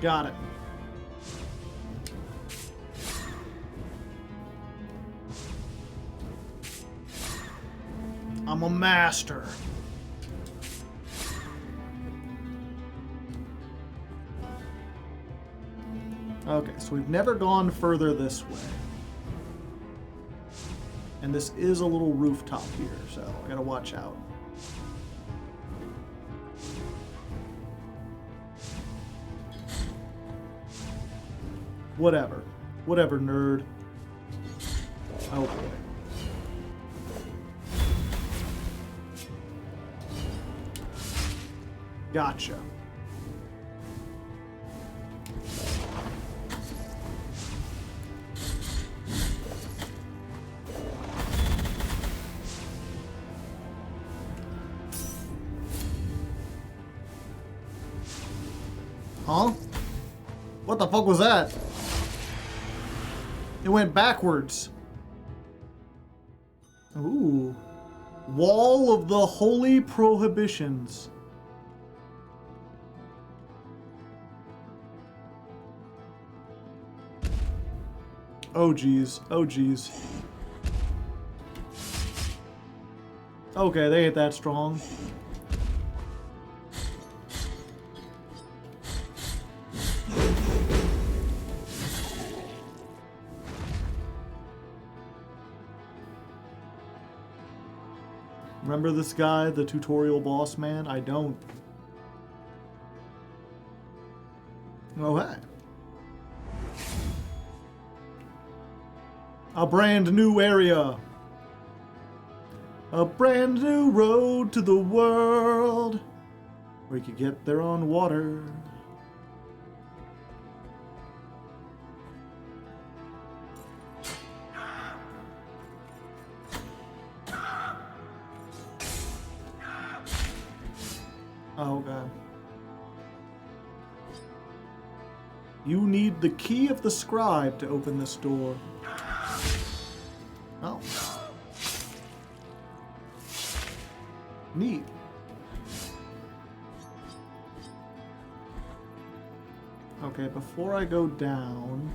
[SPEAKER 1] Got it. I'm a master. Okay, so we've never gone further this way. And this is a little rooftop here, so I gotta watch out. Whatever. Whatever, nerd. Oh boy. Gotcha. Huh? What the fuck was that? It went backwards. Ooh. Wall of the Holy Prohibitions. Oh geez. Oh geez. Okay, they ain't that strong. Remember this guy, the tutorial boss man? I don't. Oh, hey. A brand new area. A brand new road to the world. Where you could get there on water. Oh, God. You need the key of the scribe to open this door. Oh. Neat. Okay, before I go down...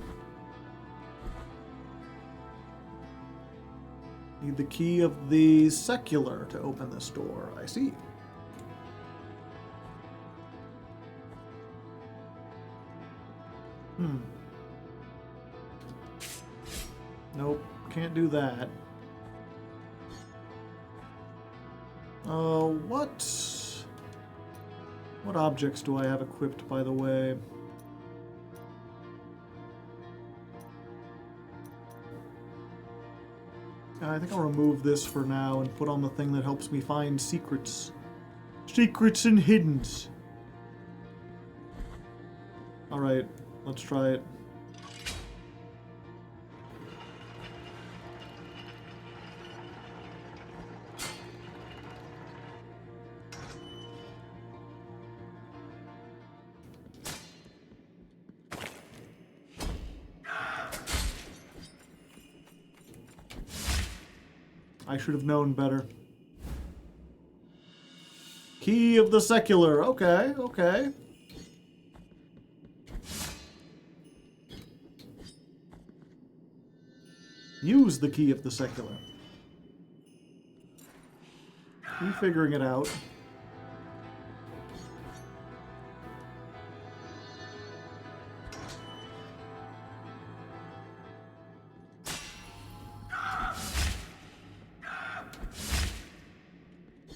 [SPEAKER 1] Need the key of the secular to open this door. I see. Nope, can't do that. What objects do I have equipped, by the way? I think I'll remove this for now and put on the thing that helps me find secrets. Secrets and hiddens. Alright, let's try it. I should have known better. Key of the secular. Okay, okay. Use the key of the secular. You figuring it out.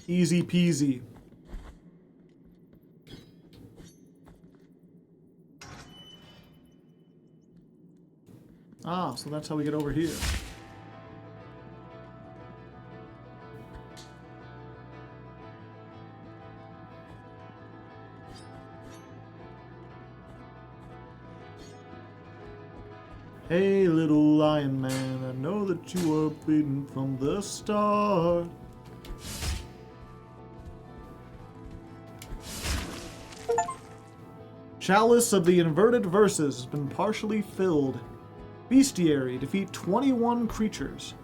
[SPEAKER 1] Easy peasy. Ah, so that's how we get over here. Hey, little lion man, I know that you were bleeding from the start. Chalice of the Inverted Verses has been partially filled. Bestiary, defeat 21 creatures.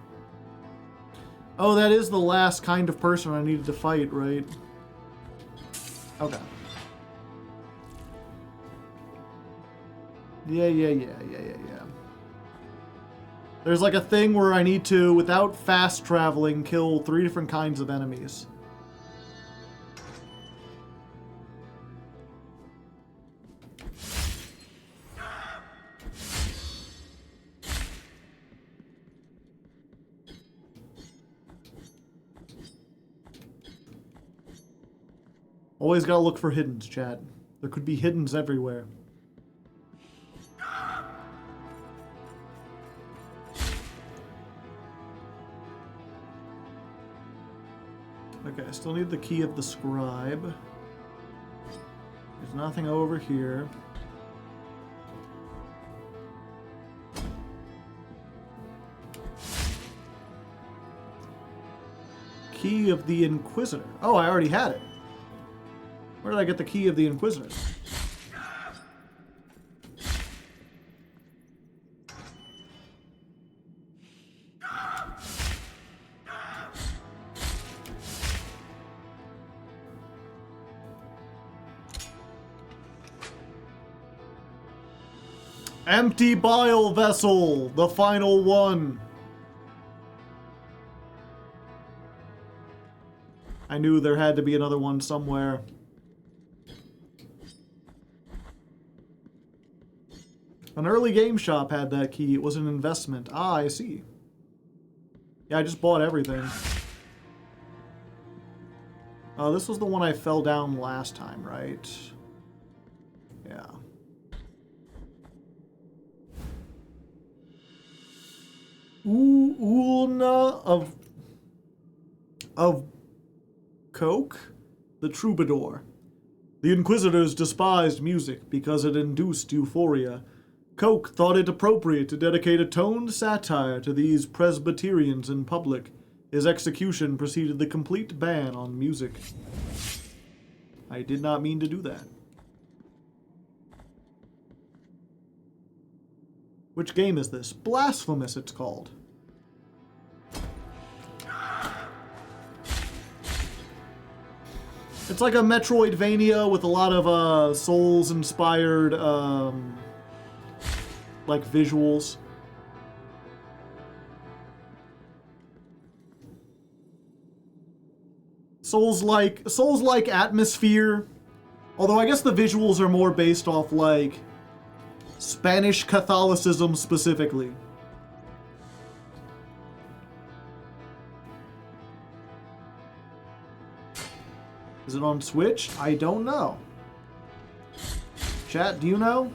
[SPEAKER 1] Oh, that is the last kind of person I needed to fight, right? Okay. Yeah. There's like a thing where I need to, without fast traveling, kill 3 different kinds of enemies. Always gotta look for hiddens, chat. There could be hiddens everywhere. Okay, I still need the key of the scribe. There's nothing over here. Key of the Inquisitor. Oh, I already had it. Where did I get the key of the Inquisitor? Empty bile vessel, the final one. I knew there had to be another one somewhere. An early game shop had that key. It was an investment. Ah, I see. Yeah, I just bought everything. This was the one I fell down last time, right? Yeah. Ulna of Coke, the Troubadour. The Inquisitors despised music because it induced euphoria. Coke thought it appropriate to dedicate a toned satire to these Presbyterians in public. His execution preceded the complete ban on music. I did not mean to do that. Which game is this? Blasphemous, it's called. It's like a Metroidvania with a lot of Souls-inspired like visuals. Souls-like atmosphere. Although I guess the visuals are more based off like Spanish Catholicism specifically. Is it on Switch? I don't know. Chat, do you know?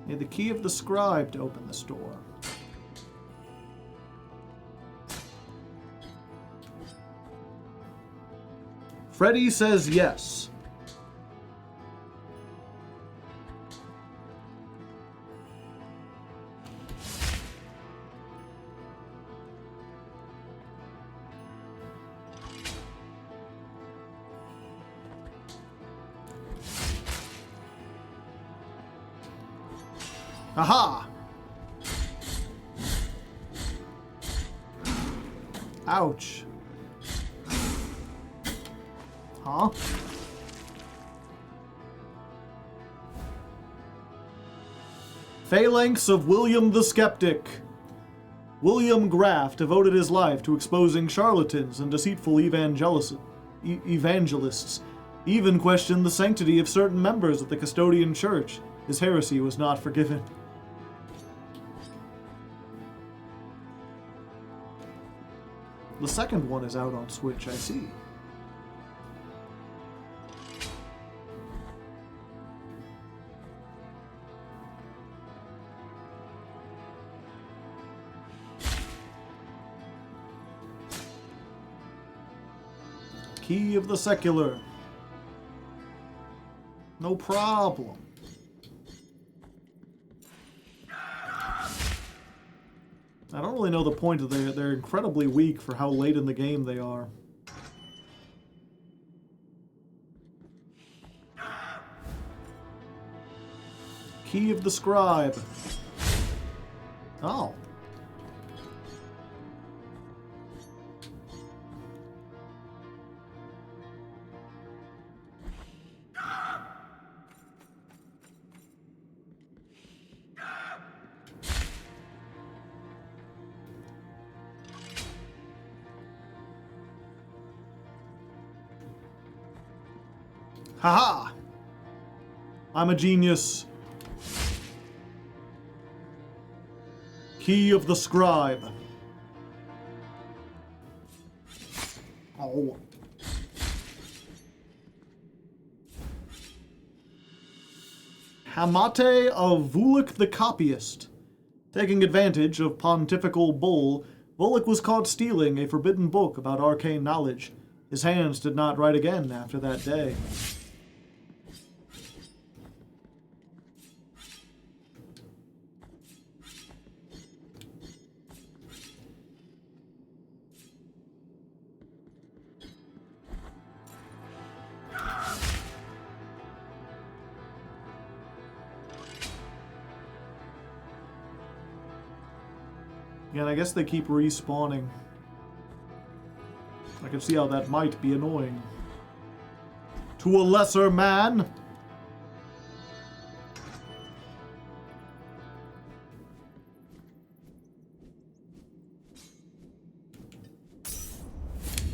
[SPEAKER 1] Need the key of the scribe to open this door. Freddy says yes. Aha! Ouch. Huh? Phalanx of William the Skeptic. William Graff devoted his life to exposing charlatans and deceitful evangelists, even questioned the sanctity of certain members of the Custodian Church. His heresy was not forgiven. The second one is out on Switch, I see. Key of the Secular. No problem. I don't really know the point of they're incredibly weak for how late in the game they are. Key of the Scribe. Oh. Haha! I'm a genius. Key of the Scribe. Oh. Hamate of Vulik the Copyist. Taking advantage of pontifical bull, Vulik was caught stealing a forbidden book about arcane knowledge. His hands did not write again after that day. Yeah, and I guess they keep respawning. I can see how that might be annoying. To a lesser man!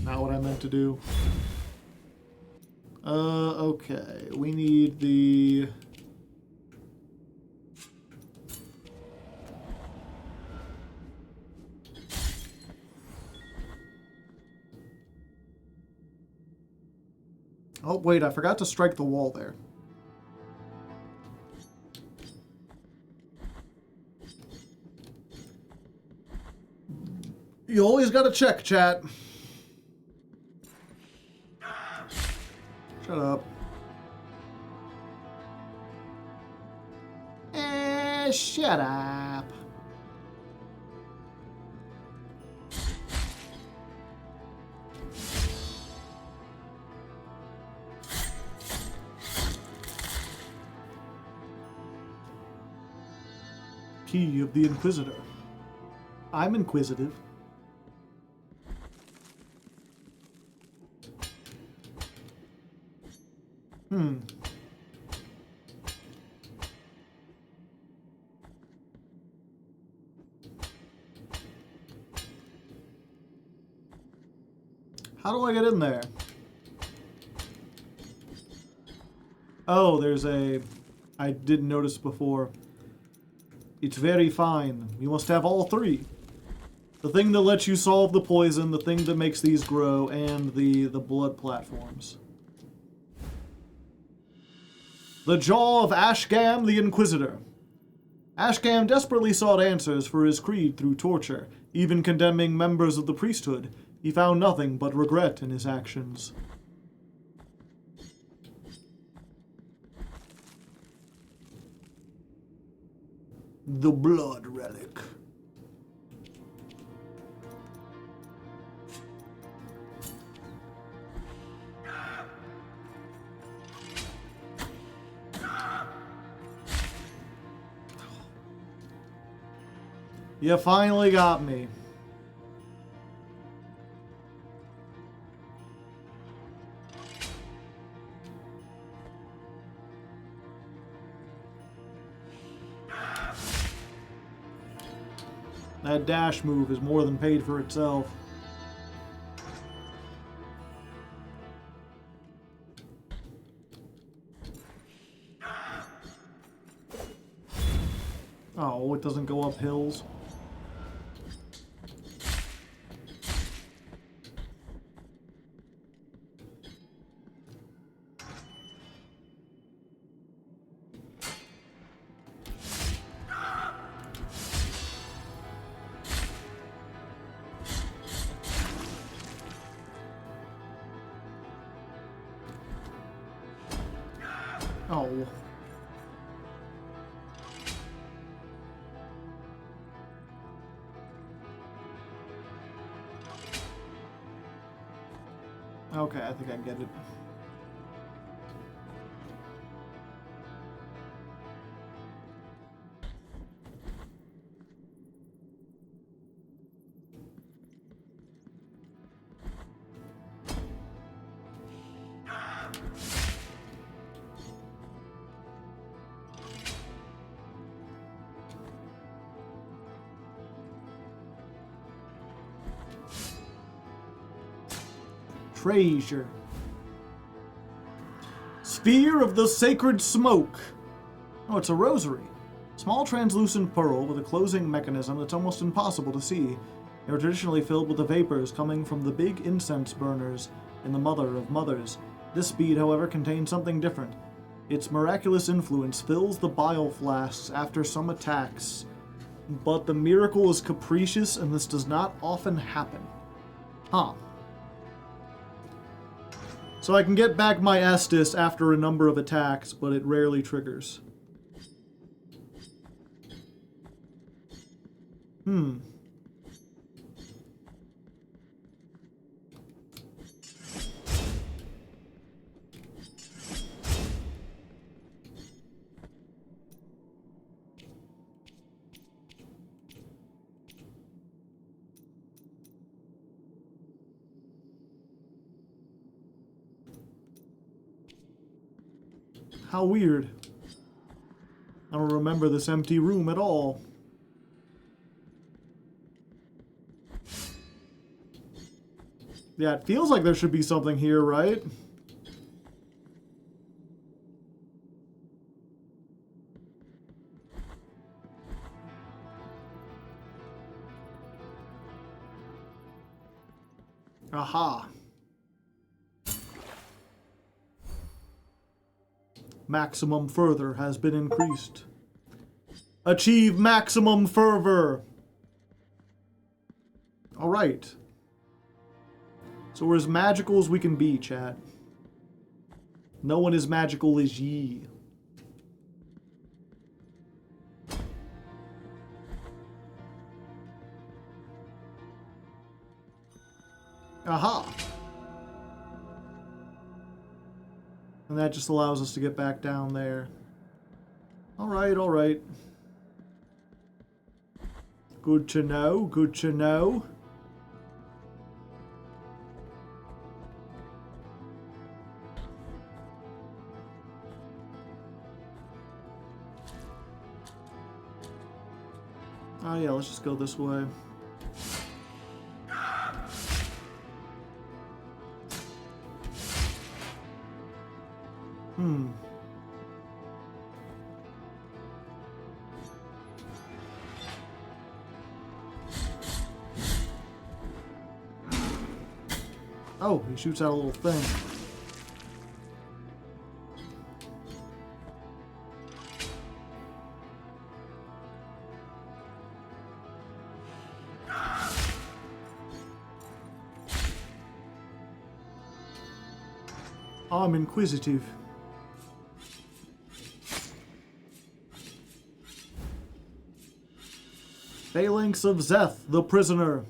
[SPEAKER 1] Not what I meant to do. Okay. We need the... Oh, wait, I forgot to strike the wall there. You always gotta check, chat. Shut up. Shut up. Key of the Inquisitor. I'm inquisitive. How do I get in there? Oh, there's a... I didn't notice before. It's very fine. You must have all three. The thing that lets you solve the poison, the thing that makes these grow, and the blood platforms. The Jaw of Ashgam the Inquisitor. Ashgam desperately sought answers for his creed through torture, even condemning members of the priesthood. He found nothing but regret in his actions. The Blood Relic. You finally got me. That dash move is more than paid for itself. Oh, it doesn't go up hills. Oh. Okay, I think I get it. Treasure. Sphere of the Sacred Smoke. Oh, it's a rosary. Small translucent pearl with a closing mechanism that's almost impossible to see. They were traditionally filled with the vapors coming from the big incense burners in the Mother of Mothers. This bead, however, contains something different. Its miraculous influence fills the bile flasks after some attacks. But the miracle is capricious, and this does not often happen. Huh. So I can get back my Estus after a number of attacks, but it rarely triggers. How weird. I don't remember this empty room at all. Yeah, it feels like there should be something here, right? Aha. Maximum fervor has been increased. Achieve maximum fervor. Alright. So we're as magical as we can be, chat. No one as magical as ye. Aha. And that just allows us to get back down there. Alright, alright. Good to know, good to know. Oh yeah, let's just go this way. Oh, he shoots out a little thing. I'm inquisitive. Phalanx of Zeth, the prisoner,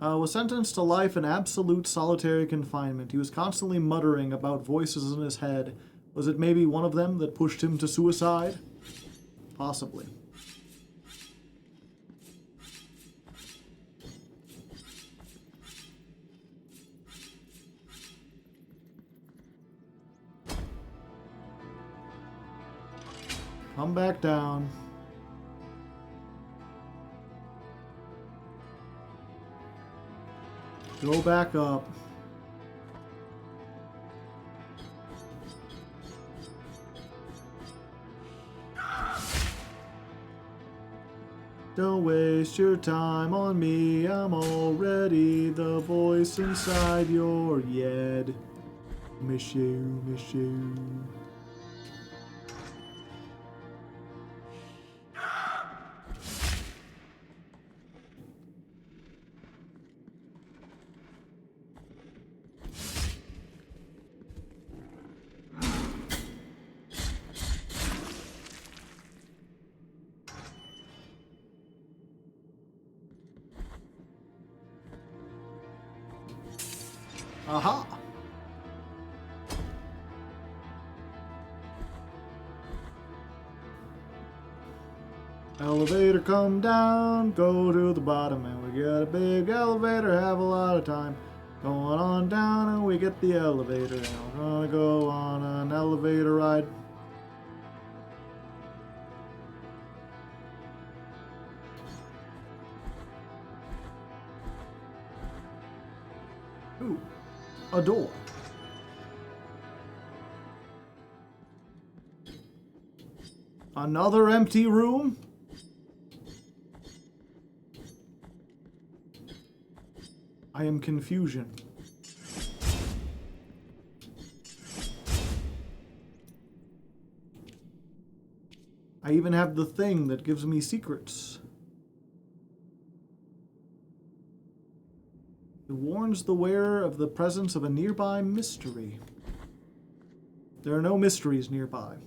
[SPEAKER 1] was sentenced to life in absolute solitary confinement. He was constantly muttering about voices in his head. Was it maybe one of them that pushed him to suicide? Possibly. Come back down. Go back up. Don't waste your time on me. I'm already the voice inside your head. Miss you, miss you. Aha! Elevator come down, go to the bottom, and we get a big elevator, have a lot of time. Going on down and we get the elevator, and we're gonna go on an elevator ride. Ooh, a door. Another empty room? I am confusion. I even have the thing that gives me secrets. It warns the wearer of the presence of a nearby mystery. There are no mysteries nearby.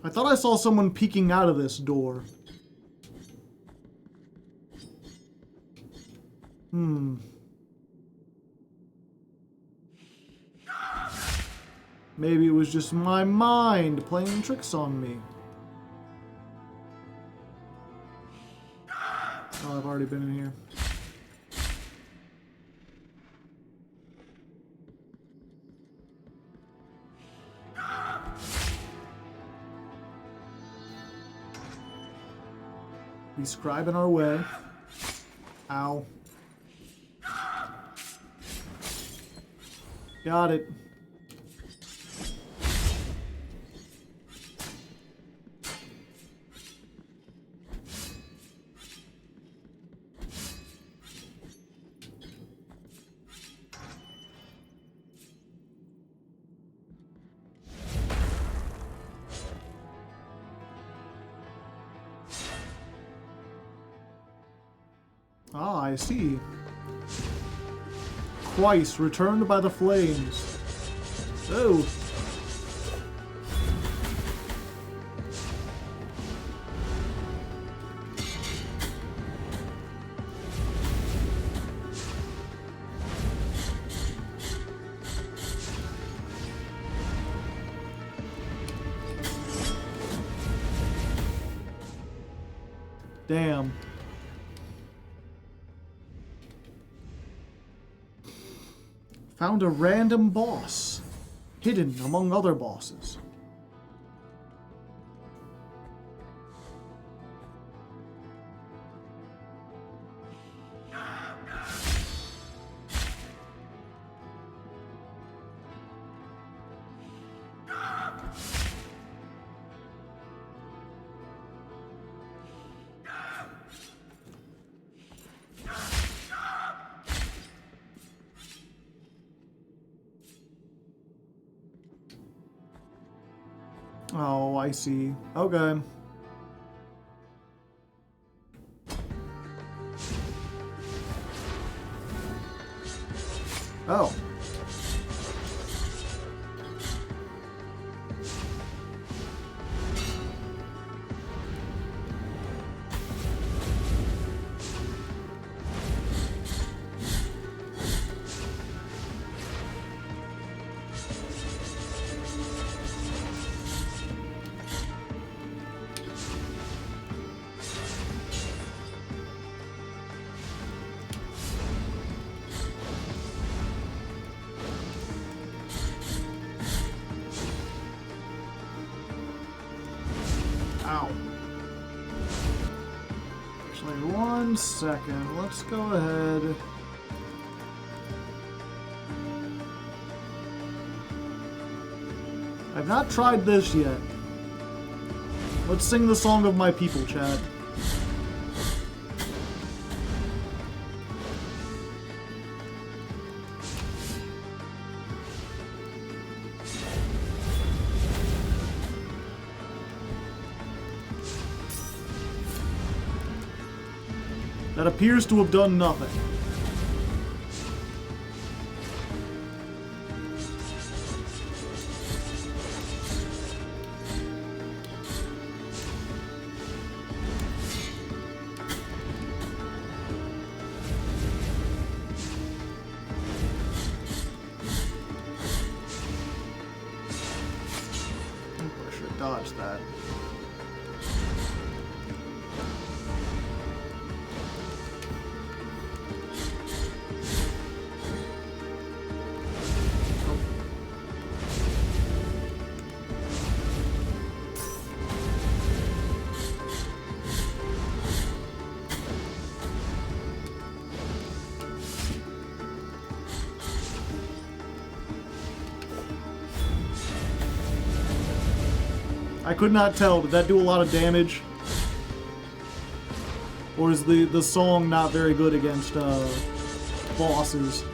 [SPEAKER 1] I thought I saw someone peeking out of this door. Maybe it was just my mind playing tricks on me. Oh, I've already been in here. Be scribing our way. Ow. Got it. Ah, I see. Twice returned by the flames. Oh. Damn. Found a random boss, hidden among other bosses. Oh, I see. Okay. Oh. Ow. Actually, 1 second. Let's go ahead. I've not tried this yet. Let's sing the song of my people, Chad. That appears to have done nothing. I should dodge that. I could not tell. Did that do a lot of damage? Or is the song not very good against bosses?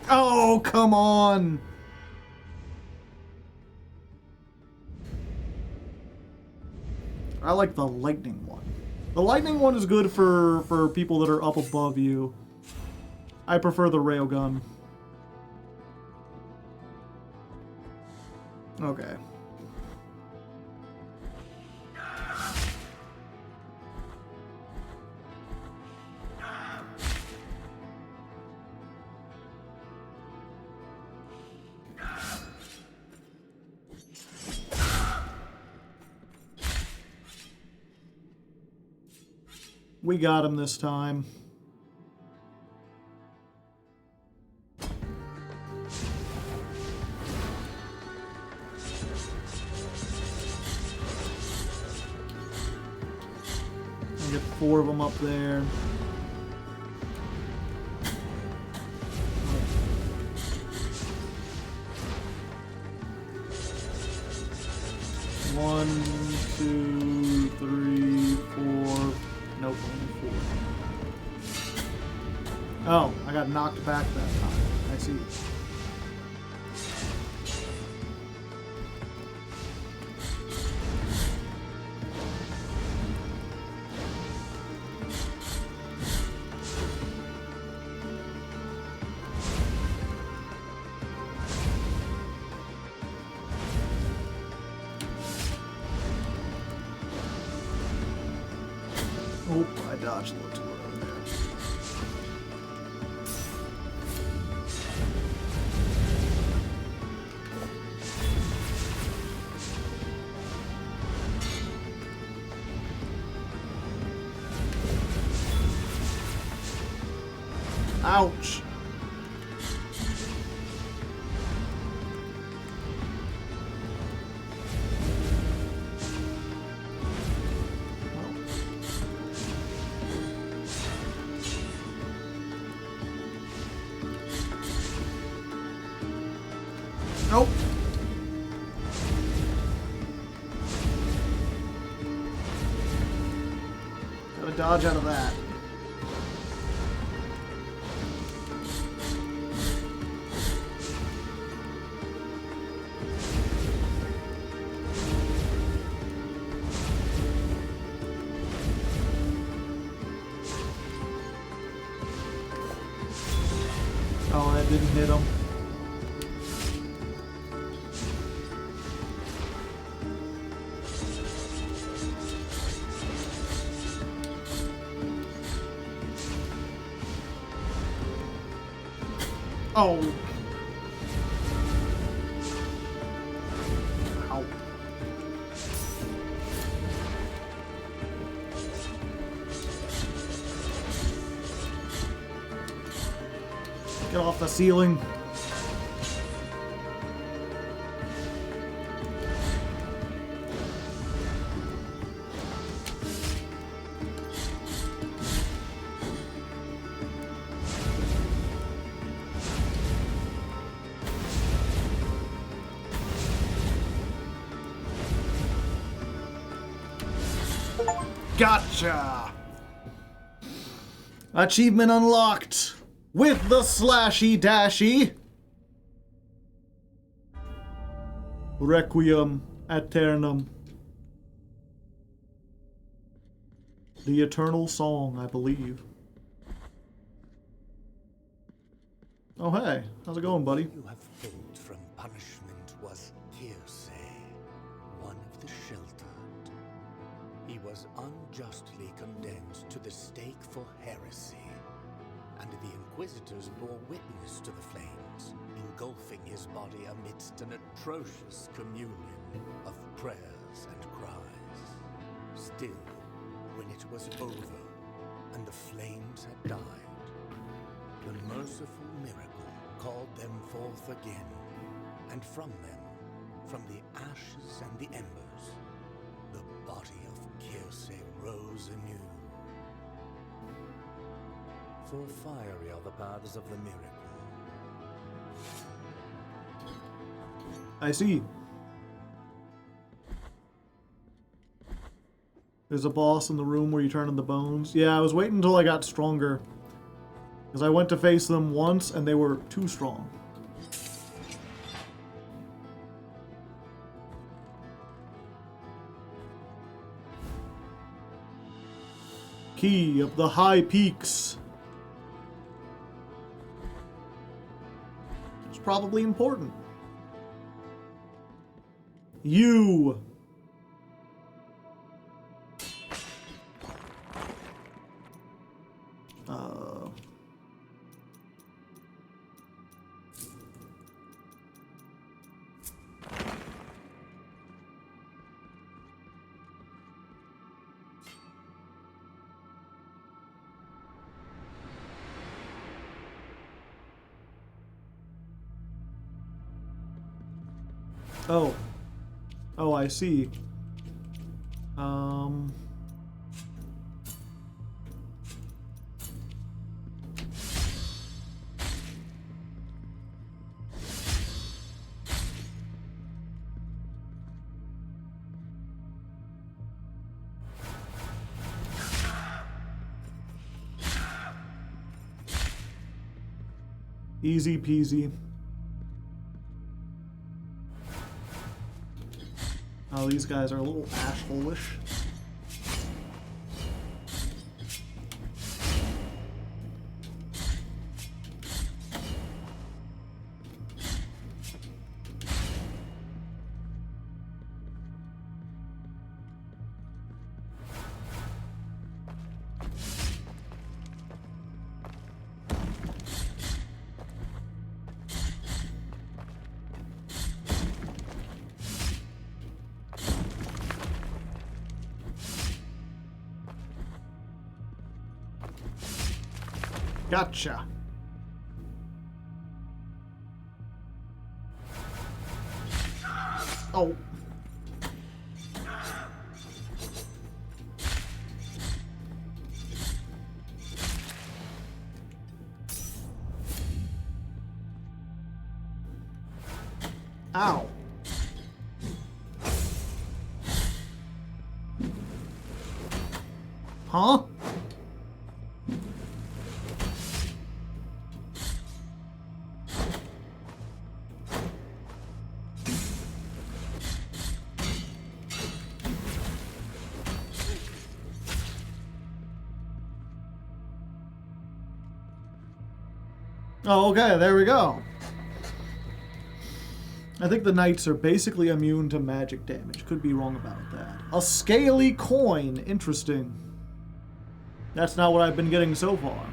[SPEAKER 1] Oh, come on! I like the lightning one. The lightning one is good for people that are up above you. I prefer the railgun. Okay. We got him this time. I get 4 of them up there. One, 2, 3, 4. Nope, only 4. Oh, I got knocked back that time. I see. dodged a little too early there. Ouch! Nope. Gotta dodge out of that. Oh, that didn't hit him. Oh. Ow. Get off the ceiling. Gotcha! Achievement unlocked with the slashy dashy. Requiem aeternum. The eternal song, I believe. Oh hey, how's it going, buddy?
[SPEAKER 4] You have filled from punishment was hearsay, one of the sheltered. He was unjustly condemned to the stake for heresy, and the Inquisitors bore witness to the flames, engulfing his body amidst an atrocious communion of prayers and cries. Still, when it was over, and the flames had died, the merciful miracle called them forth again, and from them, from the ashes and the embers, the body of Circe rose anew. For fiery are the paths of the miracle.
[SPEAKER 1] I see. There's a boss in the room where you turn in the bones. Yeah, I was waiting until I got stronger. Because I went to face them once and they were too strong. Key of the High Peaks. It's probably important. You. Oh. Oh, I see. Easy peasy. Oh, these guys are a little asshole-ish. Gotcha. Oh. Ow. Huh? Oh, okay, there we go. I think the knights are basically immune to magic damage. Could be wrong about that. A scaly coin. Interesting. That's not what I've been getting so far.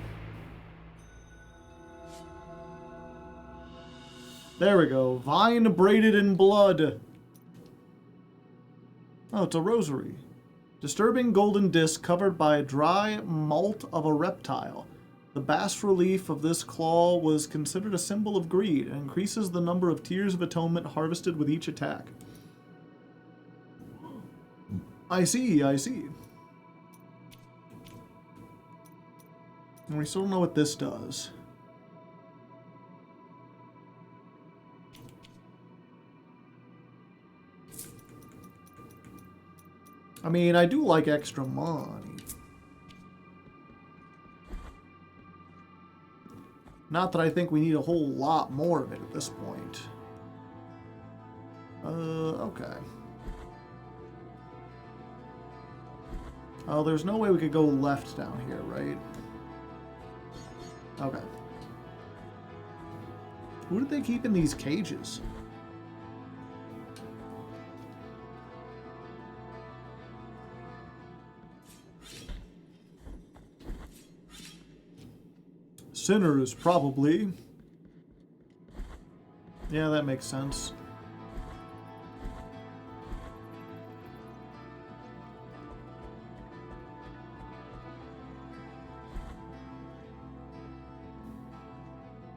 [SPEAKER 1] There we go. Vine braided in blood. Oh, it's a rosary. Disturbing golden disc covered by a dry moult of a reptile. The bas relief of this claw was considered a symbol of greed and increases the number of tears of atonement harvested with each attack. I see, I see. And we still don't know what this does. I mean, I do like extra money. Not that I think we need a whole lot more of it at this point. Okay. Oh, there's no way we could go left down here, right? Okay. Who did they keep in these cages? Sinners, probably. Yeah, that makes sense.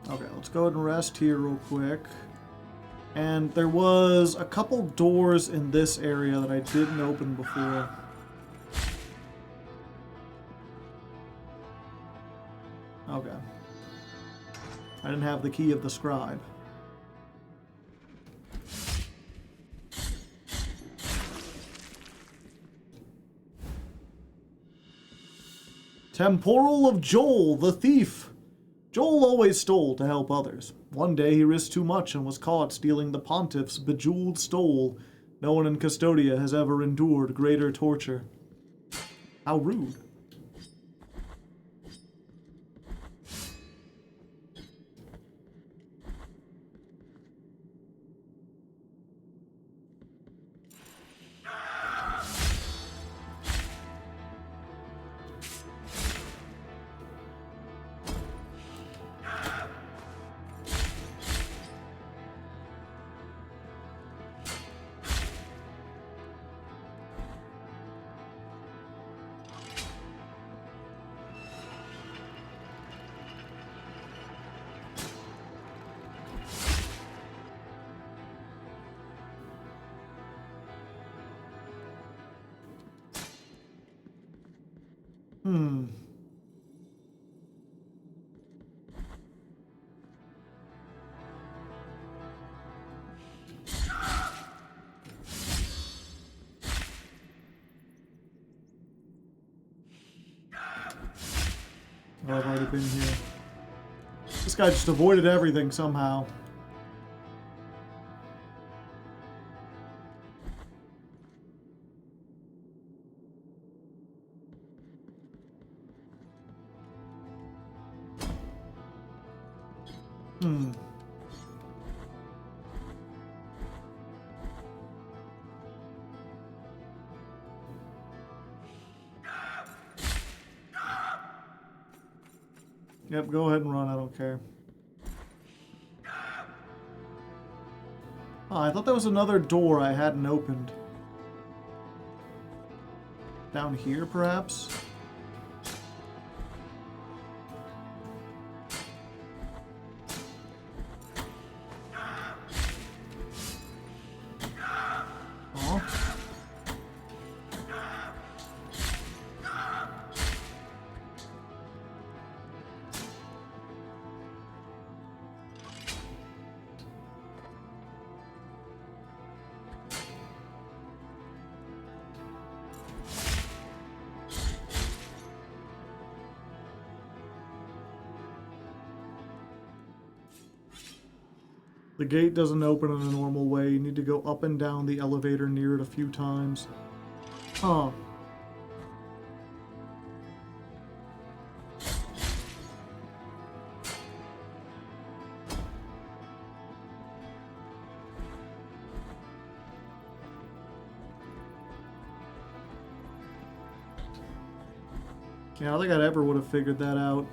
[SPEAKER 1] Okay, let's go ahead and rest here real quick. And there was a couple doors in this area that I didn't open before. Okay. I didn't have the key of the scribe. Temporal of Joel, the thief. Joel always stole to help others. One day he risked too much and was caught stealing the pontiff's bejeweled stole. No one in Custodia has ever endured greater torture. How rude. Oh, I've already been here. This guy just avoided everything somehow. Yep, go ahead and run, I don't care. Oh, I thought there was another door I hadn't opened. Down here, perhaps? The gate doesn't open in a normal way. You need to go up and down the elevator near it a few times. Huh. Yeah, I don't think I ever would have figured that out.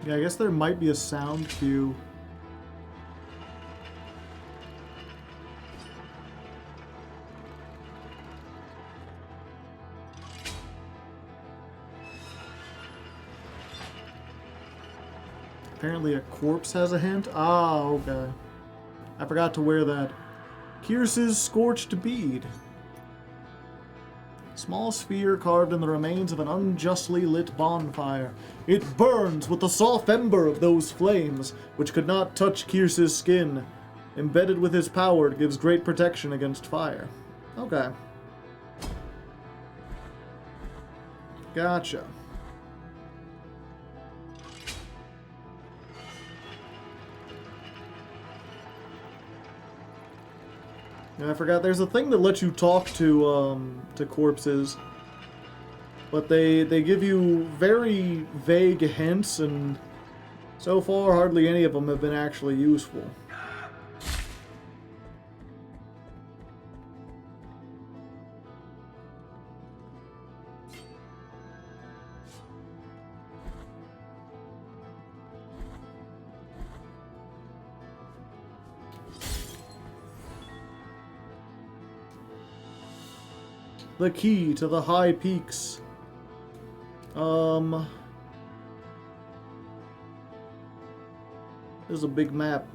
[SPEAKER 1] Yeah, I guess there might be a sound cue. Apparently a corpse has a hint. Ah, okay. I forgot to wear that. Kyrce's scorched bead. Small sphere carved in the remains of an unjustly lit bonfire. It burns with the soft ember of those flames, which could not touch Kyrce's skin. Embedded with his power, it gives great protection against fire. Okay. Gotcha. And I forgot, there's a thing that lets you talk to corpses, but they give you very vague hints, and so far hardly any of them have been actually useful. The key to the high peaks. This is a big map.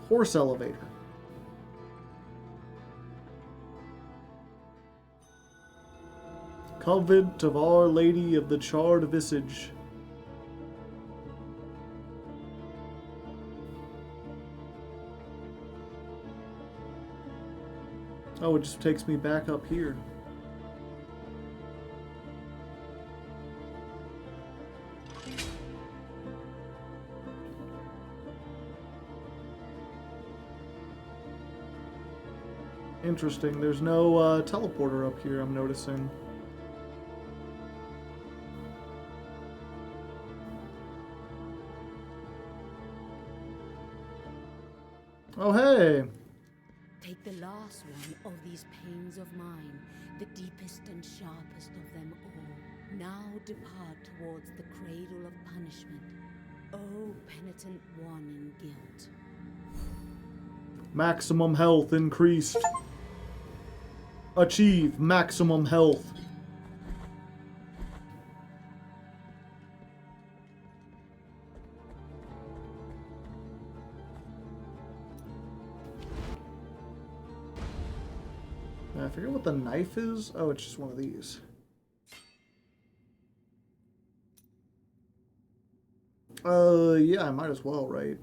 [SPEAKER 1] Horse elevator. Convent of Our Lady of the Charred Visage. Oh, it just takes me back up here. Interesting. There's no teleporter up here, I'm noticing. Oh, hey!
[SPEAKER 5] Take the last one of these pains of mine, the deepest and sharpest of them all. Now depart towards the cradle of punishment, O penitent one in guilt.
[SPEAKER 1] Maximum health increased. Achieve maximum health. I forget what the knife is. Oh, it's just one of these. Yeah, I might as well, right?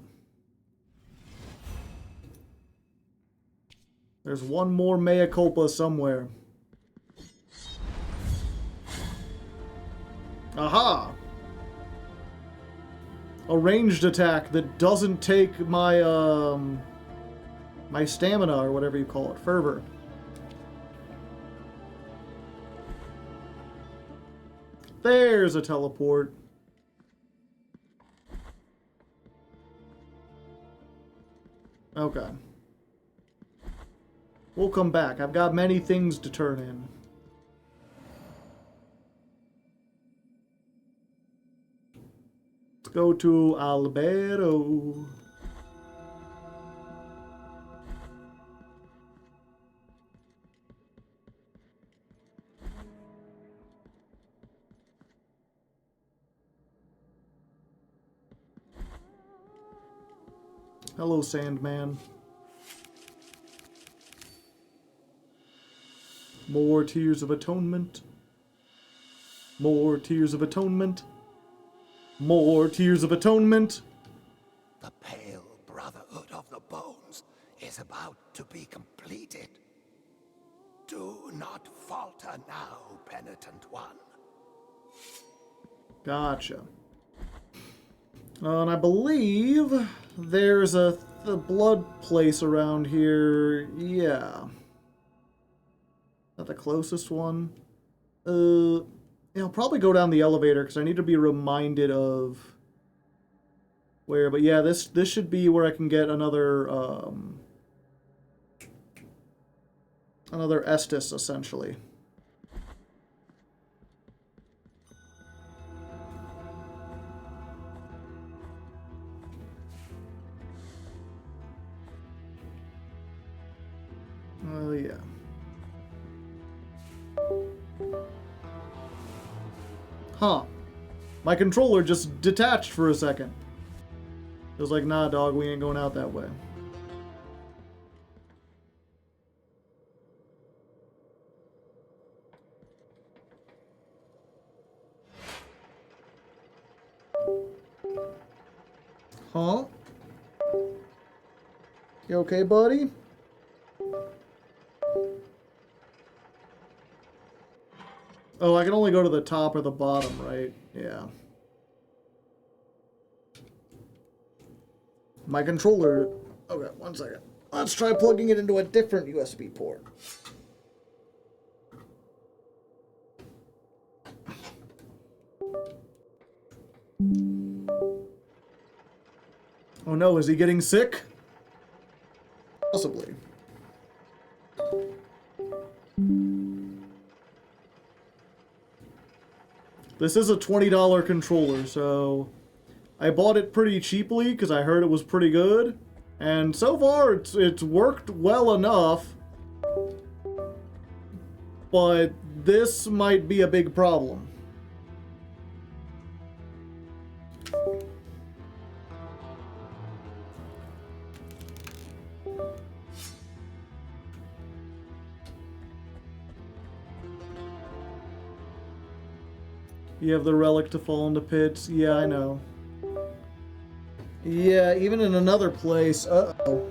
[SPEAKER 1] There's one more mea culpa somewhere. Aha! A ranged attack that doesn't take my, my stamina, or whatever you call it, fervor. There's a teleport. Okay. We'll come back. I've got many things to turn in. Let's go to Alberto. Hello, Sandman. More Tears of Atonement. More Tears of Atonement. More Tears of Atonement.
[SPEAKER 4] The pale brotherhood of the bones is about to be completed. Do not falter now, penitent one.
[SPEAKER 1] Gotcha. And I believe there's the blood place around here. Yeah. Is that the closest one? I'll probably go down the elevator because I need to be reminded of where. But yeah, this should be where I can get another Estus, essentially. Oh, yeah. Huh. My controller just detached for a second. It was like, nah, dog, we ain't going out that way. Huh? You okay, buddy? Oh, I can only go to the top or the bottom, right? Yeah. My controller... Okay, one second. Let's try plugging it into a different USB port. Oh no, is he getting sick? Possibly. This is a $20 controller, so I bought it pretty cheaply because I heard it was pretty good. And so far, it's worked well enough. But this might be a big problem. You have the relic to fall into pits. Yeah, I know. Yeah, even in another place. Uh-oh.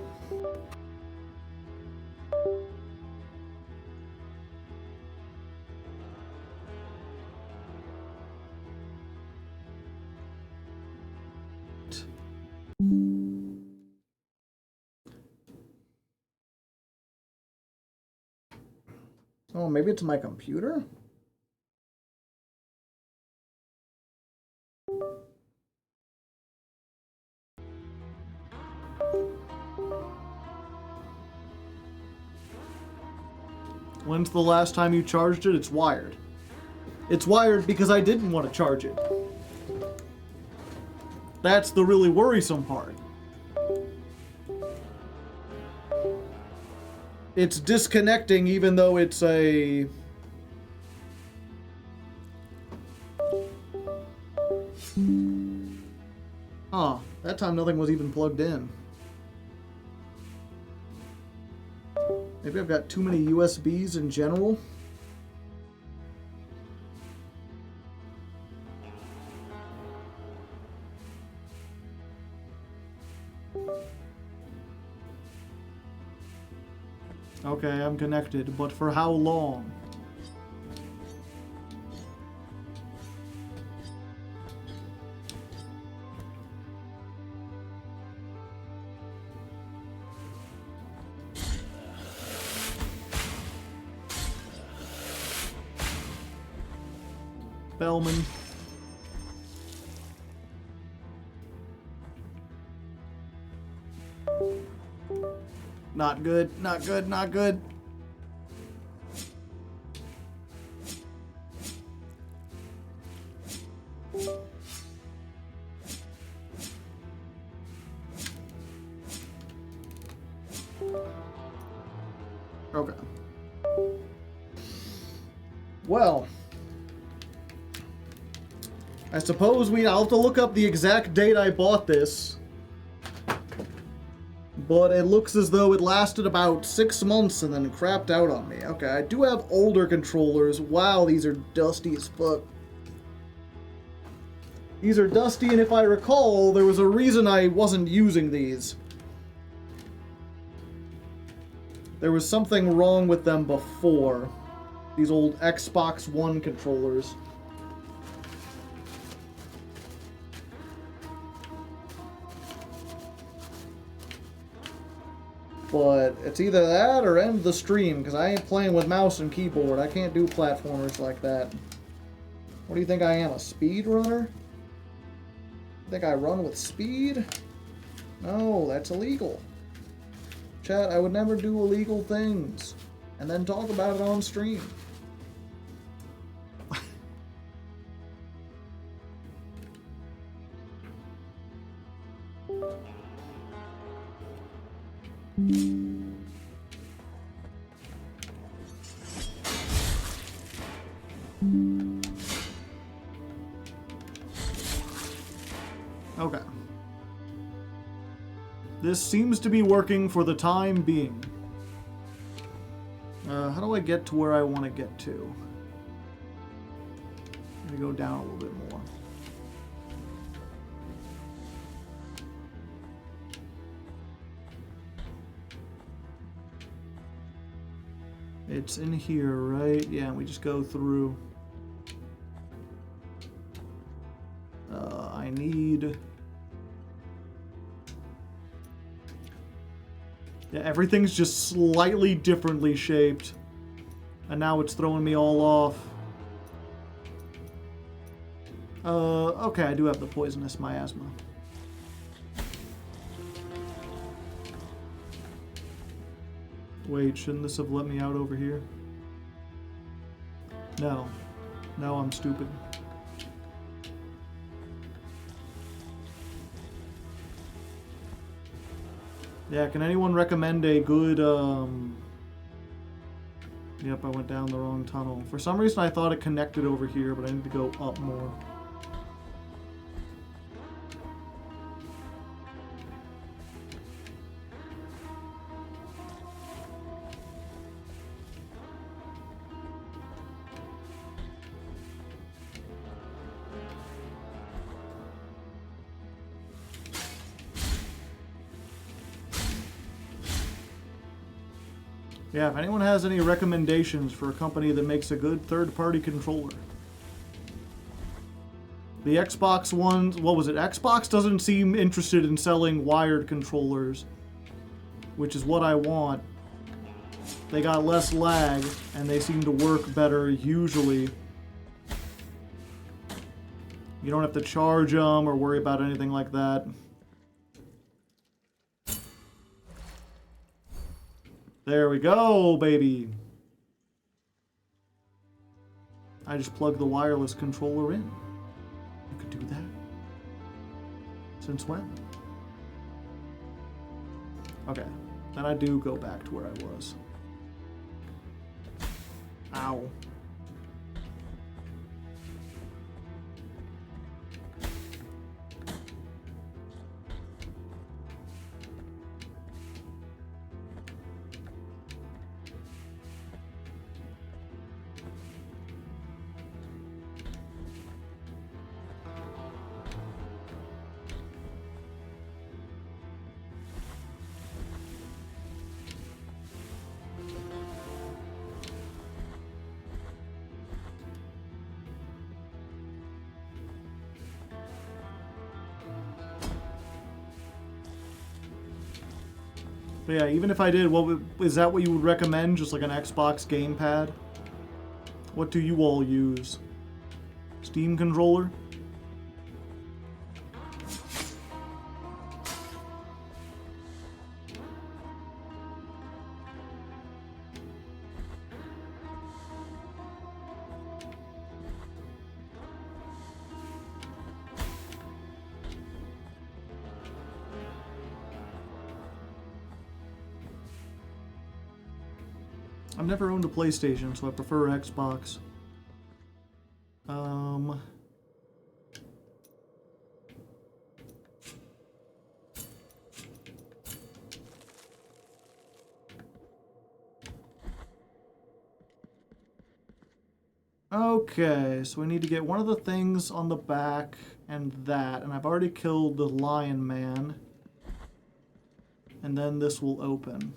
[SPEAKER 1] Oh, maybe it's my computer? When's the last time you charged it? It's wired. It's wired because I didn't want to charge it. That's the really worrisome part. It's disconnecting even though it's a... Huh. That time nothing was even plugged in. Maybe I've got too many USBs in general. Okay, I'm connected, but for how long? Bellman. Not good, not good, not good. Okay. Well, I suppose I'll have to look up the exact date I bought this. But it looks as though it lasted about 6 months and then crapped out on me. Okay, I do have older controllers. Wow, these are dusty as fuck. These are dusty, and if I recall, there was a reason I wasn't using these. There was something wrong with them before. These old Xbox One controllers. But it's either that or end the stream, because I ain't playing with mouse and keyboard. I can't do platformers like that. What do you think I am, a speedrunner? Think I run with speed? No, that's illegal. Chat, I would never do illegal things and then talk about it on stream. Okay. This seems to be working for the time being. How do I get to where I want to get to? I'm gonna go down a little bit more. It's in here, right? Yeah, and we just go through. I need... Yeah, everything's just slightly differently shaped. And now it's throwing me all off. Okay, I do have the poisonous miasma. Wait, shouldn't this have let me out over here? No. No, I'm stupid. Yeah, can anyone recommend a good, Yep, I went down the wrong tunnel. For some reason I thought it connected over here, but I need to go up more. Yeah, if anyone has any recommendations for a company that makes a good third-party controller. The Xbox One, what was it? Xbox doesn't seem interested in selling wired controllers, which is what I want. They got less lag, and they seem to work better usually. You don't have to charge them or worry about anything like that. There we go, baby. I just plugged the wireless controller in. You could do that. Since when? Okay. Then I do go back to where I was. Ow. But yeah, even if I did, is that what you would recommend? Just like an Xbox gamepad? What do you all use? Steam controller? I've never owned a PlayStation, so I prefer Xbox. Okay, so we need to get one of the things on the back and that, and I've already killed the lion man. And then this will open.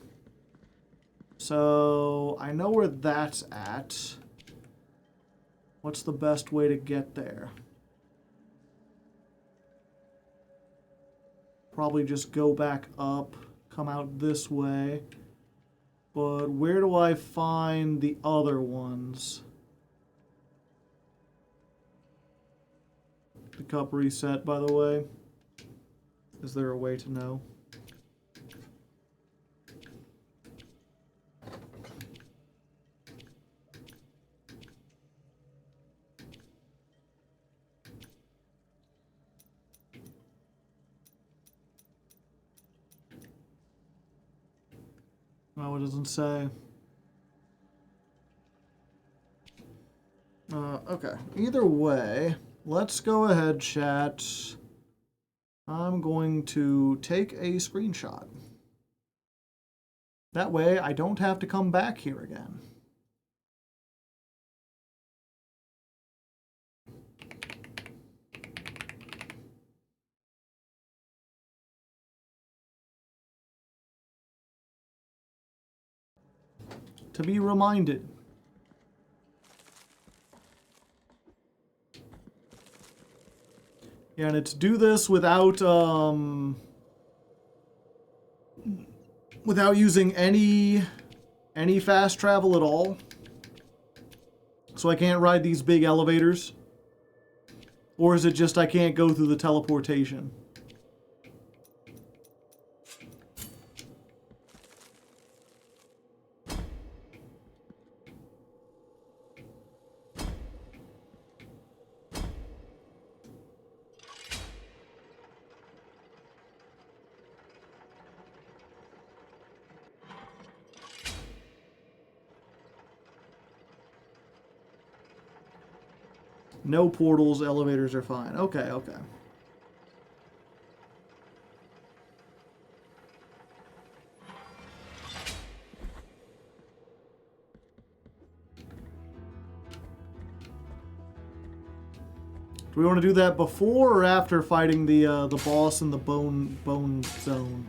[SPEAKER 1] So, I know where that's at. What's the best way to get there? Probably just go back up, come out this way. But where do I find the other ones? The cup reset, by the way. Is there a way to know? Oh, it doesn't say. Okay. Either way, let's go ahead, chat. I'm going to take a screenshot. That way, I don't have to come back here again. To be reminded. Yeah, and it's do this without without using any fast travel at all. So I can't ride these big elevators? Or is it just I can't go through the teleportation? No portals, elevators are fine. Okay, okay. Do we want to do that before or after fighting the boss in the bone zone?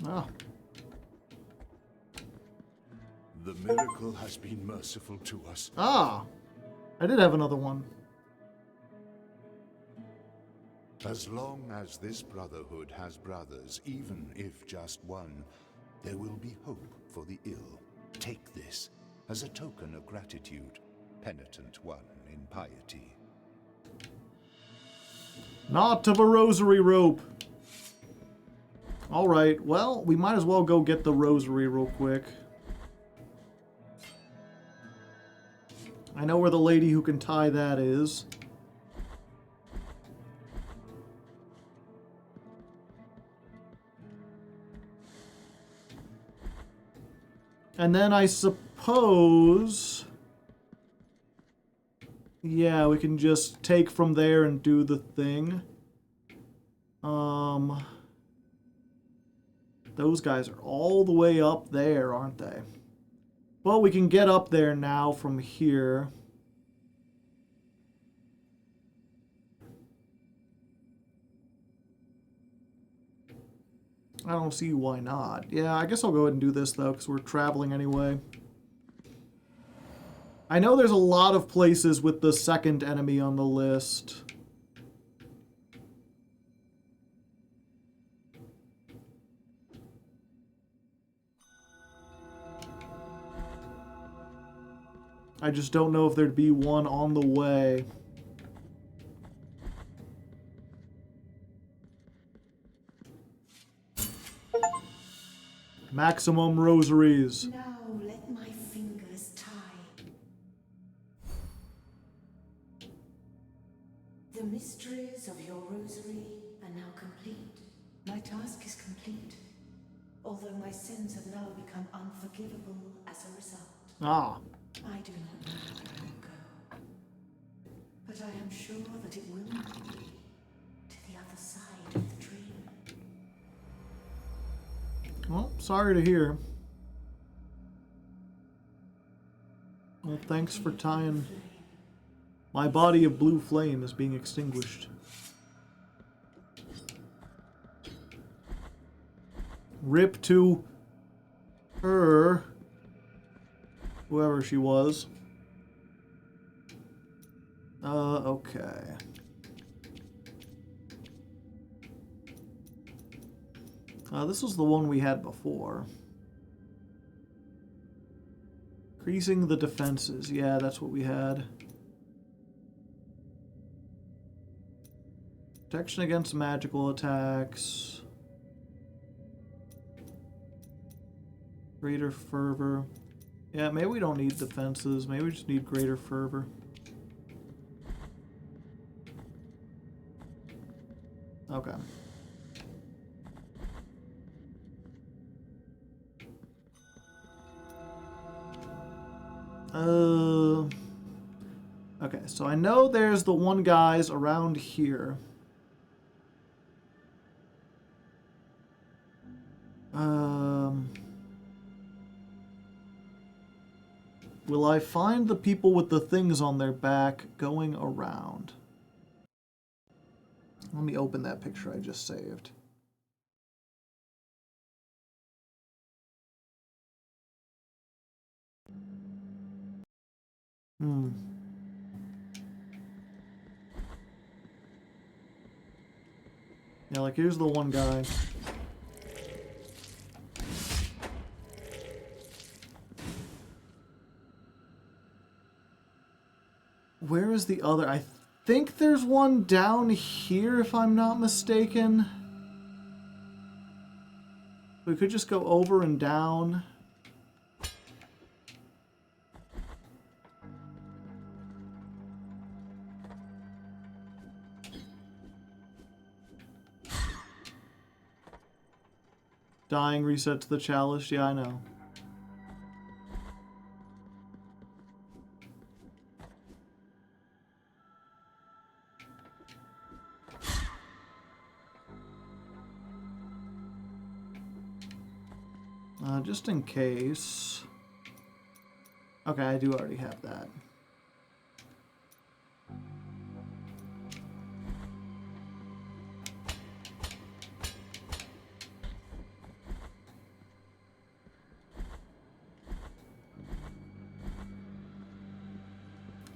[SPEAKER 1] Ah.
[SPEAKER 4] The miracle has been merciful to us.
[SPEAKER 1] Ah. I did have another one.
[SPEAKER 6] As long as this brotherhood has brothers, even if just one, there will be hope for the ill. Take this as a token of gratitude, penitent one in piety.
[SPEAKER 1] Not of a rosary rope. Alright, well, we might as well go get the rosary real quick. I know where the lady who can tie that is. And then I suppose... yeah, we can just take from there and do the thing. Those guys are all the way up there, aren't they? Well, we can get up there now from here. I don't see why not. Yeah, I guess I'll go ahead and do this, though, because we're traveling anyway. I know there's a lot of places with the second enemy on the list. I just don't know if there'd be one on the way. Maximum rosaries.
[SPEAKER 5] Now let my fingers tie. The mysteries of your rosary are now complete. My task is complete, although my sins have now become unforgivable as a result.
[SPEAKER 1] Ah.
[SPEAKER 5] I do not know where I will go, but I am sure that it will not be to the other side of the dream.
[SPEAKER 1] Well, sorry to hear. Well, thanks for tying. My body of blue flame is being extinguished. Rip to her, whoever she was. Okay. This was the one we had before. Increasing the defenses. Yeah, that's what we had. Protection against magical attacks. Greater fervor. Yeah, maybe we don't need defenses. Maybe we just need greater fervor. Okay. Okay, so I know there's the one guy's around here. Will I find the people with the things on their back going around? Let me open that picture I just saved. Yeah, like here's the one guy. Where is the other? I think there's one down here, if I'm not mistaken. We could just go over and down. Dying resets the chalice. Yeah, I know. Just in case. Okay, I do already have that.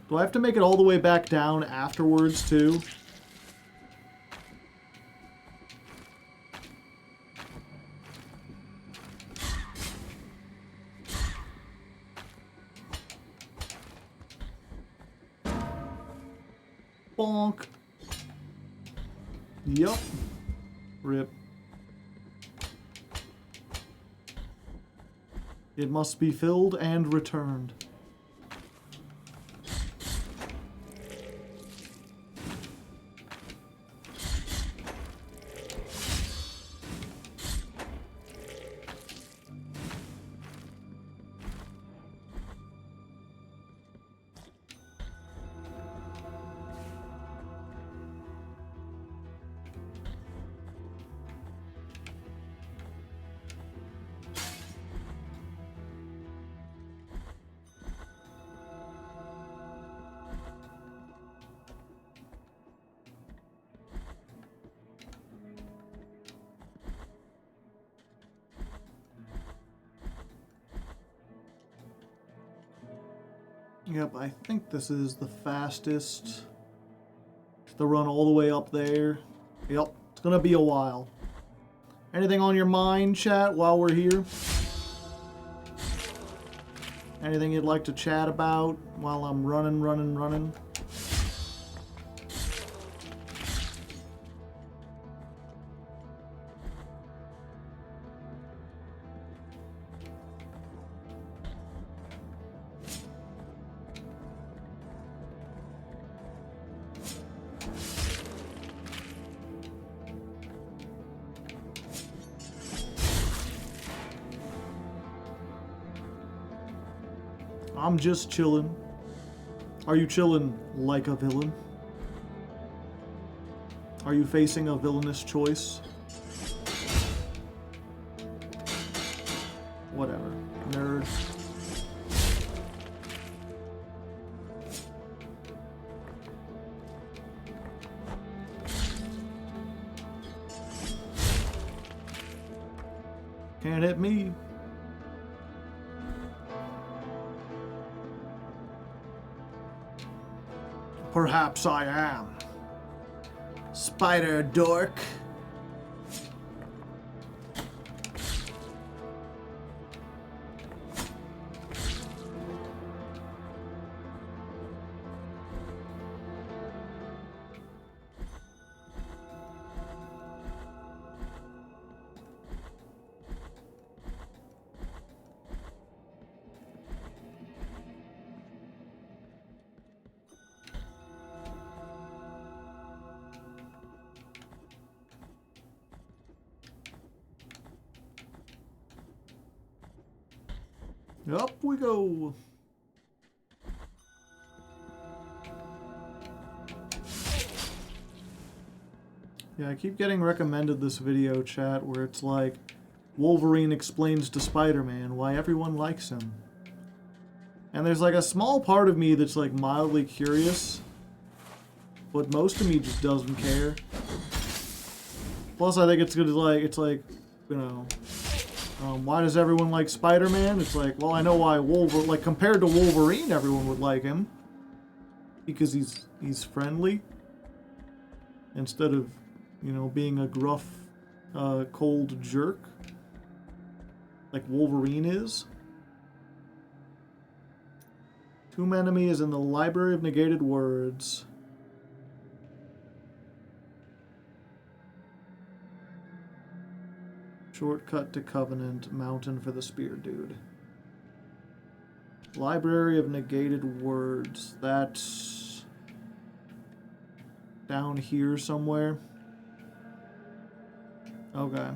[SPEAKER 1] Do I have to make it all the way back down afterwards, too? Bonk. Yup. Rip. It must be filled and returned. Yep, I think this is the fastest. The run all the way up there. Yep, it's gonna be a while. Anything on your mind, chat, while we're here? Anything you'd like to chat about while I'm running? I'm just chillin'. Are you chillin' like a villain? Are you facing a villainous choice? Whatever. Nerd. Can't hit me. Perhaps I am. Spider dork. Up we go. Yeah, I keep getting recommended this video, chat, where it's like, Wolverine explains to Spider-Man why everyone likes him. And there's like a small part of me that's like mildly curious, but most of me just doesn't care. Plus, I think it's good to like, you know, why does everyone like Spider-Man? It's like, well, I know why like compared to Wolverine, everyone would like him. Because he's friendly. Instead of, you know, being a gruff, cold jerk. Like Wolverine is. Tomb Enemy is in the Library of Negated Words. Shortcut to Covenant, Mountain for the Spear Dude. Library of Negated Words. That's down here somewhere. Okay.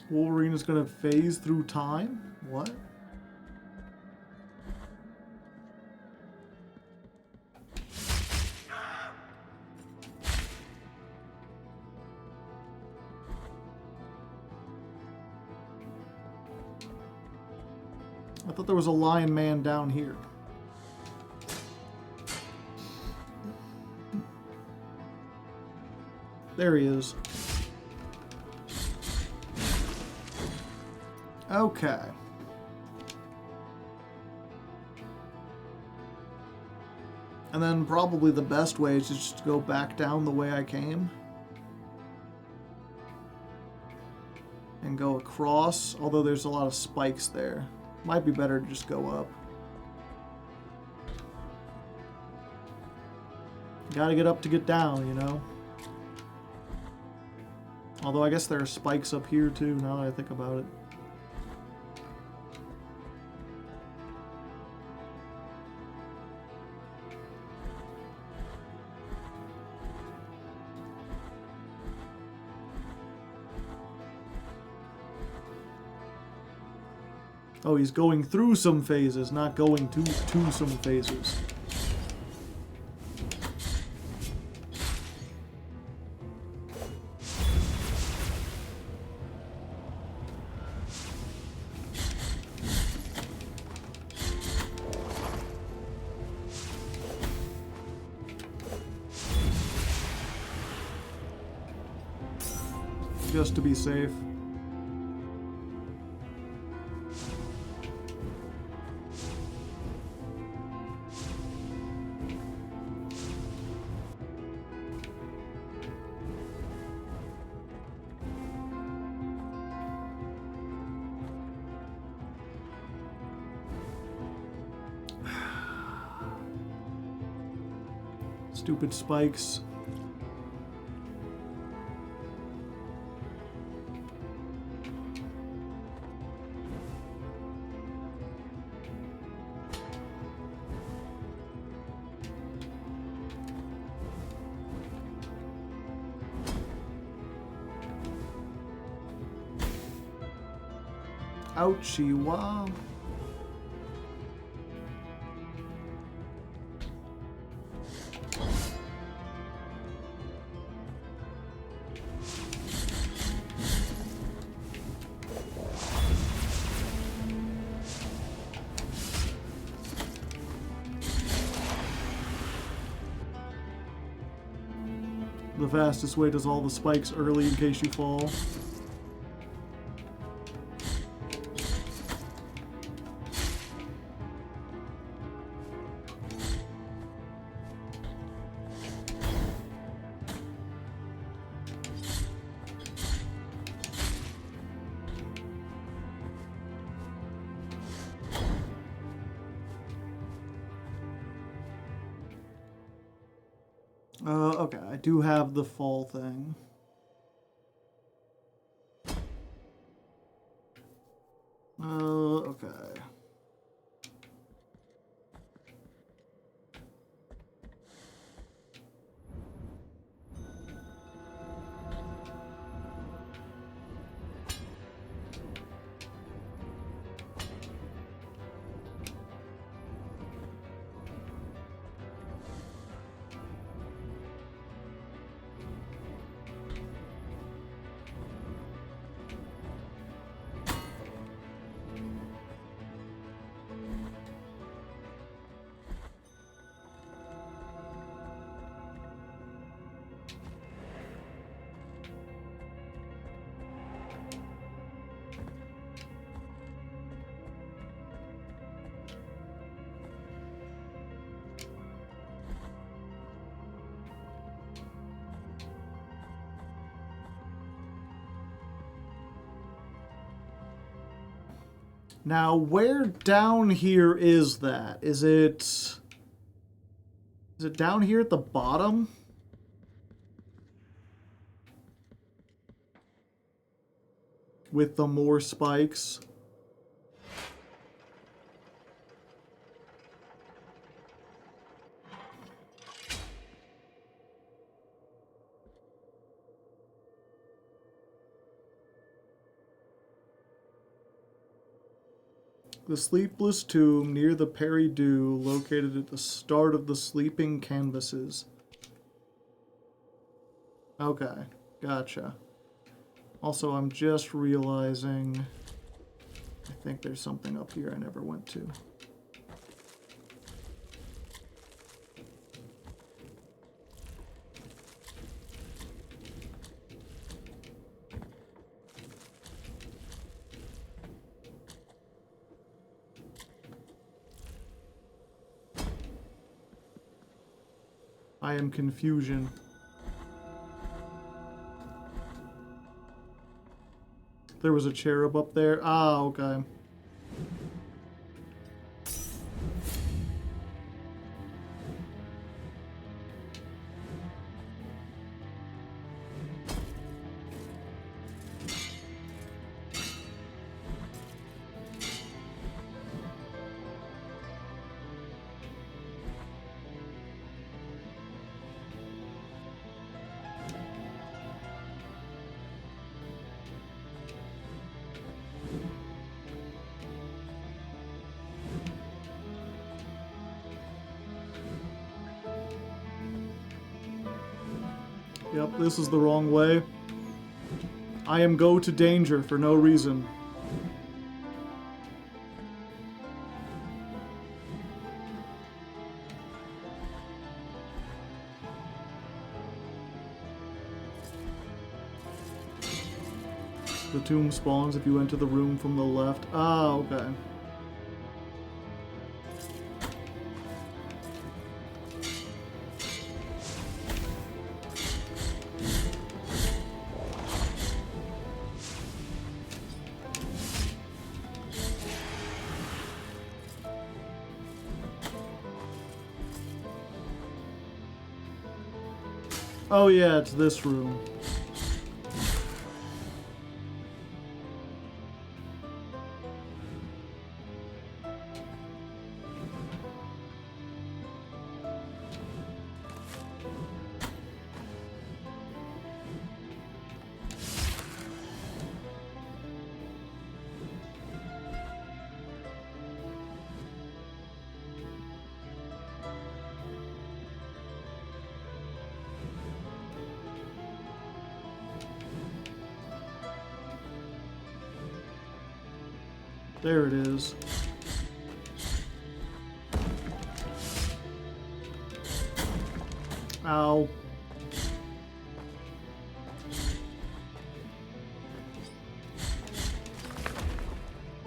[SPEAKER 1] Wolverine is gonna phase through time? What? I thought there was a Lion Man down here. There he is. Okay. And then probably the best way is just to go back down the way I came. And go across, although there's a lot of spikes there. Might be better to just go up. Gotta get up to get down, you know? Although I guess there are spikes up here too, now that I think about it. Oh, he's going through some phases, not going to some phases. Just to be safe. Stupid spikes. Ouchie, wow. The fastest way does all the spikes early in case you fall. Okay, I do have the fall thing. Okay. Now, where down here is that? Is it down here at the bottom? With the more spikes? The Sleepless Tomb near the Peri-Dew, located at the start of the Sleeping Canvases. Okay, gotcha. Also, I'm just realizing I think there's something up here I never went to. I am confusion. There was a cherub up there. Ah, okay. Yep, this is the wrong way. I am go to danger for no reason. The tomb spawns if you enter the room from the left. Ah, okay. Oh yeah, it's this room. There it is. Ow.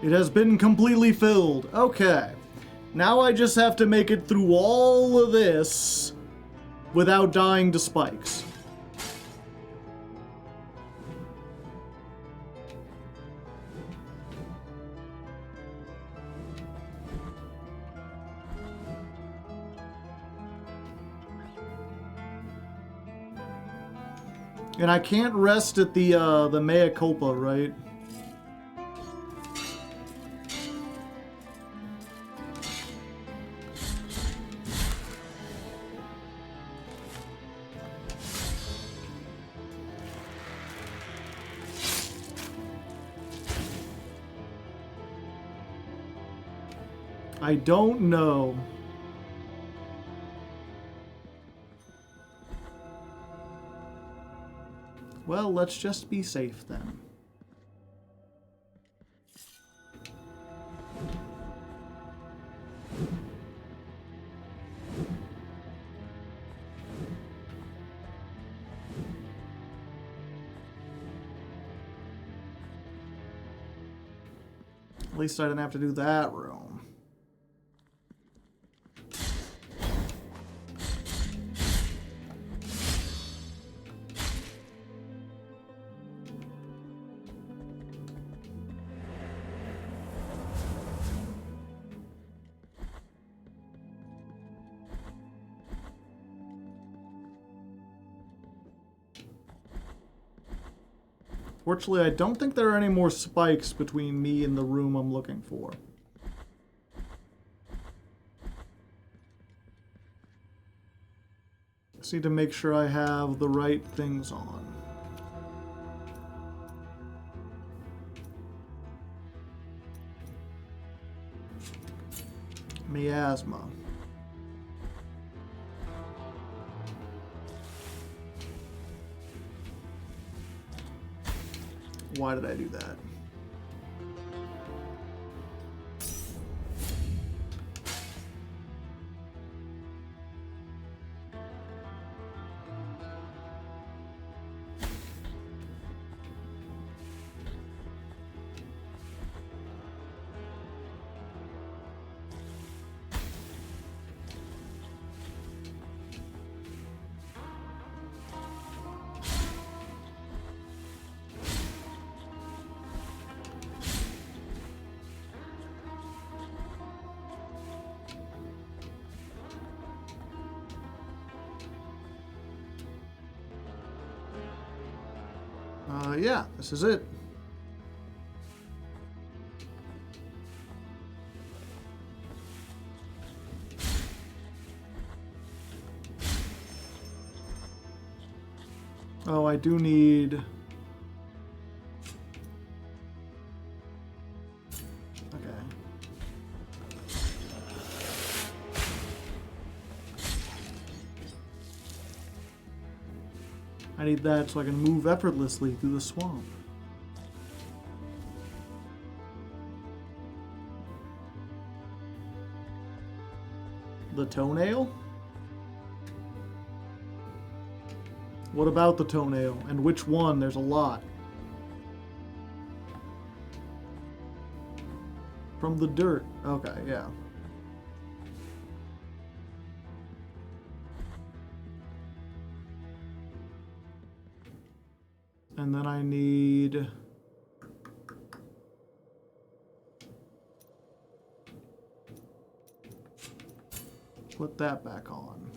[SPEAKER 1] It has been completely filled. Okay. Now I just have to make it through all of this without dying to spikes. And I can't rest at the mea culpa, right? I don't know. Well, let's just be safe then. At least I didn't have to do that room. Fortunately, I don't think there are any more spikes between me and the room I'm looking for. Just need to make sure I have the right things on. Miasma. Why did I do that? Yeah, this is it. Oh, I do need... Okay. I need that so I can move effortlessly through the swamp. The toenail? What about the toenail? And which one? There's a lot. From the dirt. Okay, yeah. And then I need... Put that back on.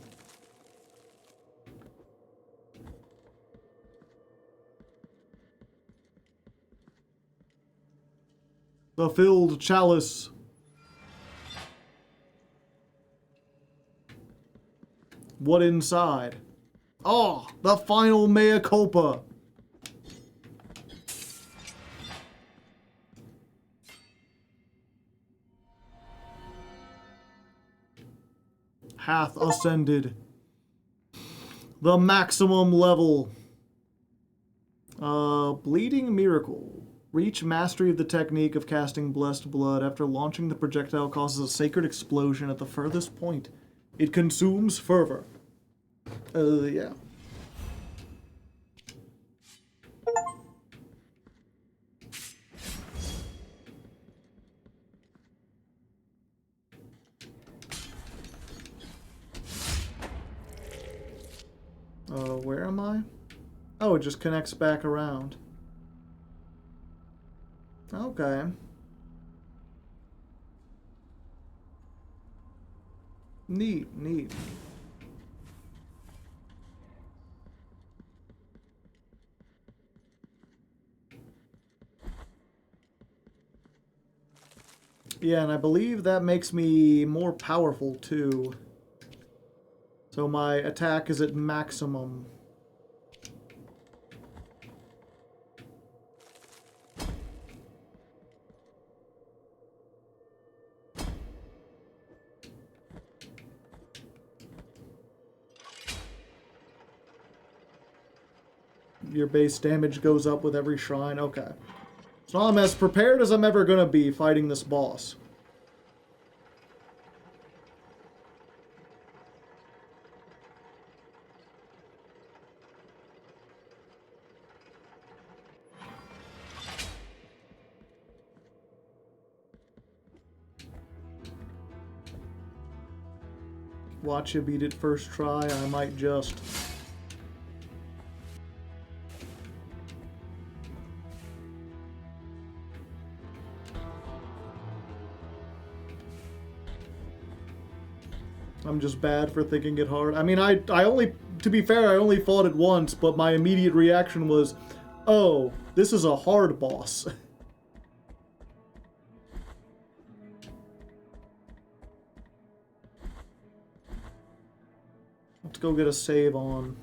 [SPEAKER 1] The filled chalice. What inside? Oh, the final mea culpa. Hath ascended. The maximum level. Bleeding Miracle. Reach mastery of the technique of casting blessed blood. After launching, the projectile causes a sacred explosion at the furthest point. It consumes fervor. Yeah. Where am I? Oh, it just connects back around. Okay. Neat, neat. Yeah, and I believe that makes me more powerful too. So my attack is at maximum. Your base damage goes up with every shrine. Okay. So I'm as prepared as I'm ever gonna be fighting this boss. Watch you beat it first try. I might just. I'm just bad for thinking it hard. I mean, I only, to be fair, I only fought it once, but my immediate reaction was, oh, this is a hard boss. Let's go get a save on.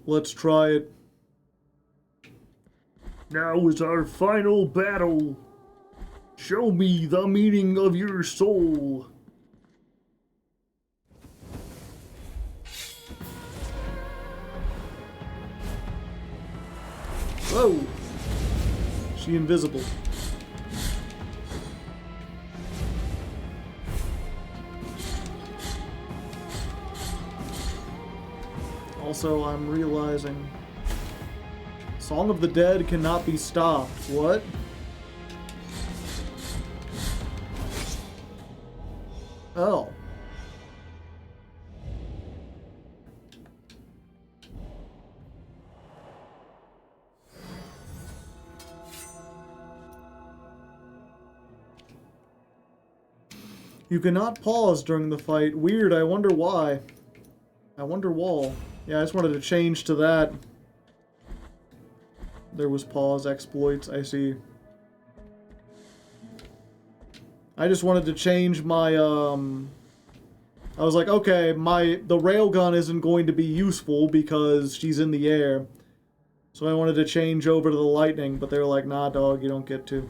[SPEAKER 1] Let's try it. Now is our final battle. Show me the meaning of your soul. Whoa! She invisible. Also, I'm realizing Song of the Dead cannot be stopped. What? Oh. You cannot pause during the fight. Weird, I wonder why. I wonder why. Yeah, I just wanted to change to that. There was pause exploits, I see. I just wanted to change my, I was like, okay, the railgun isn't going to be useful because she's in the air. So I wanted to change over to the lightning, but they were like, nah, dog, you don't get to.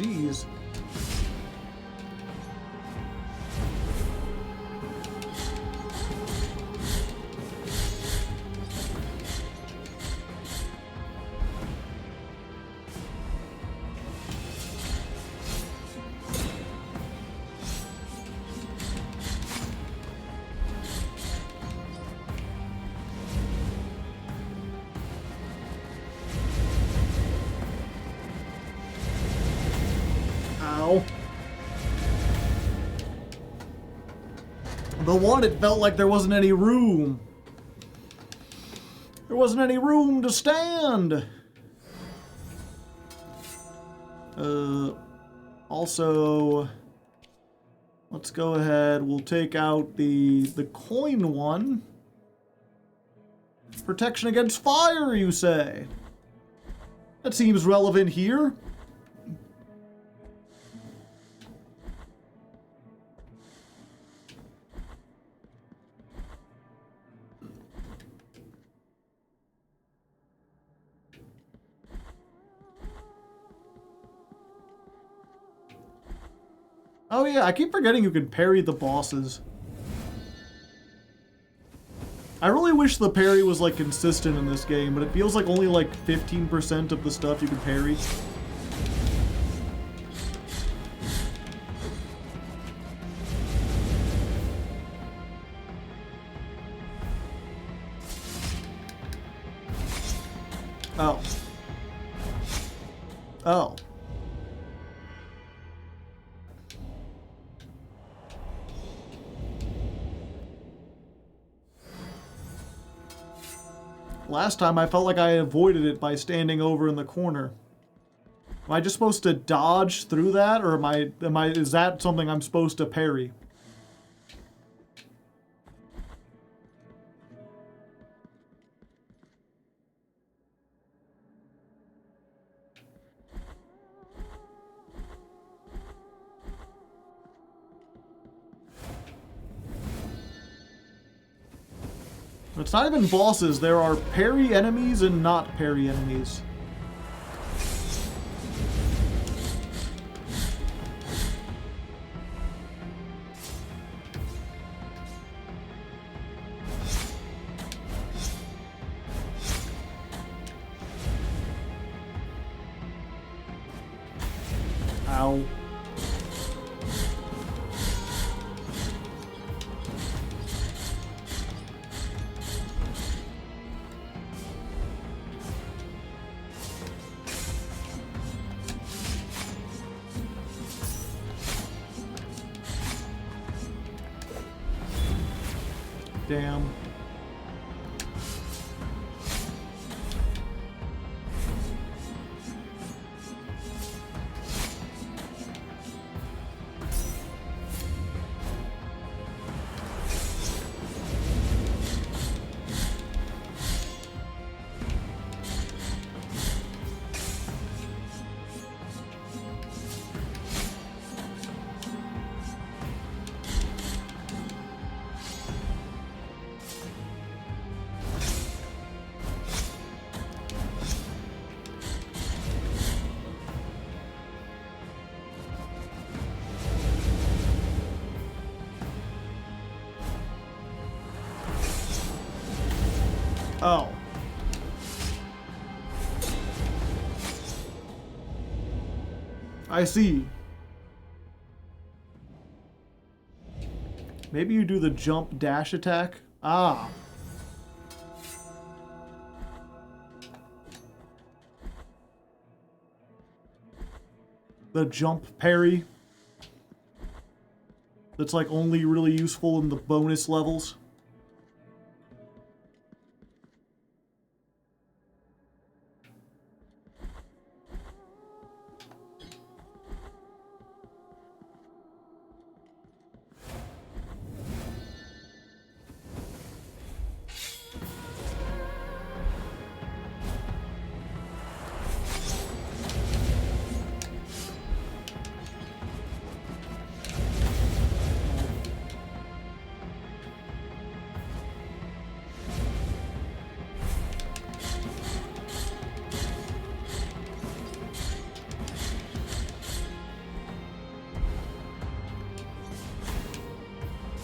[SPEAKER 1] Jeez. Ow. The one, it felt like there wasn't any room. There wasn't any room to stand. Also, let's go ahead. We'll take out the coin one. Protection against fire, you say? That seems relevant here. Oh yeah, I keep forgetting you can parry the bosses. I really wish the parry was like consistent in this game, but it feels like only like 15% of the stuff you can parry. Oh. Oh. Last time I felt like I avoided it by standing over in the corner. Am I just supposed to dodge through that, or is that something I'm supposed to parry? It's not even bosses, there are parry enemies and not parry enemies. Ow. Damn. Oh. I see. Maybe you do the jump dash attack? Ah. The jump parry. That's like only really useful in the bonus levels.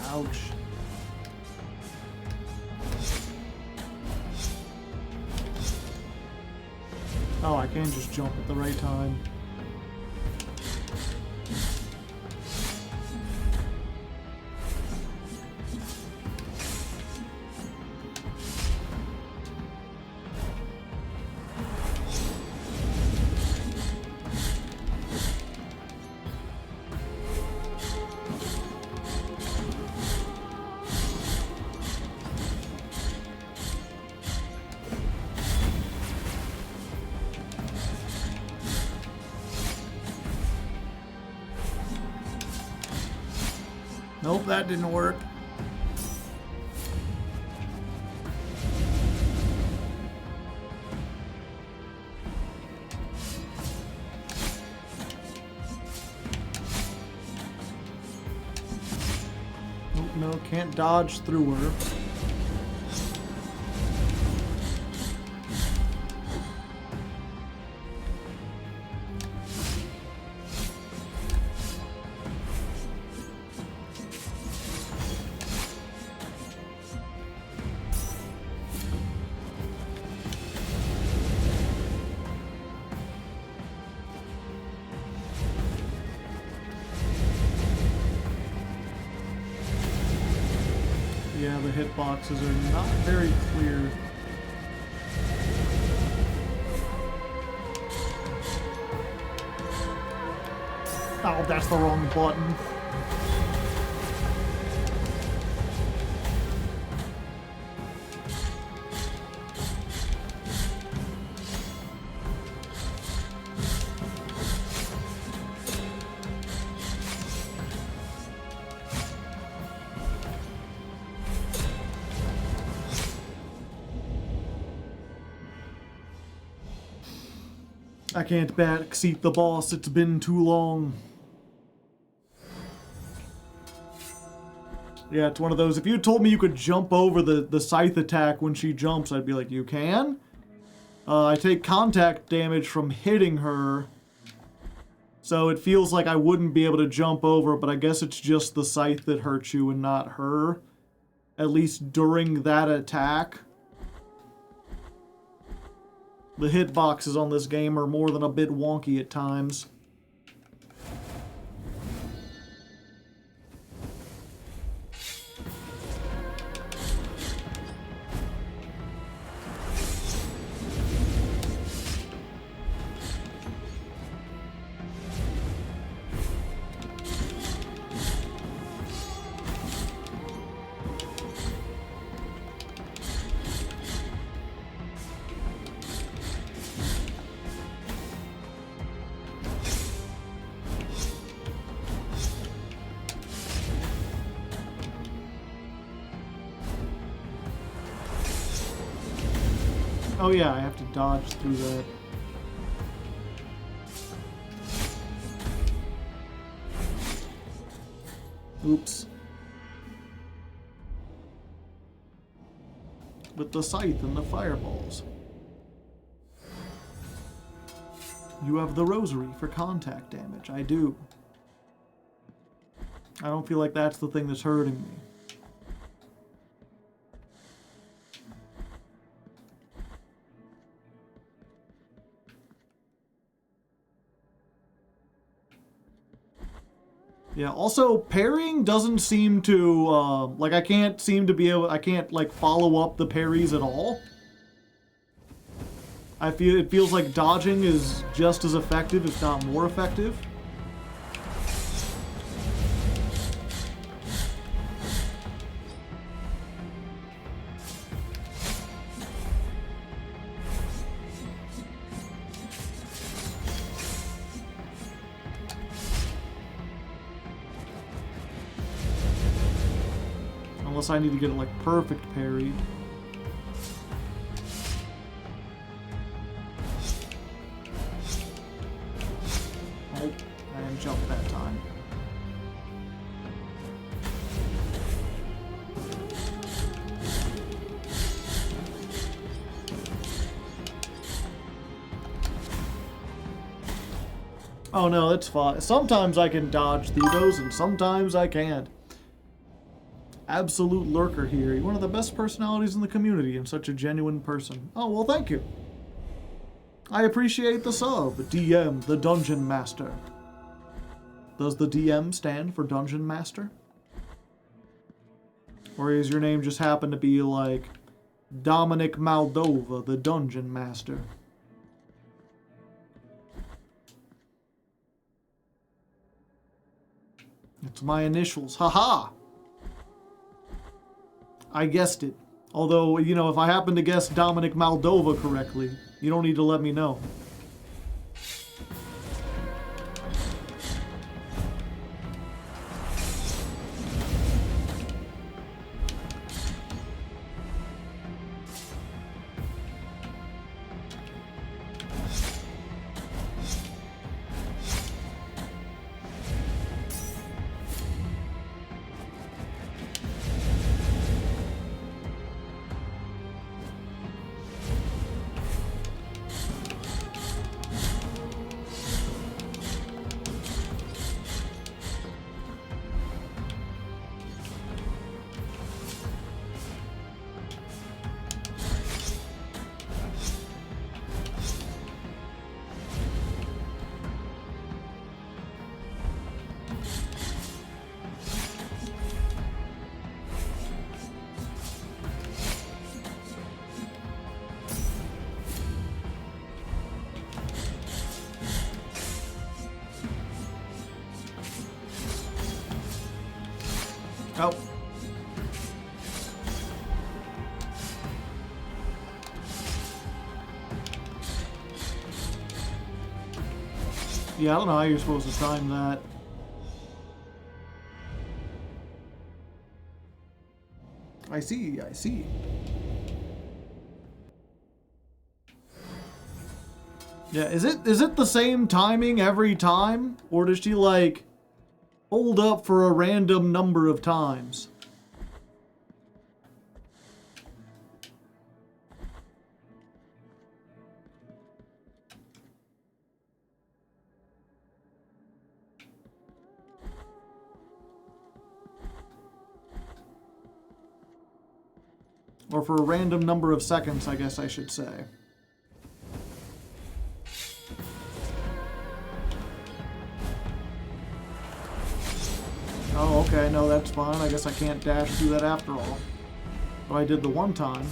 [SPEAKER 1] Ouch. Oh, I can just jump at the right time. Nope, that didn't work. Nope, no, can't dodge through her. Yeah, the hitboxes are not very clear. Oh, that's the wrong button. I can't backseat the boss, it's been too long. Yeah, it's one of those, if you told me you could jump over the scythe attack when she jumps, I'd be like, you can? I take contact damage from hitting her, so it feels like I wouldn't be able to jump over, but I guess it's just the scythe that hurts you and not her. At least during that attack. The hitboxes on this game are more than a bit wonky at times. Oh yeah, I have to dodge through that. Oops. With the scythe and the fireballs. You have the rosary for contact damage. I do. I don't feel like that's the thing that's hurting me. Yeah, also, parrying doesn't seem to, like, I can't seem to be able, I can't, like, follow up the parries at all. It feels like dodging is just as effective, if not more effective. Unless I need to get it like perfect parry. Oh, I didn't jump that time. Oh no, that's fine. Sometimes I can dodge through those and sometimes I can't. Absolute lurker here. You're one of the best personalities in the community and such a genuine person. Oh, well, thank you. I appreciate the sub, DM, the Dungeon Master. Does the DM stand for Dungeon Master? Or is your name just happen to be like Dominic Moldova, the Dungeon Master? It's my initials. Haha! I guessed it. Although, you know, if I happen to guess Dominic Moldova correctly, you don't need to let me know. Oh. Yeah, I don't know how you're supposed to time that. I see, I see. Yeah, is it the same timing every time? Or does she, like, hold up for a random number of times? Or for a random number of seconds, I guess I should say. Oh, okay, no, that's fine. I guess I can't dash through that after all. But I did the one time.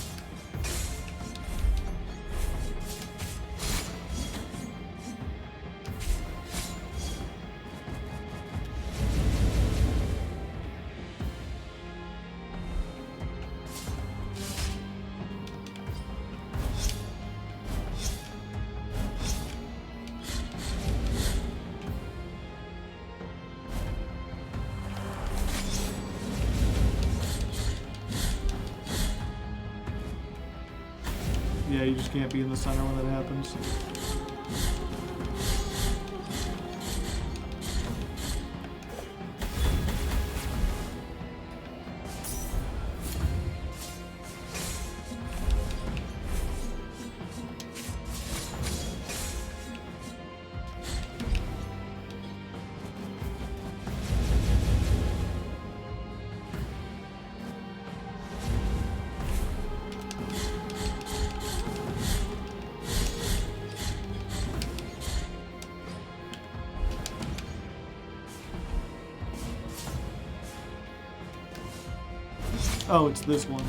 [SPEAKER 1] Yeah, you just can't be in the center when that happens. Oh, it's this one.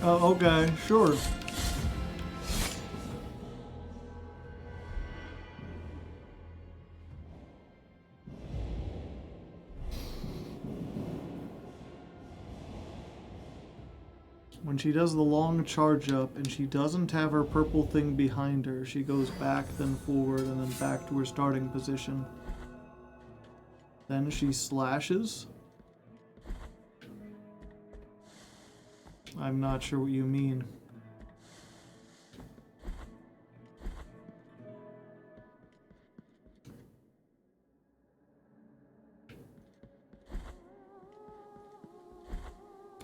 [SPEAKER 1] Oh, okay, sure. When she does the long charge up and she doesn't have her purple thing behind her, she goes back, then forward, and then back to her starting position. Then she slashes. I'm not sure what you mean.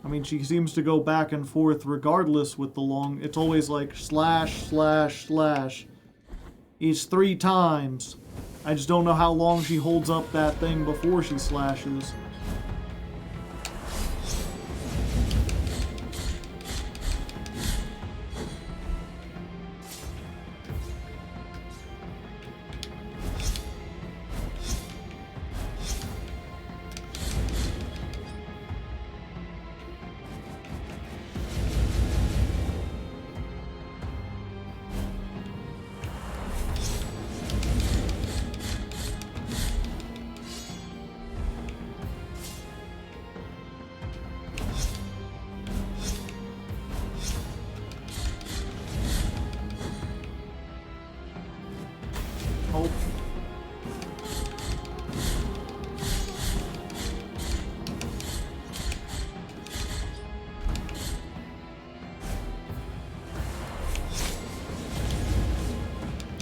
[SPEAKER 1] I mean, she seems to go back and forth regardless with the long... It's always like slash, slash, slash. Each 3 times. I just don't know how long she holds up that thing before she slashes. Oh.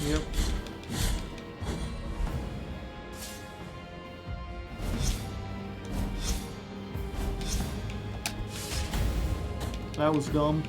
[SPEAKER 1] Yep. That was dumb.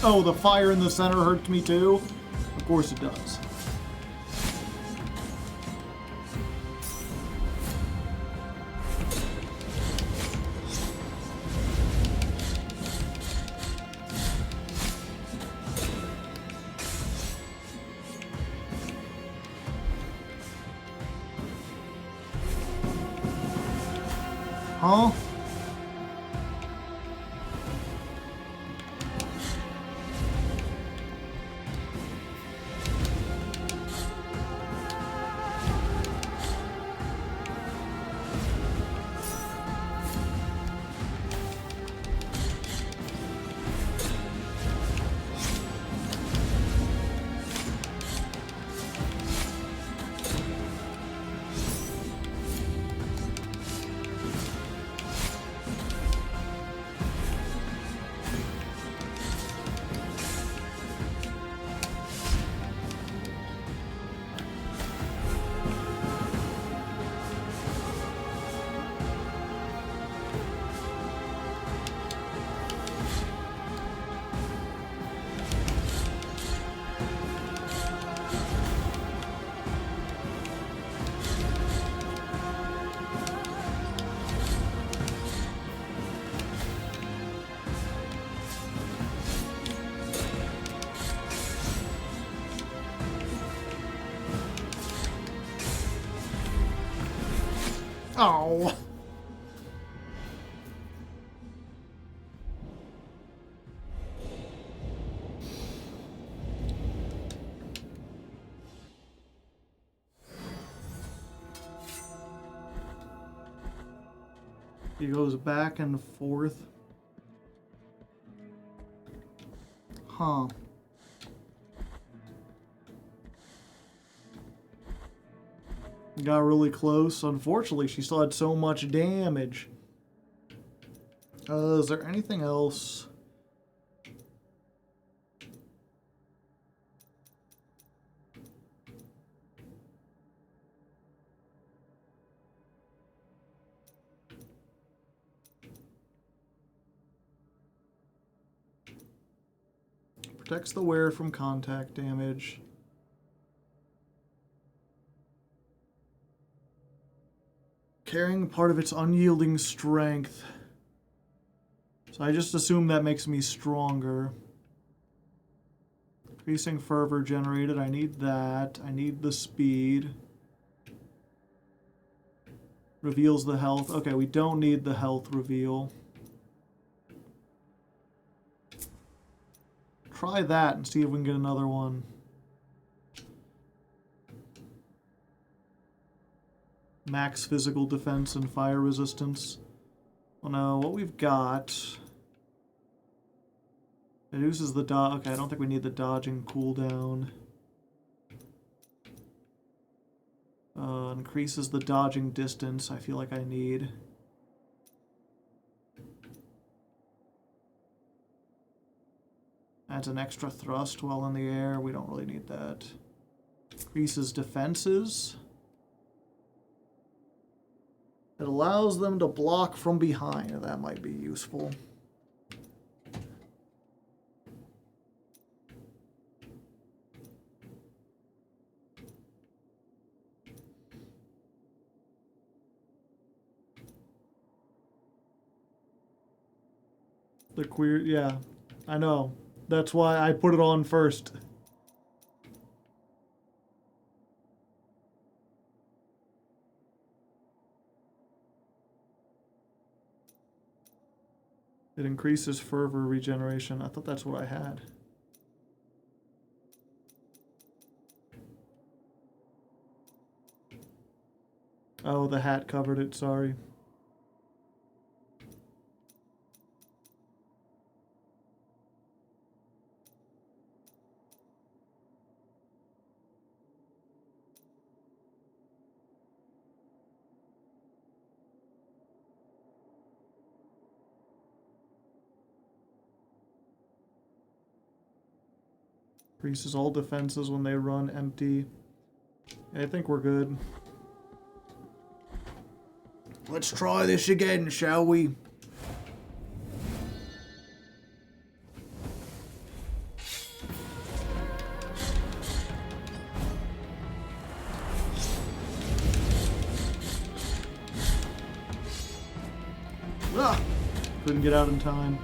[SPEAKER 1] Oh, the fire in the center hurts me too? Of course it does. Huh? Oh. He goes back and forth. Huh. Got really close. Unfortunately, she still had so much damage. Is there anything else? Protects the wearer from contact damage. Carrying part of its unyielding strength. So I just assume that makes me stronger. Increasing fervor generated. I need that. I need the speed. Reveals the health. Okay, we don't need the health reveal. Try that and see if we can get another one. Max physical defense and fire resistance. Well, no, what we've got... Reduces the dodge. Okay, I don't think we need the dodging cooldown. Increases the dodging distance. I feel like I need. Adds an extra thrust while in the air. We don't really need that. Increases defenses. It allows them to block from behind. That might be useful. The queer, yeah, I know. That's why I put it on first. It increases fervor regeneration. I thought that's what I had. Oh, the hat covered it, sorry. Increases all defenses when they run empty. I think we're good. Let's try this again, shall we? Ah! Couldn't get out in time.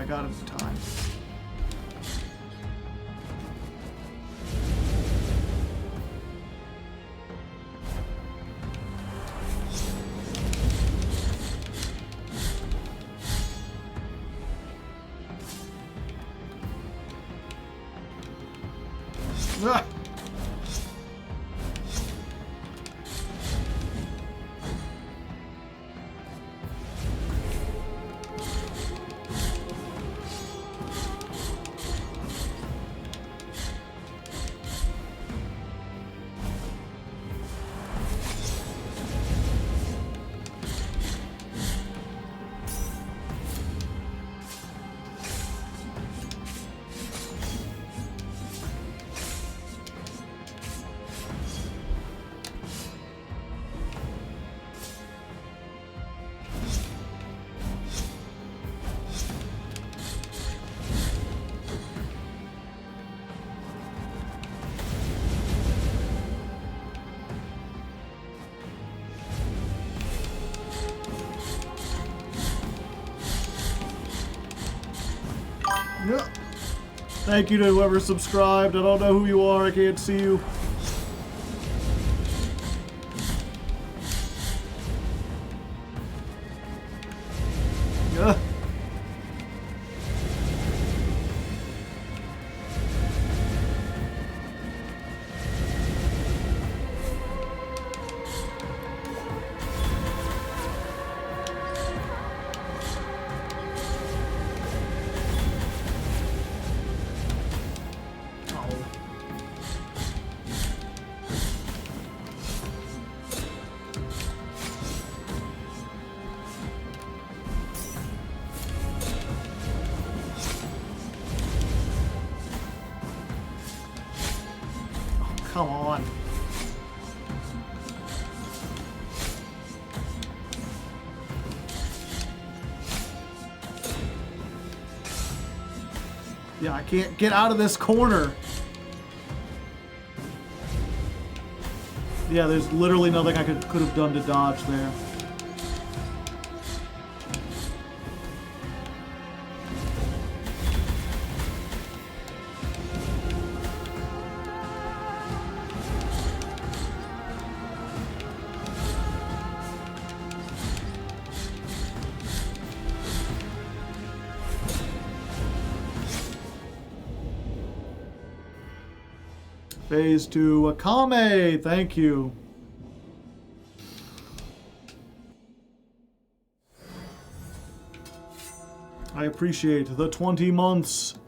[SPEAKER 1] Got it in time. Ah! Yeah. Thank you to whoever subscribed. I don't know who you are. I can't see you. Yeah. come on. Yeah, I can't get out of this corner. Yeah, there's literally nothing I could have done to dodge there. Phase 2 Akame, thank you. I appreciate the 20 months.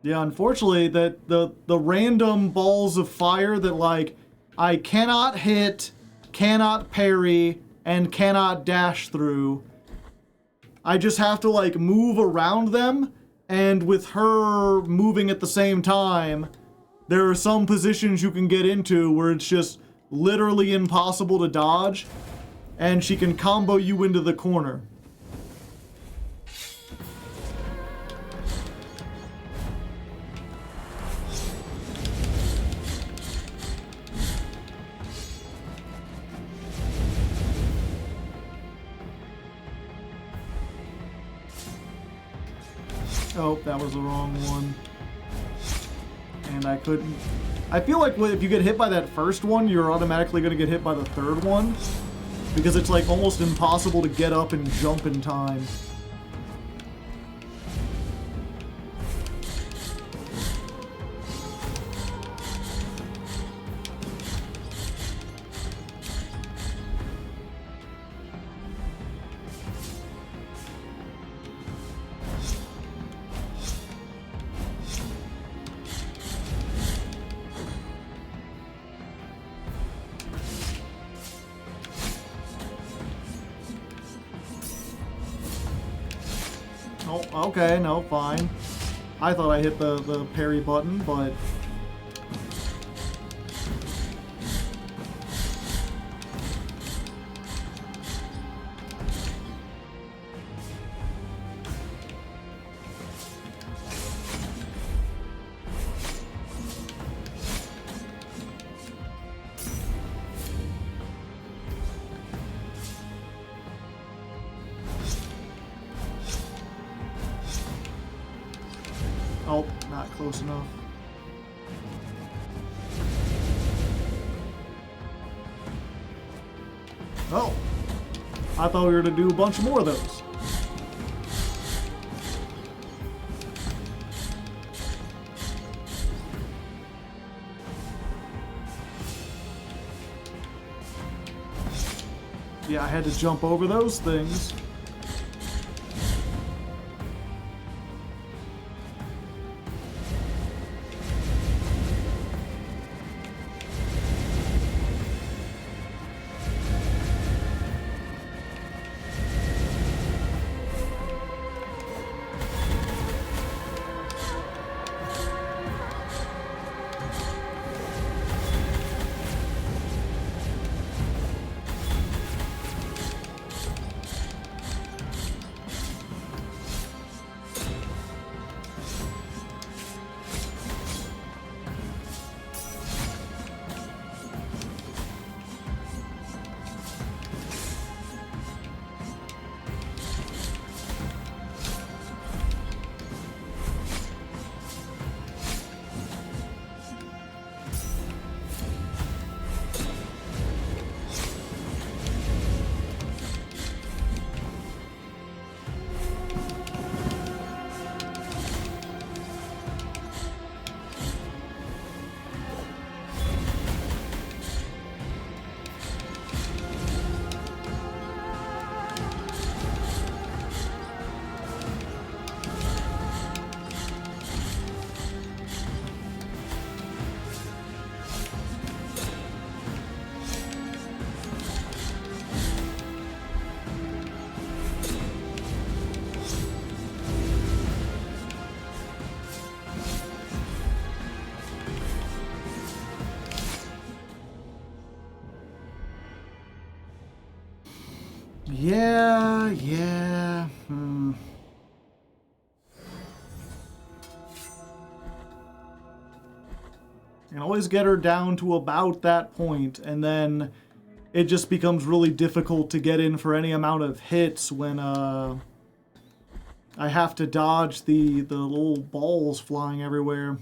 [SPEAKER 1] Yeah, unfortunately, that the random balls of fire that, like, I cannot hit, cannot parry, and cannot dash through. I just have to, like, move around them, and with her moving at the same time, there are some positions you can get into where it's just literally impossible to dodge, and she can combo you into the corner. Oh, that was the wrong one. And I couldn't... I feel like if you get hit by that first one, you're automatically going to get hit by the third one. Because it's like almost impossible to get up and jump in time. Oh, okay, no, fine. I thought I hit the parry button, but... Oh, not close enough. Oh, I thought we were to do a bunch more of those. Yeah, I had to jump over those things. Yeah. I can always get her down to about that point, and then it just becomes really difficult to get in for any amount of hits when I have to dodge the little balls flying everywhere.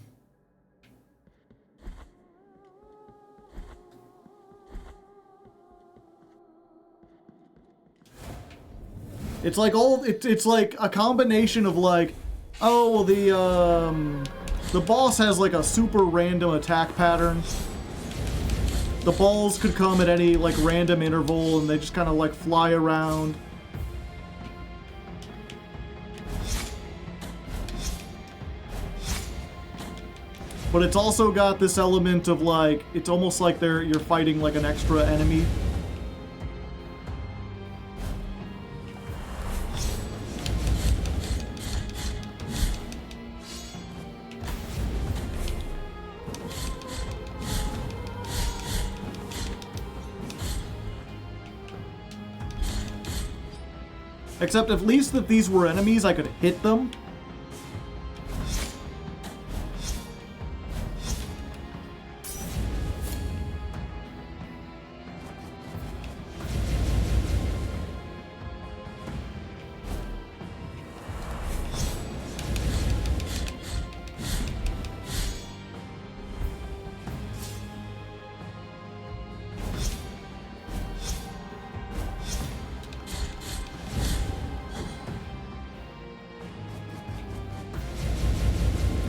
[SPEAKER 1] It's like it's like a combination of like, oh well, the boss has like a super random attack pattern. The balls could come at any like random interval and they just kind of like fly around. But it's also got this element of like, it's almost like you're fighting like an extra enemy. Except at least if these were enemies, I could hit them.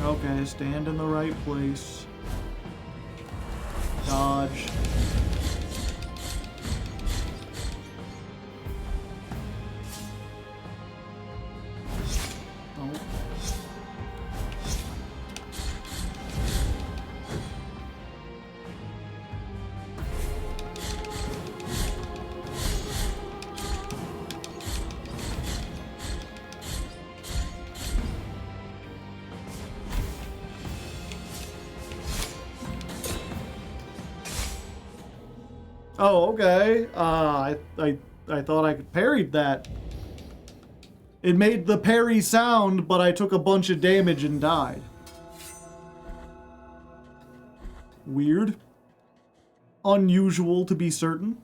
[SPEAKER 1] Okay, stand in the right place. Dodge. Oh. Oh, okay. I thought I could parried that. It made the parry sound, but I took a bunch of damage and died. Weird. Unusual, to be certain.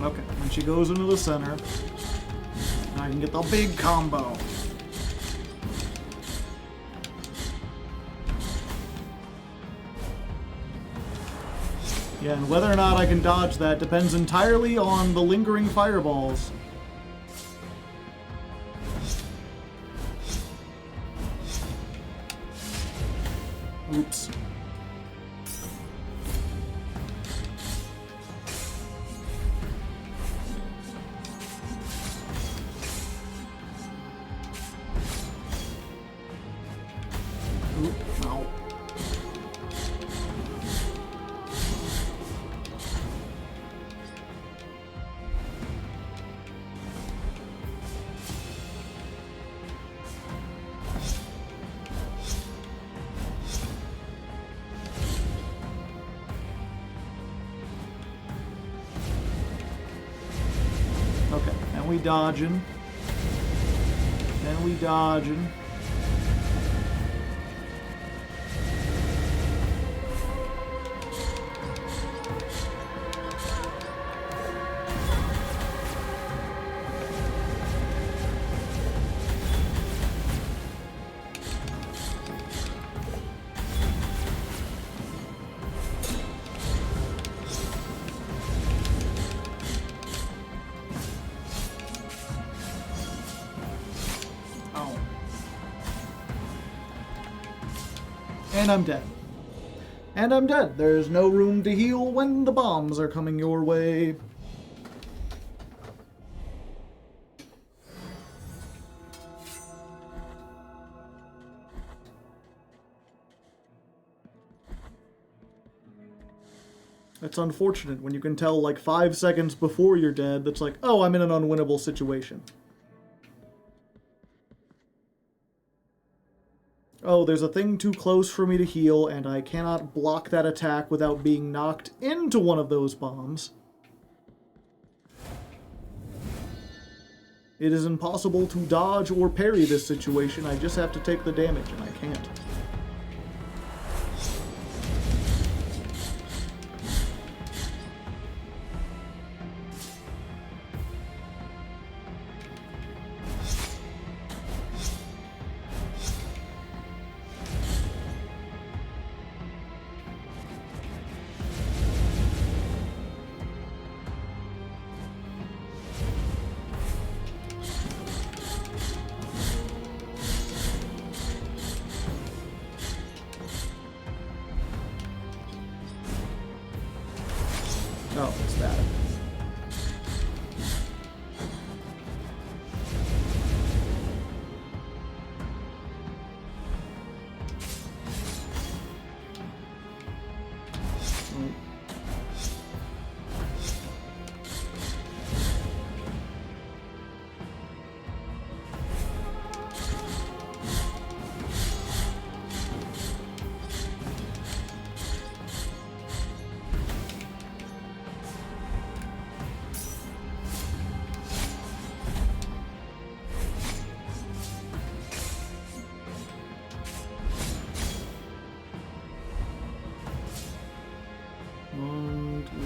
[SPEAKER 1] Okay, when she goes into the center, I can get the big combo. Yeah, and whether or not I can dodge that depends entirely on the lingering fireballs. Oops. Ow. Okay, and we dodging. And we dodging. And I'm dead. And I'm dead. There's no room to heal when the bombs are coming your way. It's unfortunate when you can tell like 5 seconds before you're dead that's like, oh, I'm in an unwinnable situation. Oh, there's a thing too close for me to heal, and I cannot block that attack without being knocked into one of those bombs. It is impossible to dodge or parry this situation. I just have to take the damage, and I can't. Oh, it's that. One, two.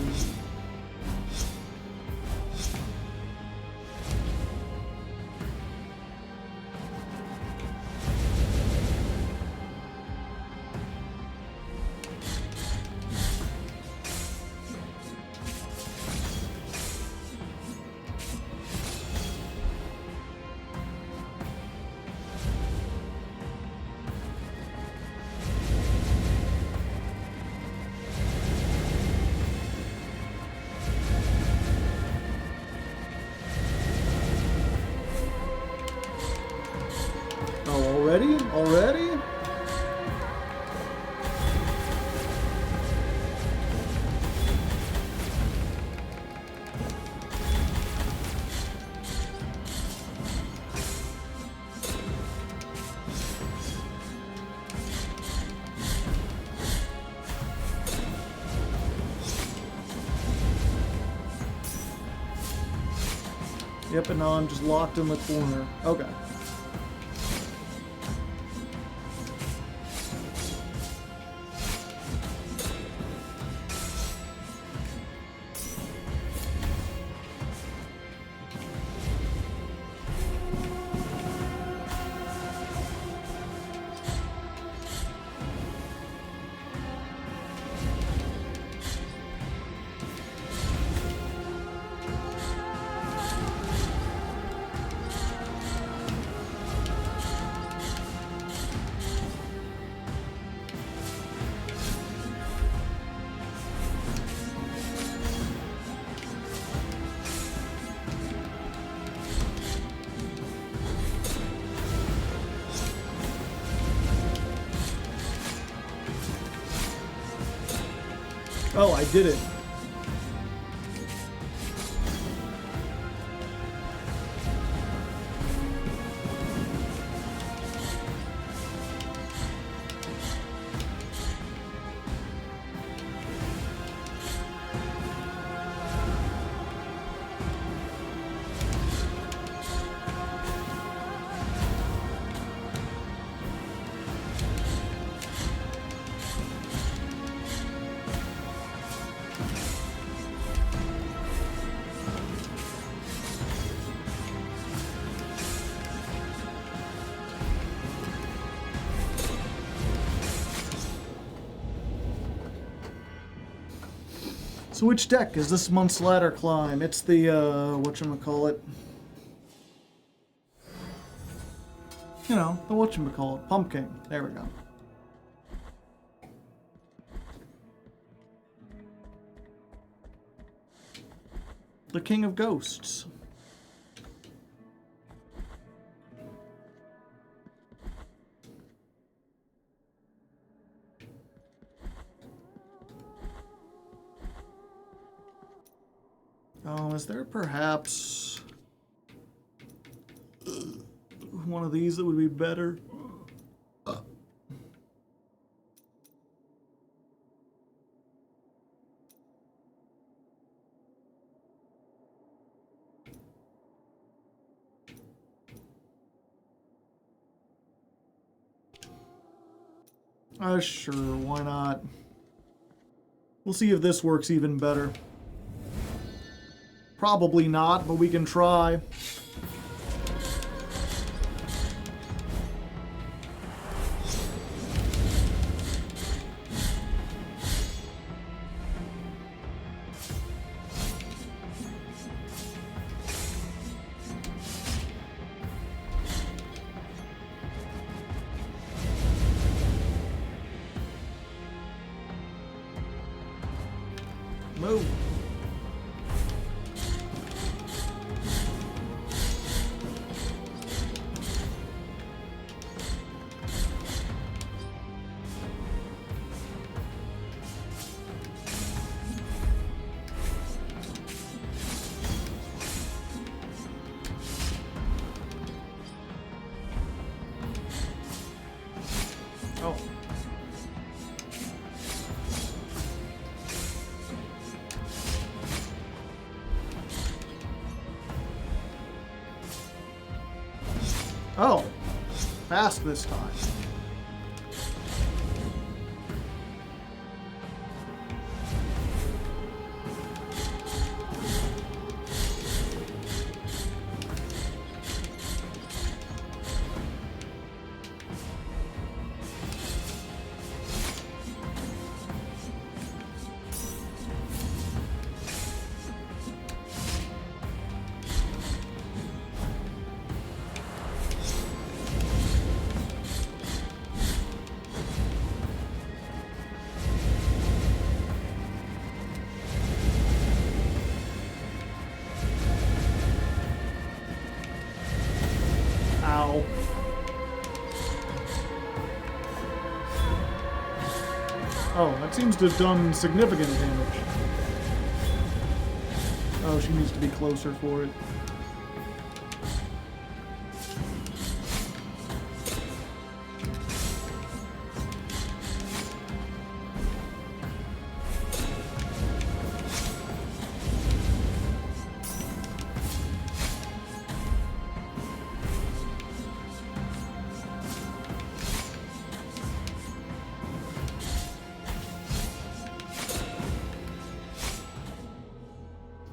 [SPEAKER 1] Oh, already? Already? Yep, and now I'm just locked in the corner. Okay. Oh, I did it. So which deck is this month's ladder climb? It's the, whatchamacallit? You know, the whatchamacallit. Pumpking. There we go. the King of Ghosts. Oh, is there perhaps one of these that would be better? Sure, why not? We'll see if this works even better. Probably not, but we can try. Move. Oh. Oh, fast this time. Ow. Oh, that seems to have done significant damage. Oh, she needs to be closer for it.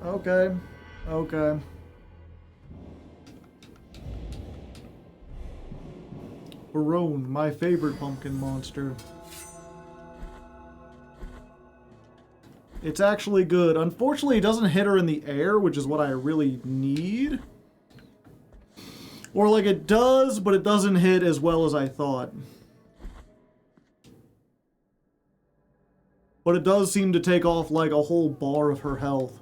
[SPEAKER 1] Okay. Okay. Barone, my favorite pumpkin monster. It's actually good. Unfortunately, it doesn't hit her in the air, which is what I really need. Or like it does, but it doesn't hit as well as I thought. But it does seem to take off like a whole bar of her health.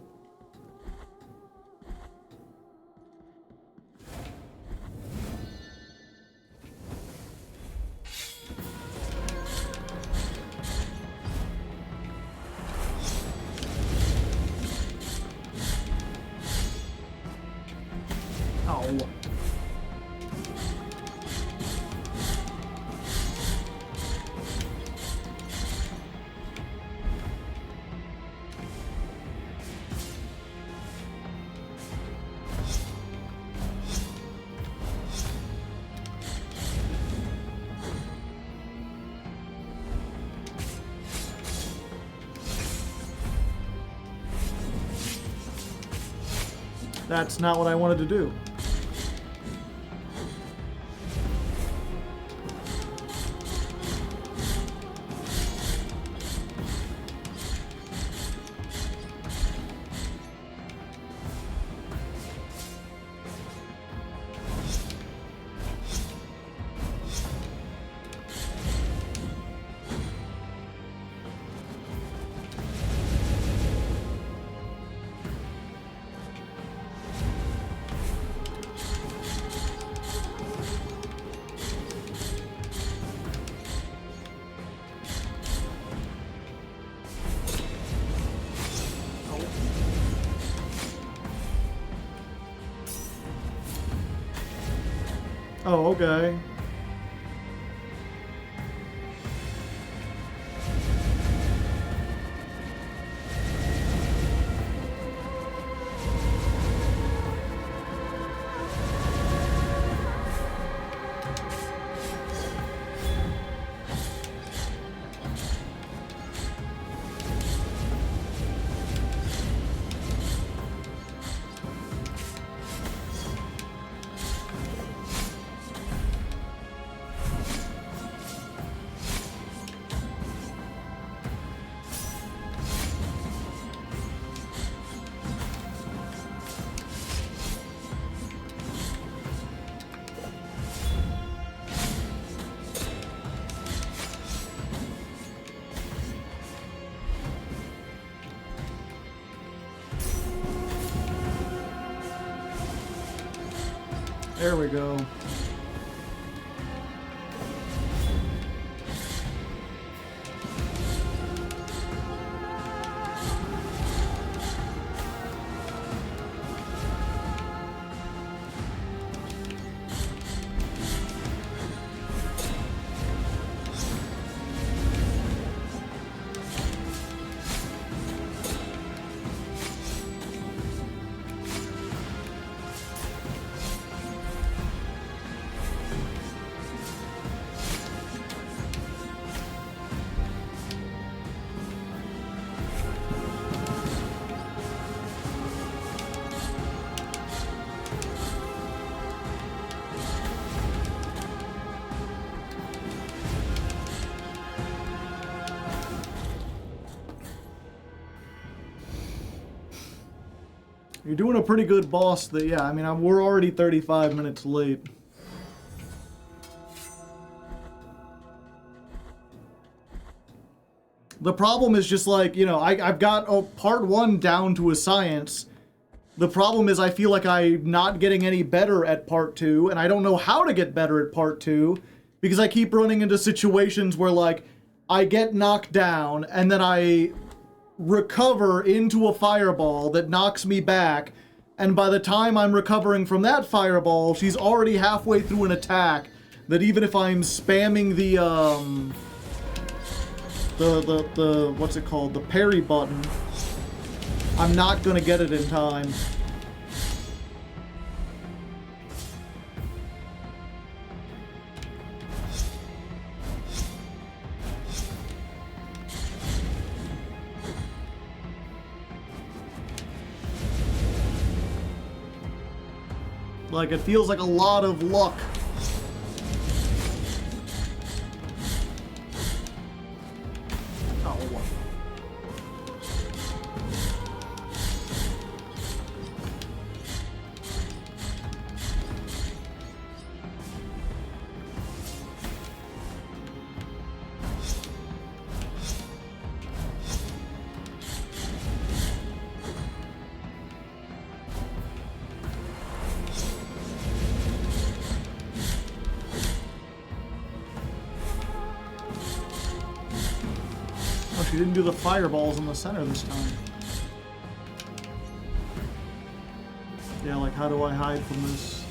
[SPEAKER 1] Ow. That's not what I wanted to do. Oh, okay. There we go. You're doing a pretty good boss. Yeah, I mean, we're already 35 minutes late. The problem is just like, you know, I've got part 1 down to a science. The problem is I feel like I'm not getting any better at part 2, and I don't know how to get better at part 2, because I keep running into situations where, like, I get knocked down, and then I recover into a fireball that knocks me back, and by the time I'm recovering from that fireball, she's already halfway through an attack that even if I'm spamming the what's it called, the parry button, I'm not gonna get it in time. Like, it feels like a lot of luck. Oh. She didn't do the fireballs in the center this time. Yeah, like, how do I hide from this?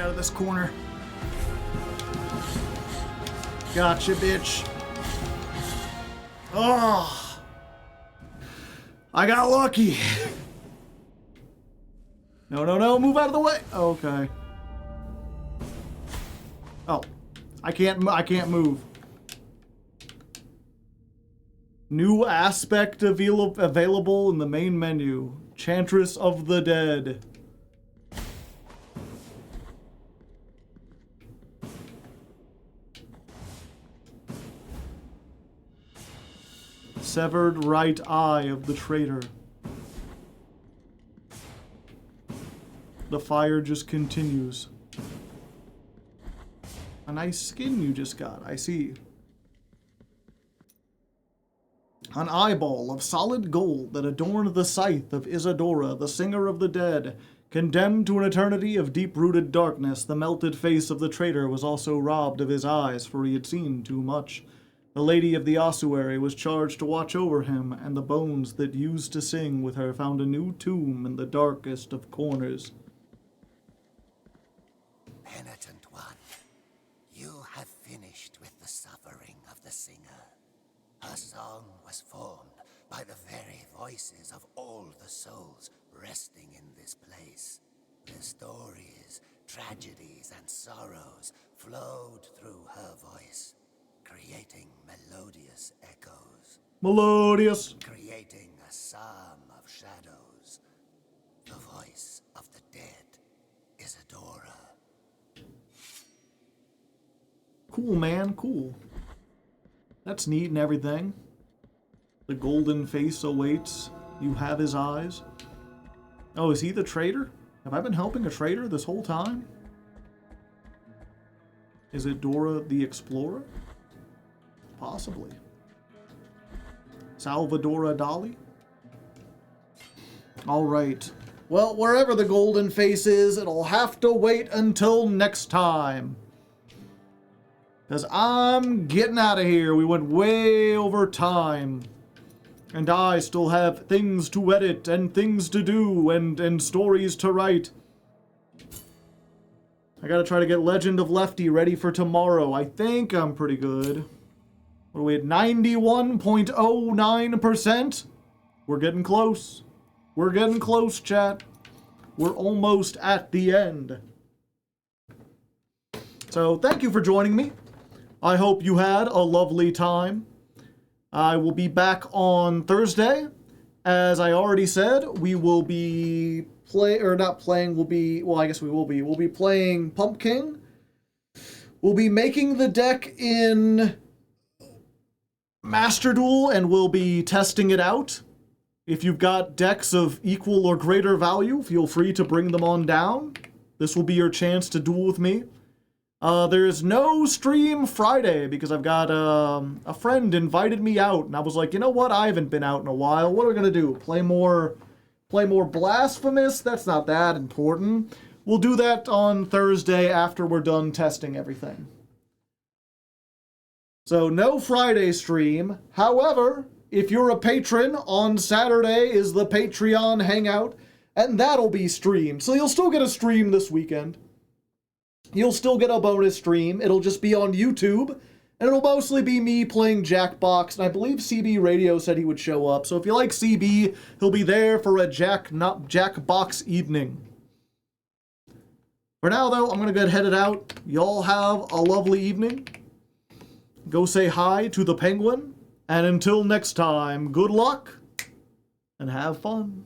[SPEAKER 1] out of this corner. Gotcha, bitch. Oh, I got lucky. No, no, no, move out of the way. Okay. Oh, I can't move. New aspect available in the main menu. Chantress of the Dead. Severed right eye of the traitor. The fire just continues. A nice skin you just got, I see. An eyeball of solid gold that adorned the scythe of Isadora, the singer of the dead. Condemned to an eternity of deep-rooted darkness, the melted face of the traitor was also robbed of his eyes, for he had seen too much. The lady of the ossuary was charged to watch over him, and the bones that used to sing with her found a new tomb in the darkest of corners.
[SPEAKER 4] Penitent one, you have finished with the suffering of the singer. Her song was formed by the very voices of all the souls resting in this place. Their stories, tragedies, and sorrows flowed through her voice, creating melodious echoes.
[SPEAKER 1] Melodious.
[SPEAKER 4] Creating a psalm of shadows. The voice of the dead, Isadora.
[SPEAKER 1] Cool, man, cool. That's neat and everything. The golden face awaits. You have his eyes. Oh, is he the traitor? Have I been helping a traitor this whole time? Is it Dora the Explorer? Possibly. Salvadora Dali? Alright. Well, wherever the golden face is, it'll have to wait until next time. Because I'm getting out of here. We went way over time. And I still have things to edit and things to do and stories to write. I gotta try to get Legend of Lefty ready for tomorrow. I think I'm pretty good. What are we at? 91.09%? We're getting close. We're getting close, chat. We're almost at the end. So thank you for joining me. I hope you had a lovely time. I will be back on Thursday. As I already said, we will be we'll be playing Pumpking. We'll be making the deck in Master Duel and we'll be testing it out. If you've got decks of equal or greater value, feel free to bring them on down. This will be your chance to duel with me. There's no stream Friday because I've got a friend invited me out, and I was like, you know what? I haven't been out in a while. What are we gonna do? Play more Blasphemous? That's not that important. We'll do that on Thursday after we're done testing everything. So no Friday stream. However, if you're a patron, on Saturday is the Patreon hangout, and that'll be streamed. So you'll still get a stream this weekend. You'll still get a bonus stream. It'll just be on YouTube, and it'll mostly be me playing Jackbox, and I believe CB Radio said he would show up. So if you like CB, he'll be there for a Jackbox evening. For now, though, I'm going to get headed out. Y'all have a lovely evening. Go say hi to the penguin, and until next time, good luck, and have fun.